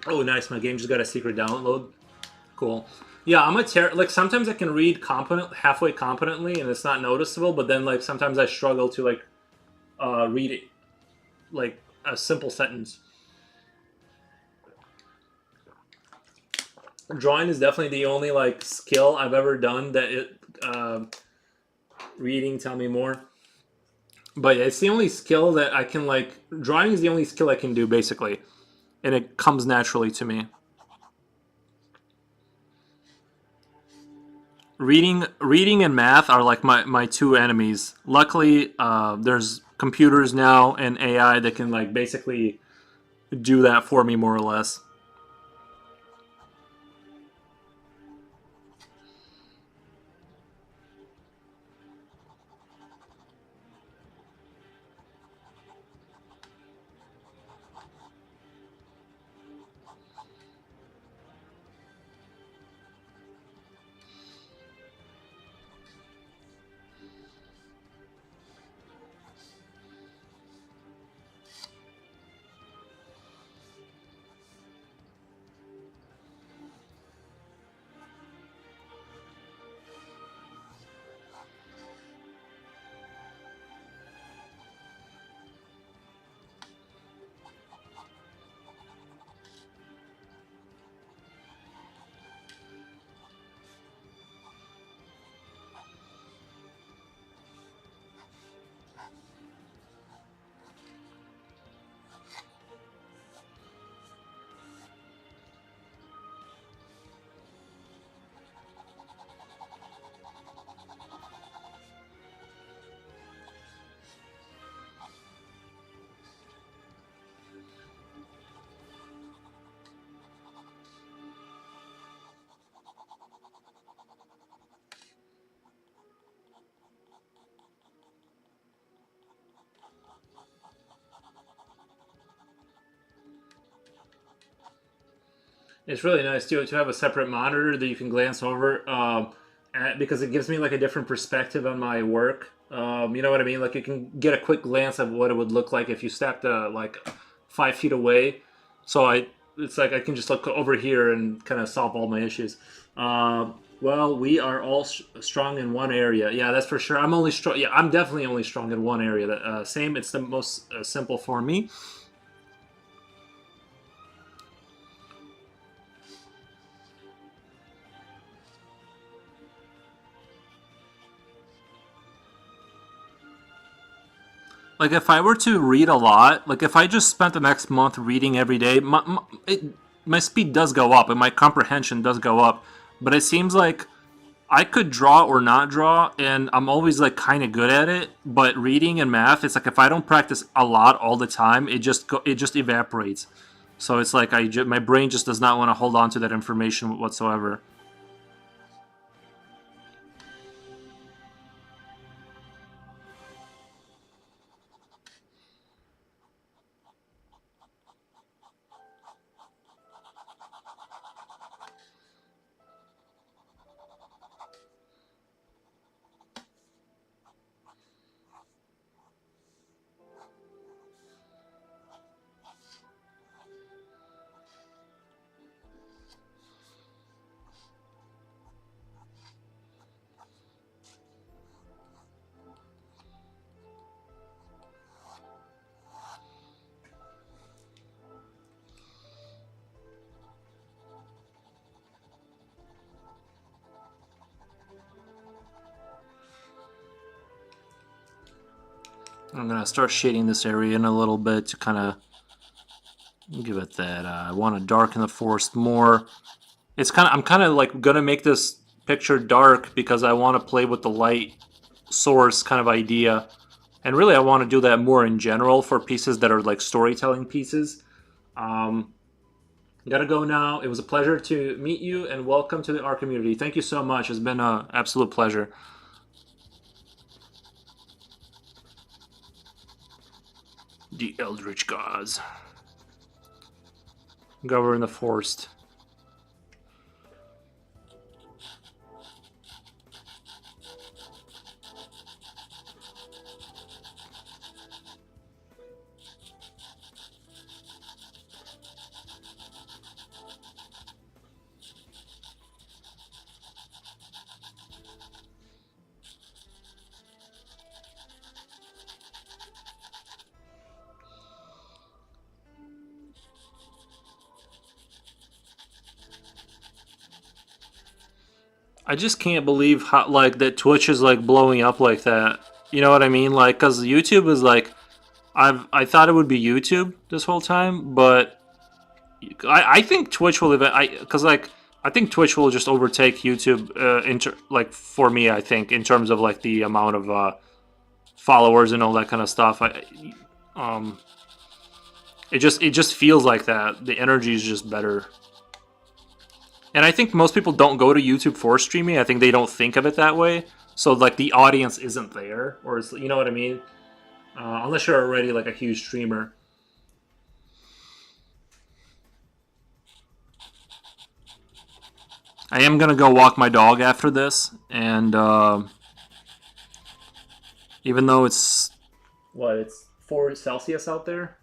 Oh, nice! My game just got a secret download. Cool. Yeah, I'm a like sometimes I can read halfway competently and it's not noticeable, but then like sometimes I struggle to like read it like a simple sentence. Drawing is definitely the only like skill I've ever done that reading. Tell me more. But yeah, it's the only skill that I can like. Drawing is the only skill I can do basically, and it comes naturally to me. Reading and math are like my two enemies. Luckily, there's computers now and AI that can like basically do that for me more or less. It's really nice to have a separate monitor that you can glance over because it gives me like a different perspective on my work. You know what I mean? Like you can get a quick glance of what it would look like if you stepped like 5 feet away. So it's like I can just look over here and kind of solve all my issues. Well, we are all strong in one area. Yeah, that's for sure. I'm only strong. Yeah, I'm definitely only strong in one area. That same. It's the most simple for me. Like if I were to read a lot, like if I just spent the next month reading every day, my speed does go up and my comprehension does go up. But it seems like I could draw or not draw, and I'm always like kind of good at it. But reading and math, it's like if I don't practice a lot all the time, it just evaporates. So it's like my brain just does not want to hold on to that information whatsoever. I'm gonna start shading this area in a little bit to kind of give it that. I want to darken the forest more. I'm kind of like gonna make this picture dark because I want to play with the light source kind of idea, and really I want to do that more in general for pieces that are like storytelling pieces. Um, Gotta go now. It was a pleasure to meet you, and welcome to our community. Thank you so much. It's been an absolute pleasure. The Eldritch Gods. Govern the forest. I just can't believe how like that Twitch is like blowing up like that. You know what I mean? Like, cause YouTube is like, I thought it would be YouTube this whole time, but I think Twitch will cause like I think Twitch will just overtake YouTube. Like for me, I think in terms of like the amount of followers and all that kind of stuff. Um, it just feels like that. The energy is just better. And I think most people don't go to YouTube for streaming. I think they don't think of it that way. So like the audience isn't there, or it's, you know what I mean? Unless you're already like a huge streamer. I am gonna go walk my dog after this, and even though it's what, it's 4 Celsius out there.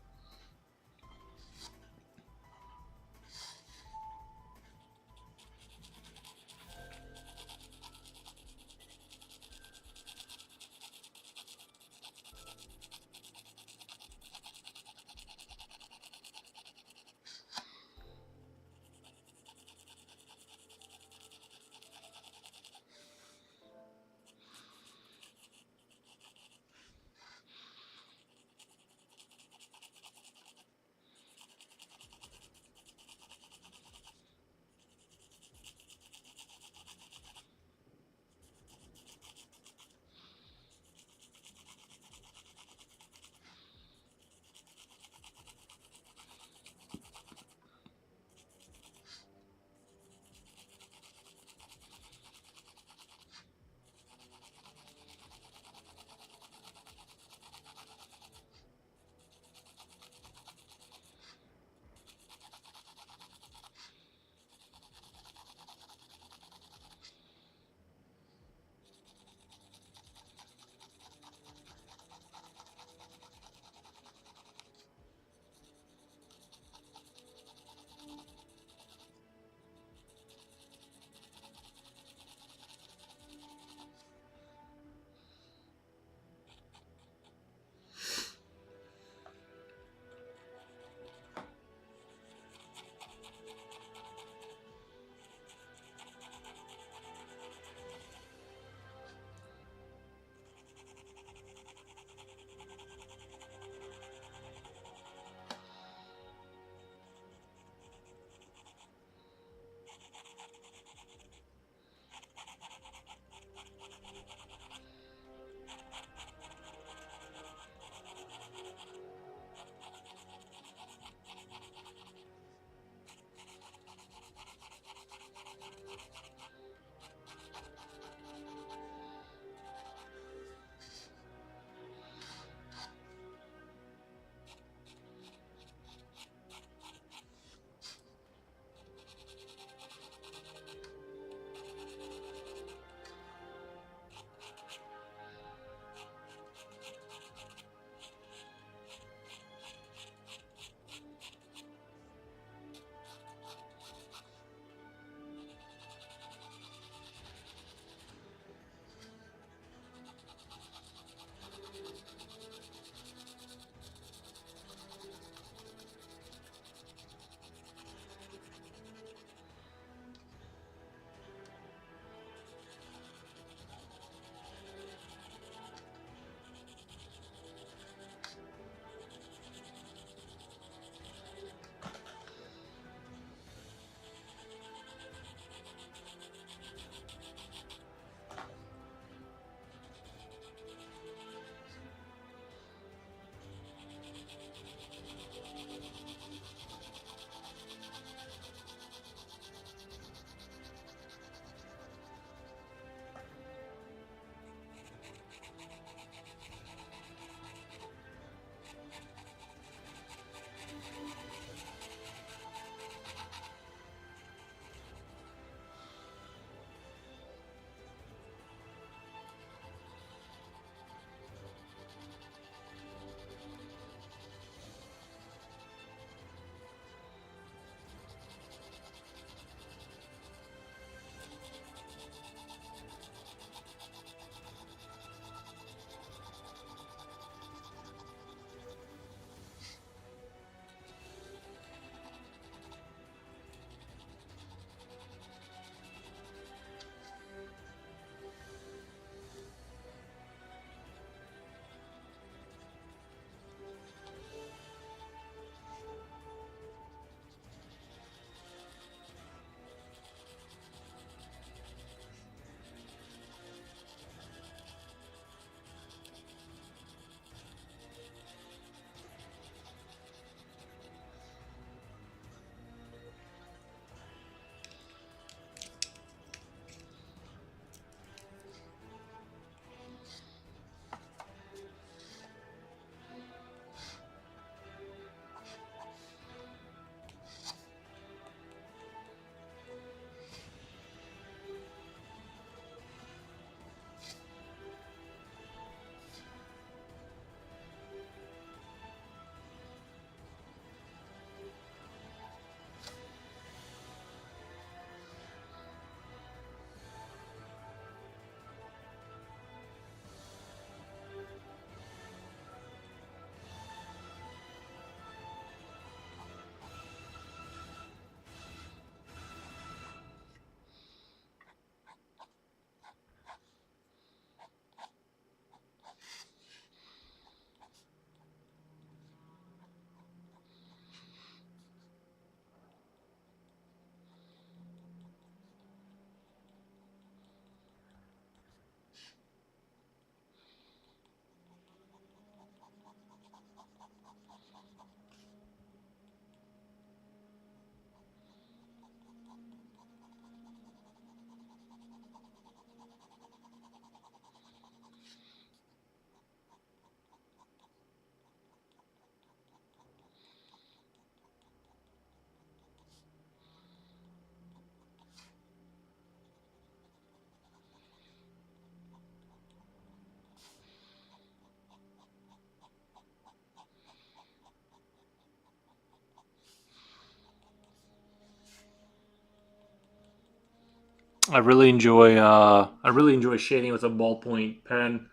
I really enjoy shading with a ballpoint pen.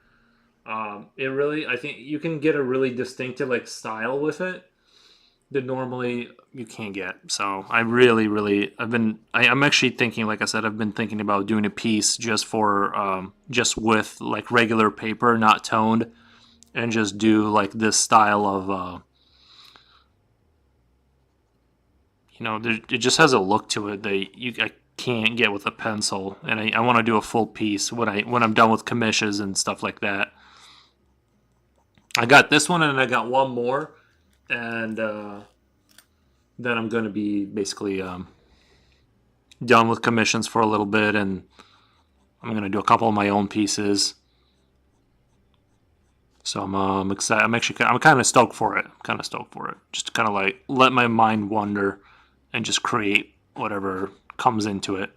It really, I think you can get a really distinctive like style with it that normally you can't get. So I really, really, I'm actually thinking, like I said, I've been thinking about doing a piece just for, just with like regular paper, not toned, and just do like this style of, it just has a look to it that I can't get with a pencil, and I want to do a full piece when I'm done with commissions and stuff like that. I got this one, and I got one more, and then I'm going to be basically done with commissions for a little bit, and I'm going to do a couple of my own pieces. So I'm excited. I'm kind of stoked for it. Just to kind of like let my mind wander and just create whatever comes into it.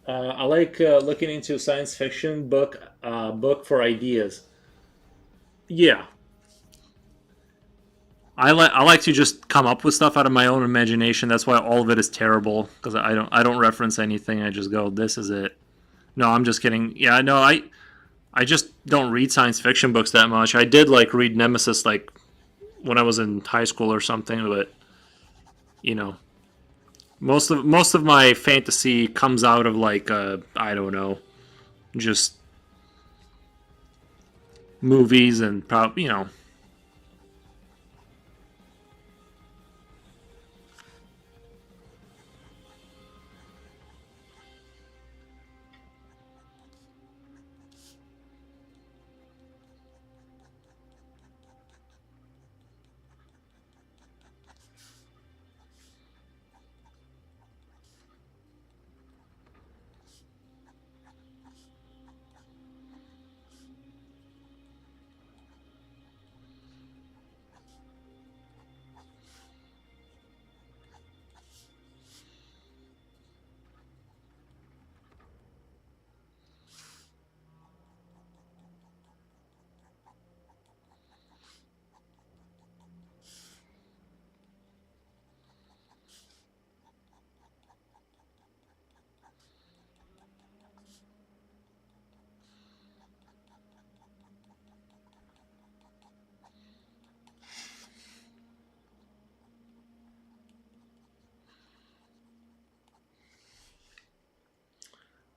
I like looking into science fiction book for ideas. Yeah, I like to just come up with stuff out of my own imagination. That's why all of it is terrible because I don't reference anything. I just go, this is it. No, I'm just kidding. Yeah, no, I just don't read science fiction books that much. I did like read Nemesis like when I was in high school or something, but you know, most of my fantasy comes out of like I don't know, just movies and probably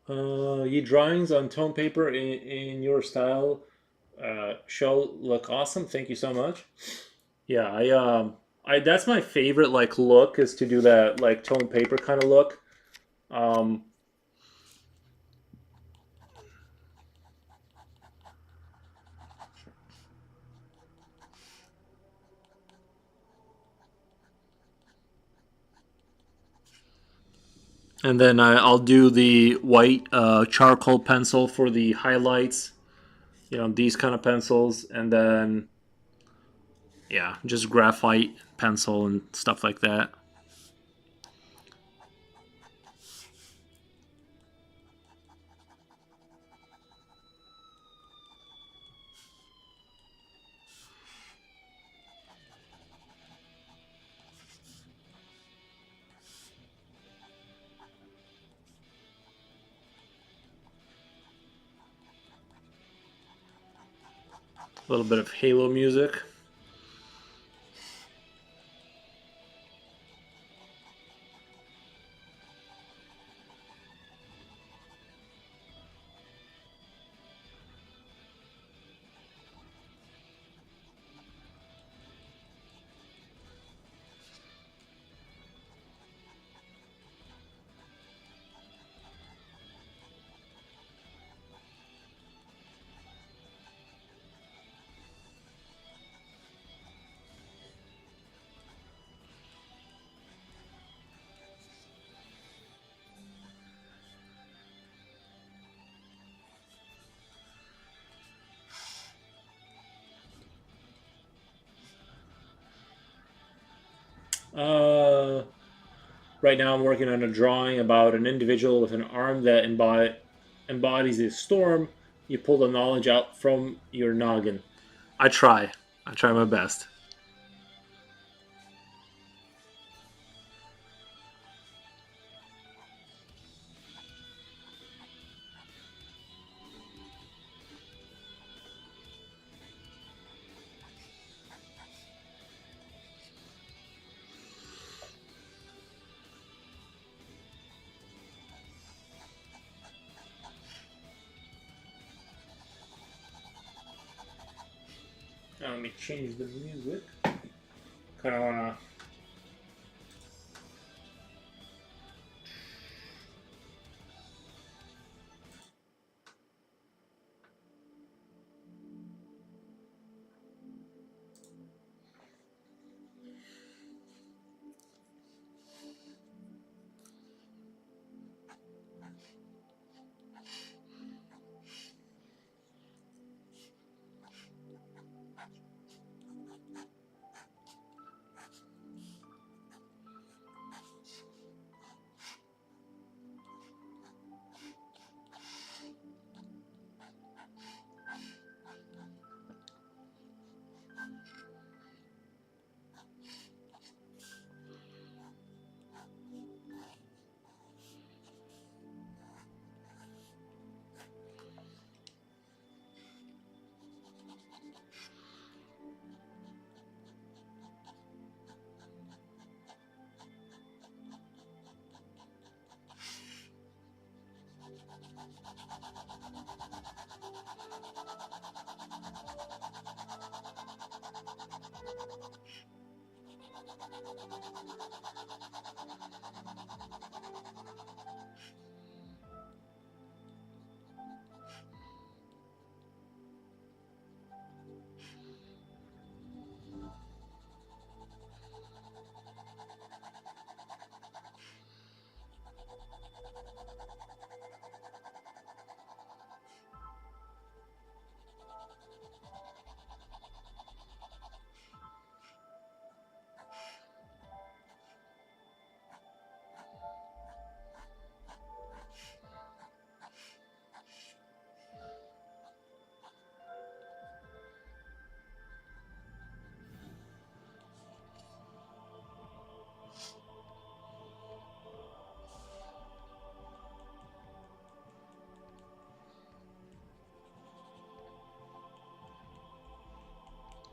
your drawings on tone paper in your style show look awesome. Thank you so much. Yeah, I that's my favorite like look is to do that like tone paper kind of look. Um, and then I'll do the white charcoal pencil for the highlights. These kind of pencils, and then yeah, just graphite pencil and stuff like that. a little bit of Halo music. Uh, right now, I'm working on a drawing about an individual with an arm that embodies a storm. You pull the knowledge out from your noggin. I try. I try my best. Now let me change the music. Kind of wanna.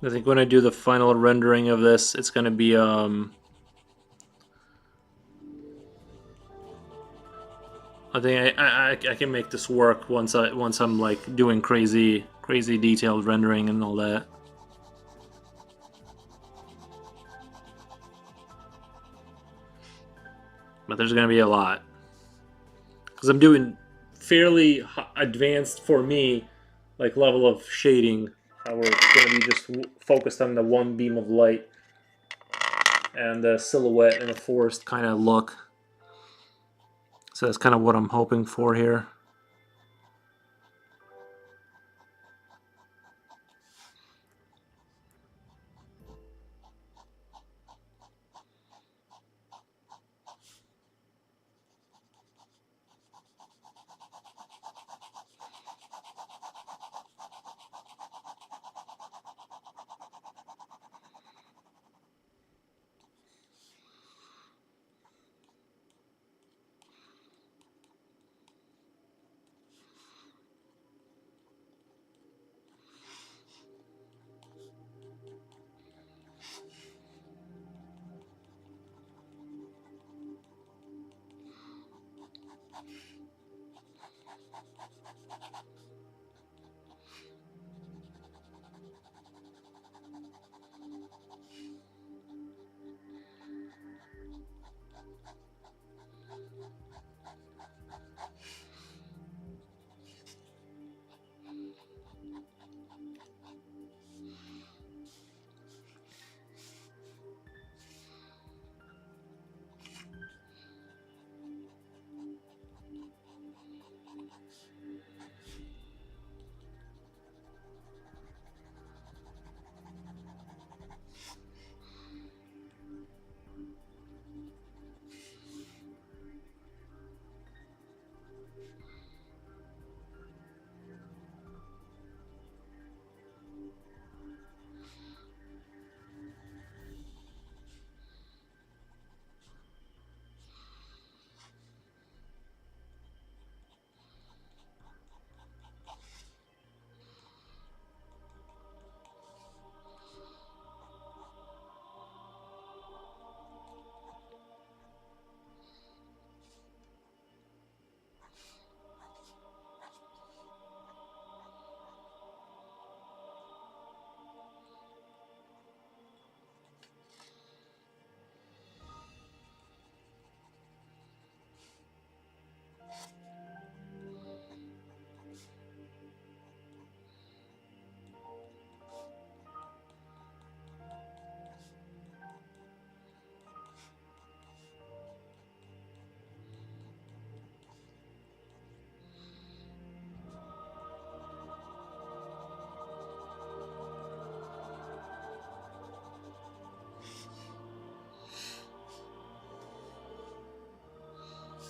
I think when I do the final rendering of this, it's gonna be I think I can make this work once I'm like doing crazy detailed rendering and all that. But there's gonna be a lot because I'm doing fairly advanced for me, like level of shading. How we're gonna be just focused on the one beam of light and the silhouette and a forest kind of look. So that's kind of what I'm hoping for here.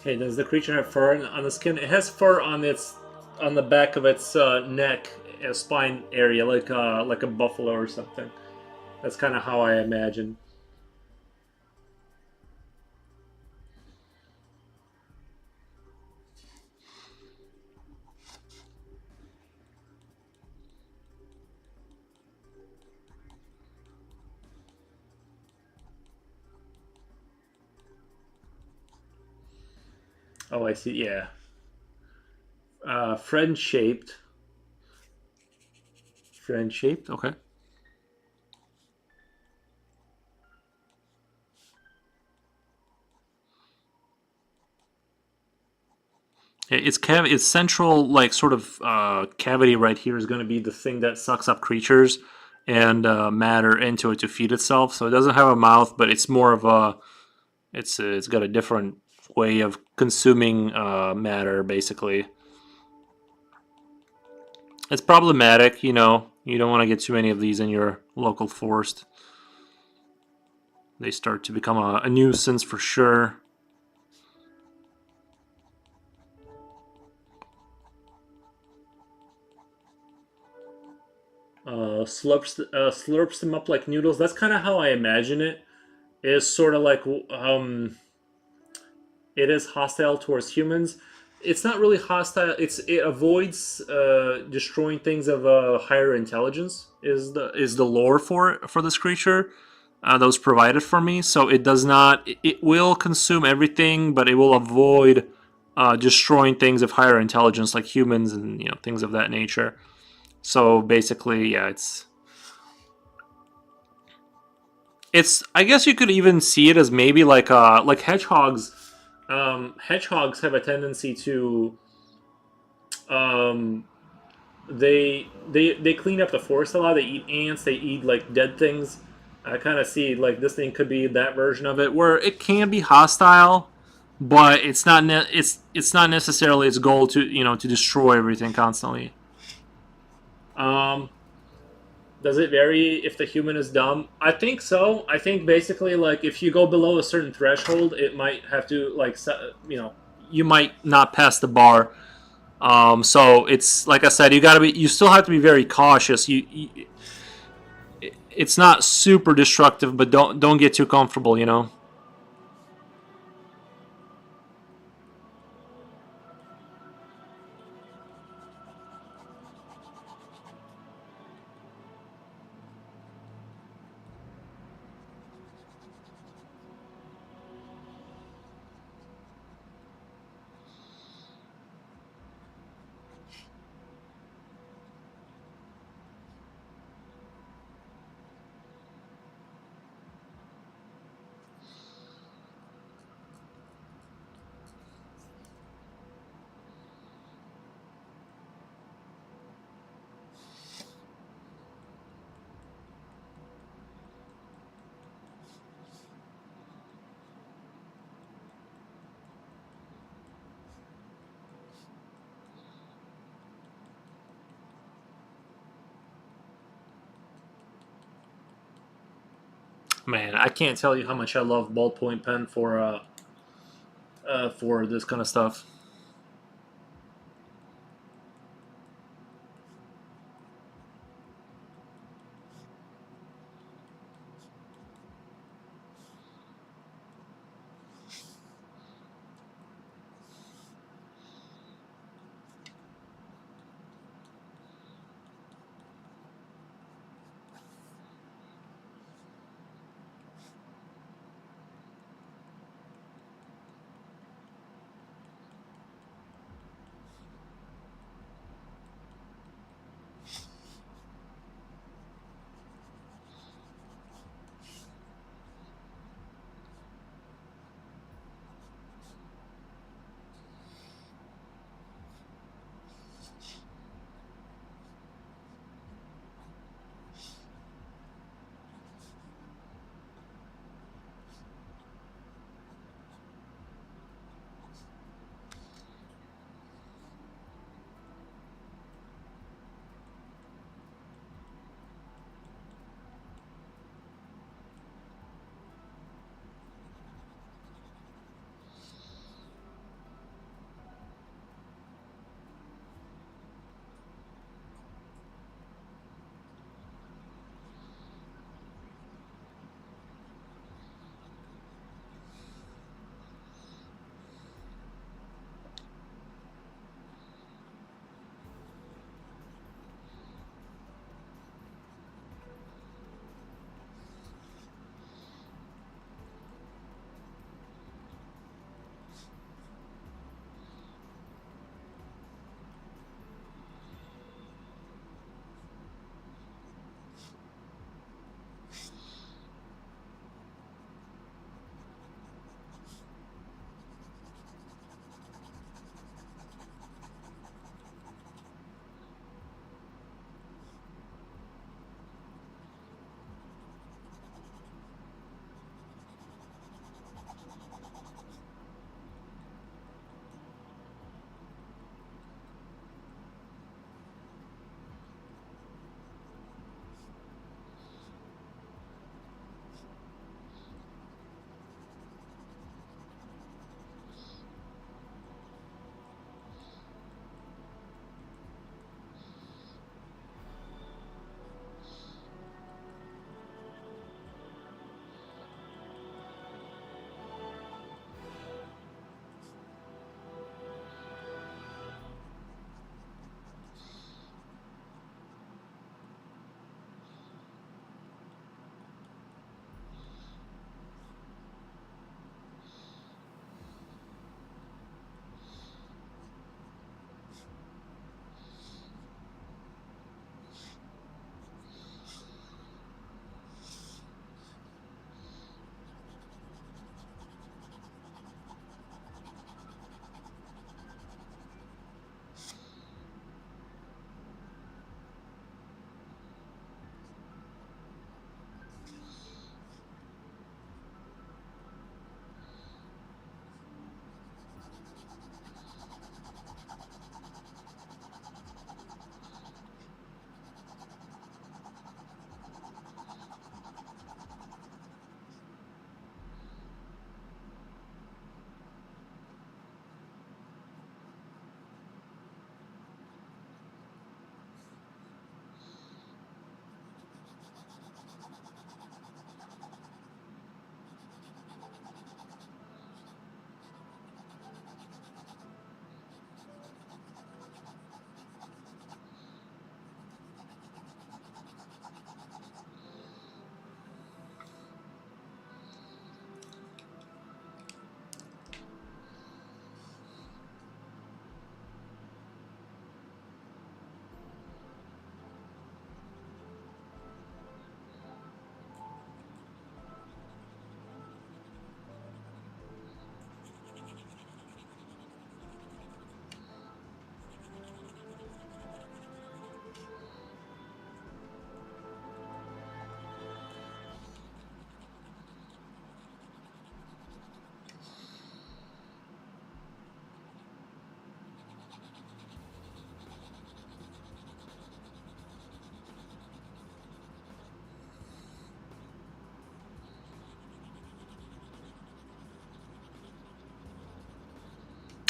Hey, does the creature have fur on the skin? It has fur on the back of its neck, spine area, like a buffalo or something. That's kind of how I imagine. Oh, I see. Yeah, friend shaped. Friend shaped. Okay. Its central like sort of cavity right here is going to be the thing that sucks up creatures and matter into it to feed itself. So it doesn't have a mouth, but it's more of a it's got a different way of consuming matter. Basically, it's problematic. You know, you don't want to get too many of these in your local forest. They start to become a nuisance for sure. Slurps them up like noodles. That's kind of how I imagine it. Is sort of like it is hostile towards humans. It's not really hostile. It avoids destroying things of higher intelligence. Is the lore for this creature that was provided for me? So it does not. It will consume everything, but it will avoid destroying things of higher intelligence, like humans and things of that nature. So basically, yeah, it's. I guess you could even see it as maybe like hedgehogs. Hedgehogs have a tendency to um, they clean up the forest a lot. They eat ants. They eat like dead things. I kind of see like this thing could be that version of it, where it can be hostile, but it's not necessarily its goal to to destroy everything constantly. Um, does it vary if the human is dumb? I think so. I think basically like if you go below a certain threshold, it might have to like you might not pass the bar. So it's like I said, you still have to be very cautious. It's not super destructive, but don't get too comfortable. Man, I can't tell you how much I love ballpoint pen for this kind of stuff.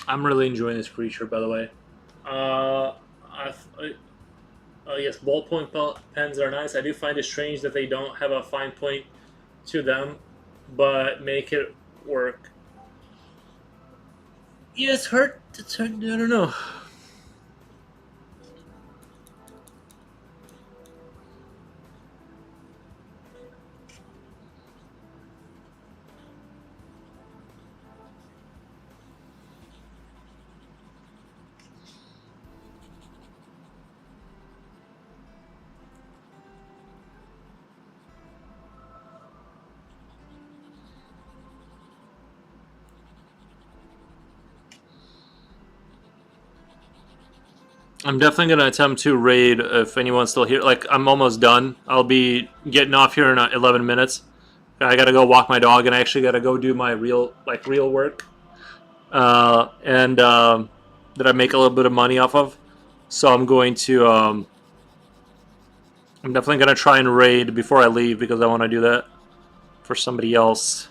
I'm really enjoying this creature, by the way. Yes, ballpoint pens are nice. I do find it strange that they don't have a fine point to them, but make it work. Yeah, it's hard. It's hard. I don't know. I'm definitely gonna attempt to raid if anyone's still here. Like I'm almost done. I'll be getting off here in 11 minutes. I gotta go walk my dog, and I actually gotta go do my real work, and that I make a little bit of money off of. So I'm going to. I'm definitely gonna try and raid before I leave because I want to do that for somebody else.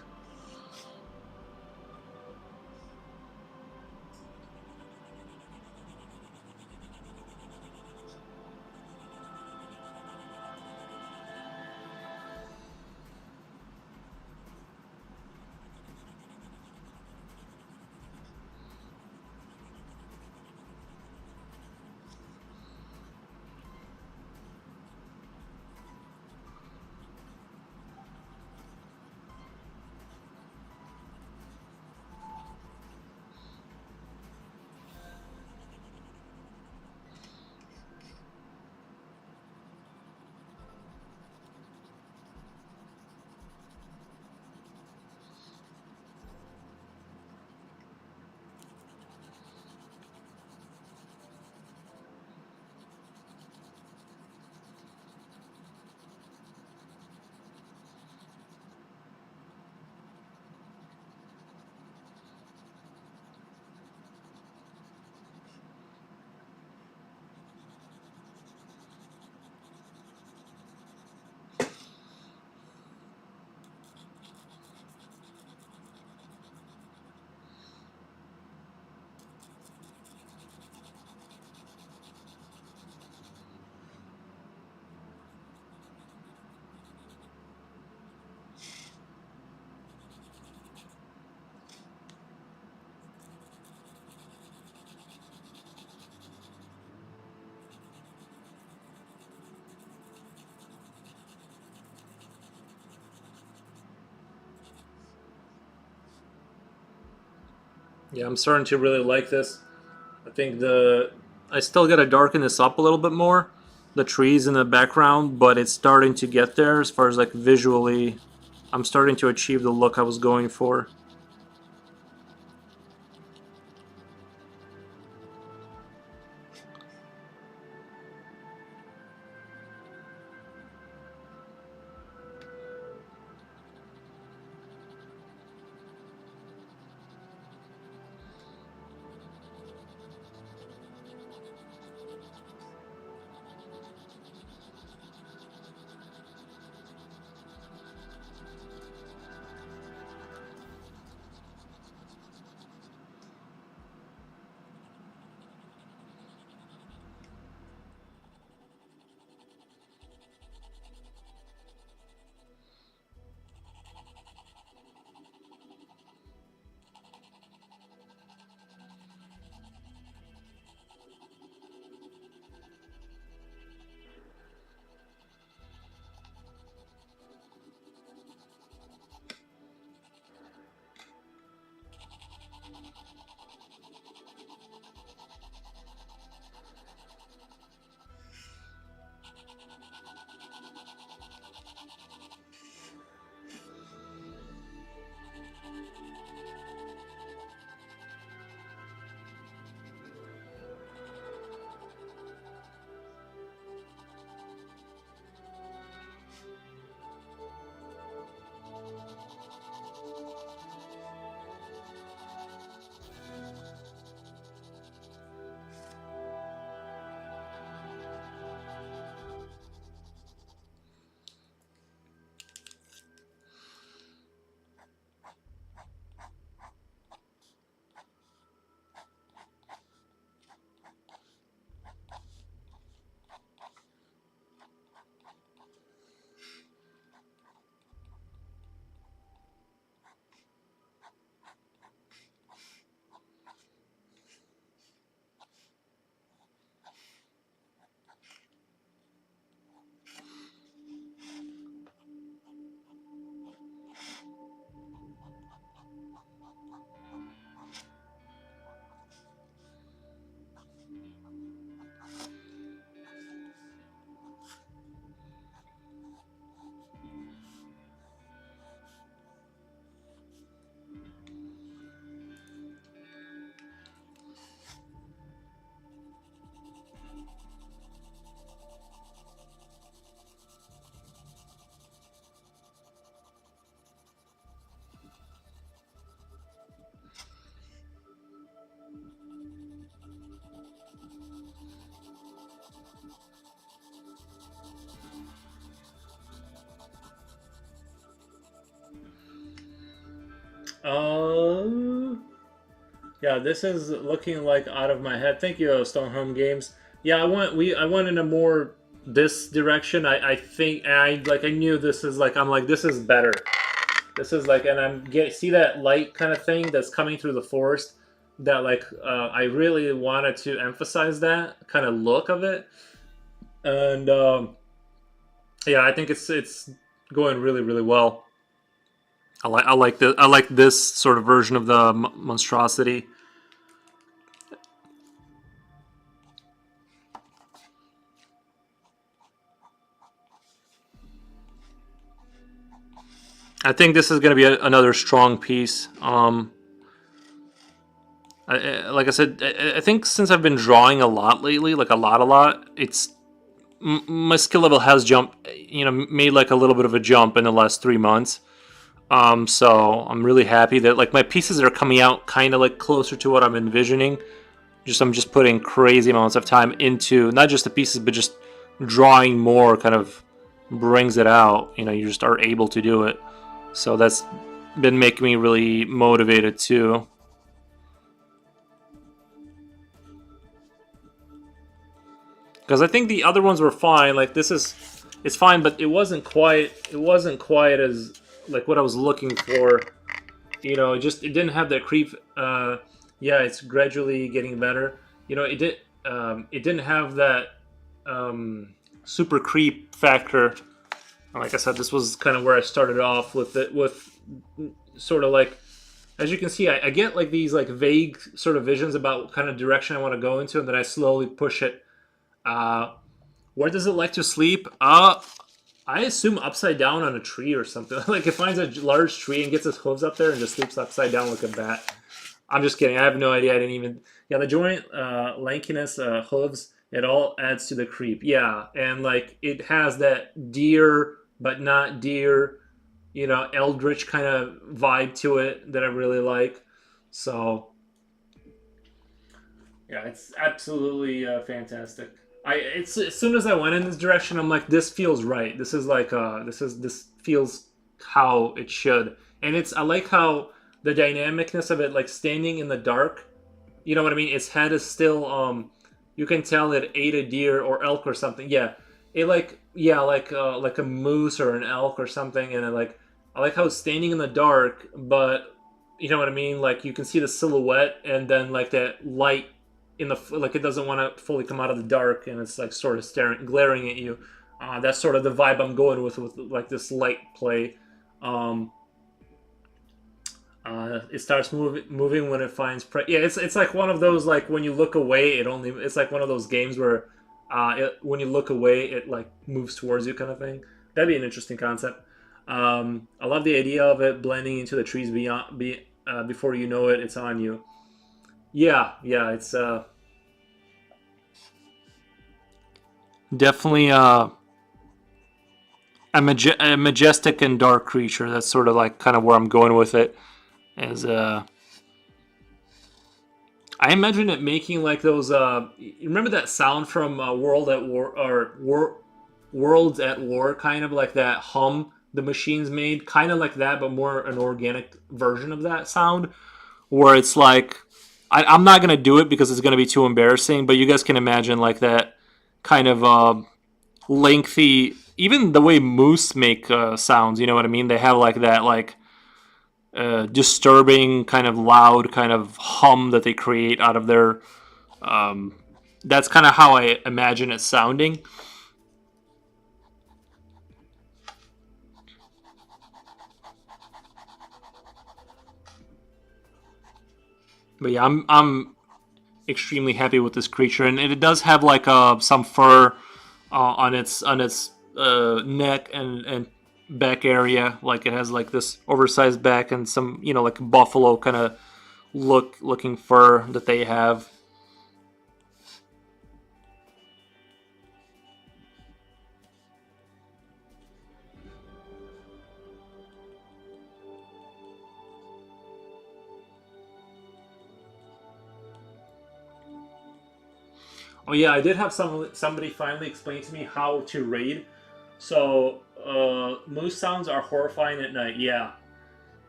Yeah, I'm starting to really like this. I think I still gotta darken this up a little bit more, the trees in the background, but it's starting to get there as far as like visually. I'm starting to achieve the look I was going for. Uh, yeah, this is looking like out of my head. Thank you, Stone Home Games. Yeah, I went in a more this direction. I think I knew this is like I'm like this is better. This is like, and see that light kind of thing that's coming through the forest. That like I really wanted to emphasize that kind of look of it, and yeah, I think it's going really really well. I like this sort of version of the monstrosity. I think this is going to be another strong piece. Like I said, I think since I've been drawing a lot lately, like a lot, it's my skill level has jumped. You know, made like a little bit of a jump in the last 3 months. So I'm really happy that like my pieces are coming out kind of like closer to what I'm envisioning. I'm just putting crazy amounts of time into not just the pieces, but just drawing more kind of brings it out. You know, you just are able to do it. So that's been making me really motivated too. Because I think the other ones were fine. Like it's fine, but it wasn't quite as like what I was looking for. You know, it didn't have that creep. Yeah, it's gradually getting better. You know, it didn't have that super creep factor. Like I said, this was kind of where I started off with it, with sort of like, as you can see, I get like these like vague sort of visions about what kind of direction I want to go into, and then I slowly push it. Where does it like to sleep? I assume upside down on a tree or something. Like it finds a large tree and gets its hooves up there and just sleeps upside down like a bat. I'm just kidding. I have no idea. I didn't even. Yeah, the joint lankiness, hooves, it all adds to the creep. Yeah, and like it has that deer but not deer, you know, eldritch kind of vibe to it that I really like. So yeah, it's absolutely fantastic. It's as soon as I went in this direction, I'm like, this feels right. This is like this feels how it should, and I like how the dynamicness of it, like standing in the dark. You know what I mean? Its head is still you can tell it ate a deer or elk or something. Yeah, it like a moose or an elk or something, and I like how it's standing in the dark, but you know what I mean? Like you can see the silhouette, and then like that light in the like it doesn't want to fully come out of the dark, and it's like sort of glaring at you. That's sort of the vibe I'm going with like this light play. Um, it starts moving when it finds prey. Yeah, it's like one of those like when you look away, it's like one of those games where when you look away, it like moves towards you kind of thing. That'd be an interesting concept. I love the idea of it blending into the trees before you know it, it's on you. Yeah, it's Definitely a majestic and dark creature. That's sort of like kind of where I'm going with it. As I imagine it making like those. You remember that sound from World at War or Worlds at War, kind of like that hum the machines made, kind of like that, but more an organic version of that sound, where it's like I'm not gonna do it because it's gonna be too embarrassing. But you guys can imagine like that kind of lengthy. Even the way moose make sounds, you know what I mean? They have like that like disturbing kind of loud kind of hum that they create out of their. That's kind of how I imagine it sounding. But yeah, I'm extremely happy with this creature, and it does have like some fur on its neck and back area. Like it has like this oversized back and some like buffalo kind of looking fur that they have. Oh yeah, I did have somebody finally explain to me how to raid. So moose sounds are horrifying at night. Yeah,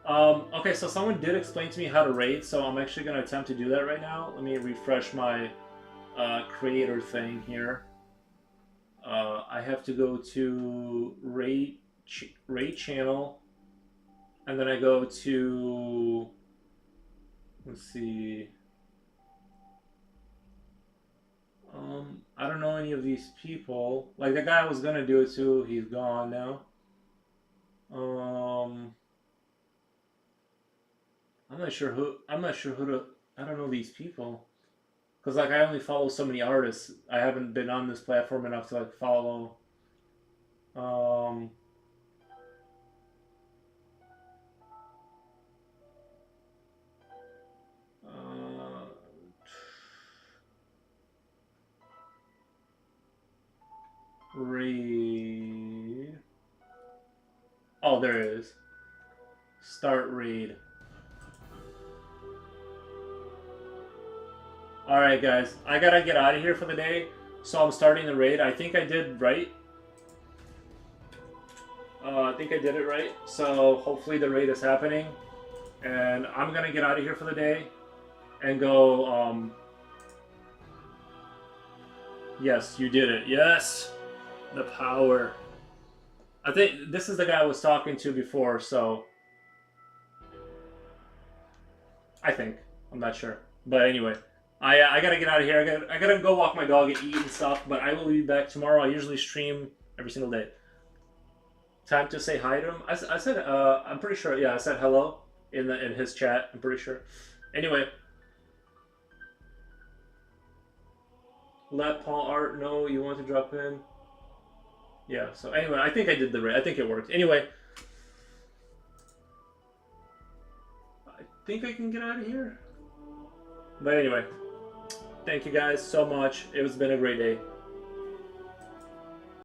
Okay, so someone did explain to me how to raid, so I'm actually going to attempt to do that right now. Let me refresh my creator thing here. I have to go to raid channel, and then I go to, let's see. I don't know any of these people. Like the guy I was gonna do it to, he's gone now. Um, I'm not sure who. I'm not sure who to. I don't know these people. Cause like I only follow so many artists. I haven't been on this platform enough to like follow. Um, uh, Raid. Oh, there it is. Start raid. Alright, guys. I gotta get out of here for the day. So I'm starting the raid. I think I did right. I think I did it right. So hopefully the raid is happening. And I'm gonna get out of here for the day. And go, Yes, you did it. Yes! The power. I think this is the guy I was talking to before, so... I think. I'm not sure. But anyway, I gotta get out of here. I gotta go walk my dog and eat and stuff, but I will be back tomorrow. I usually stream every single day. Time to say hi to him. I said, I'm pretty sure, yeah, I said hello in his chat, I'm pretty sure. Anyway. Let Paul Art know you want to drop in. Yeah, so anyway, I think I did the right. I think it worked. Anyway. I think I can get out of here. But anyway. Thank you guys so much. It's been a great day.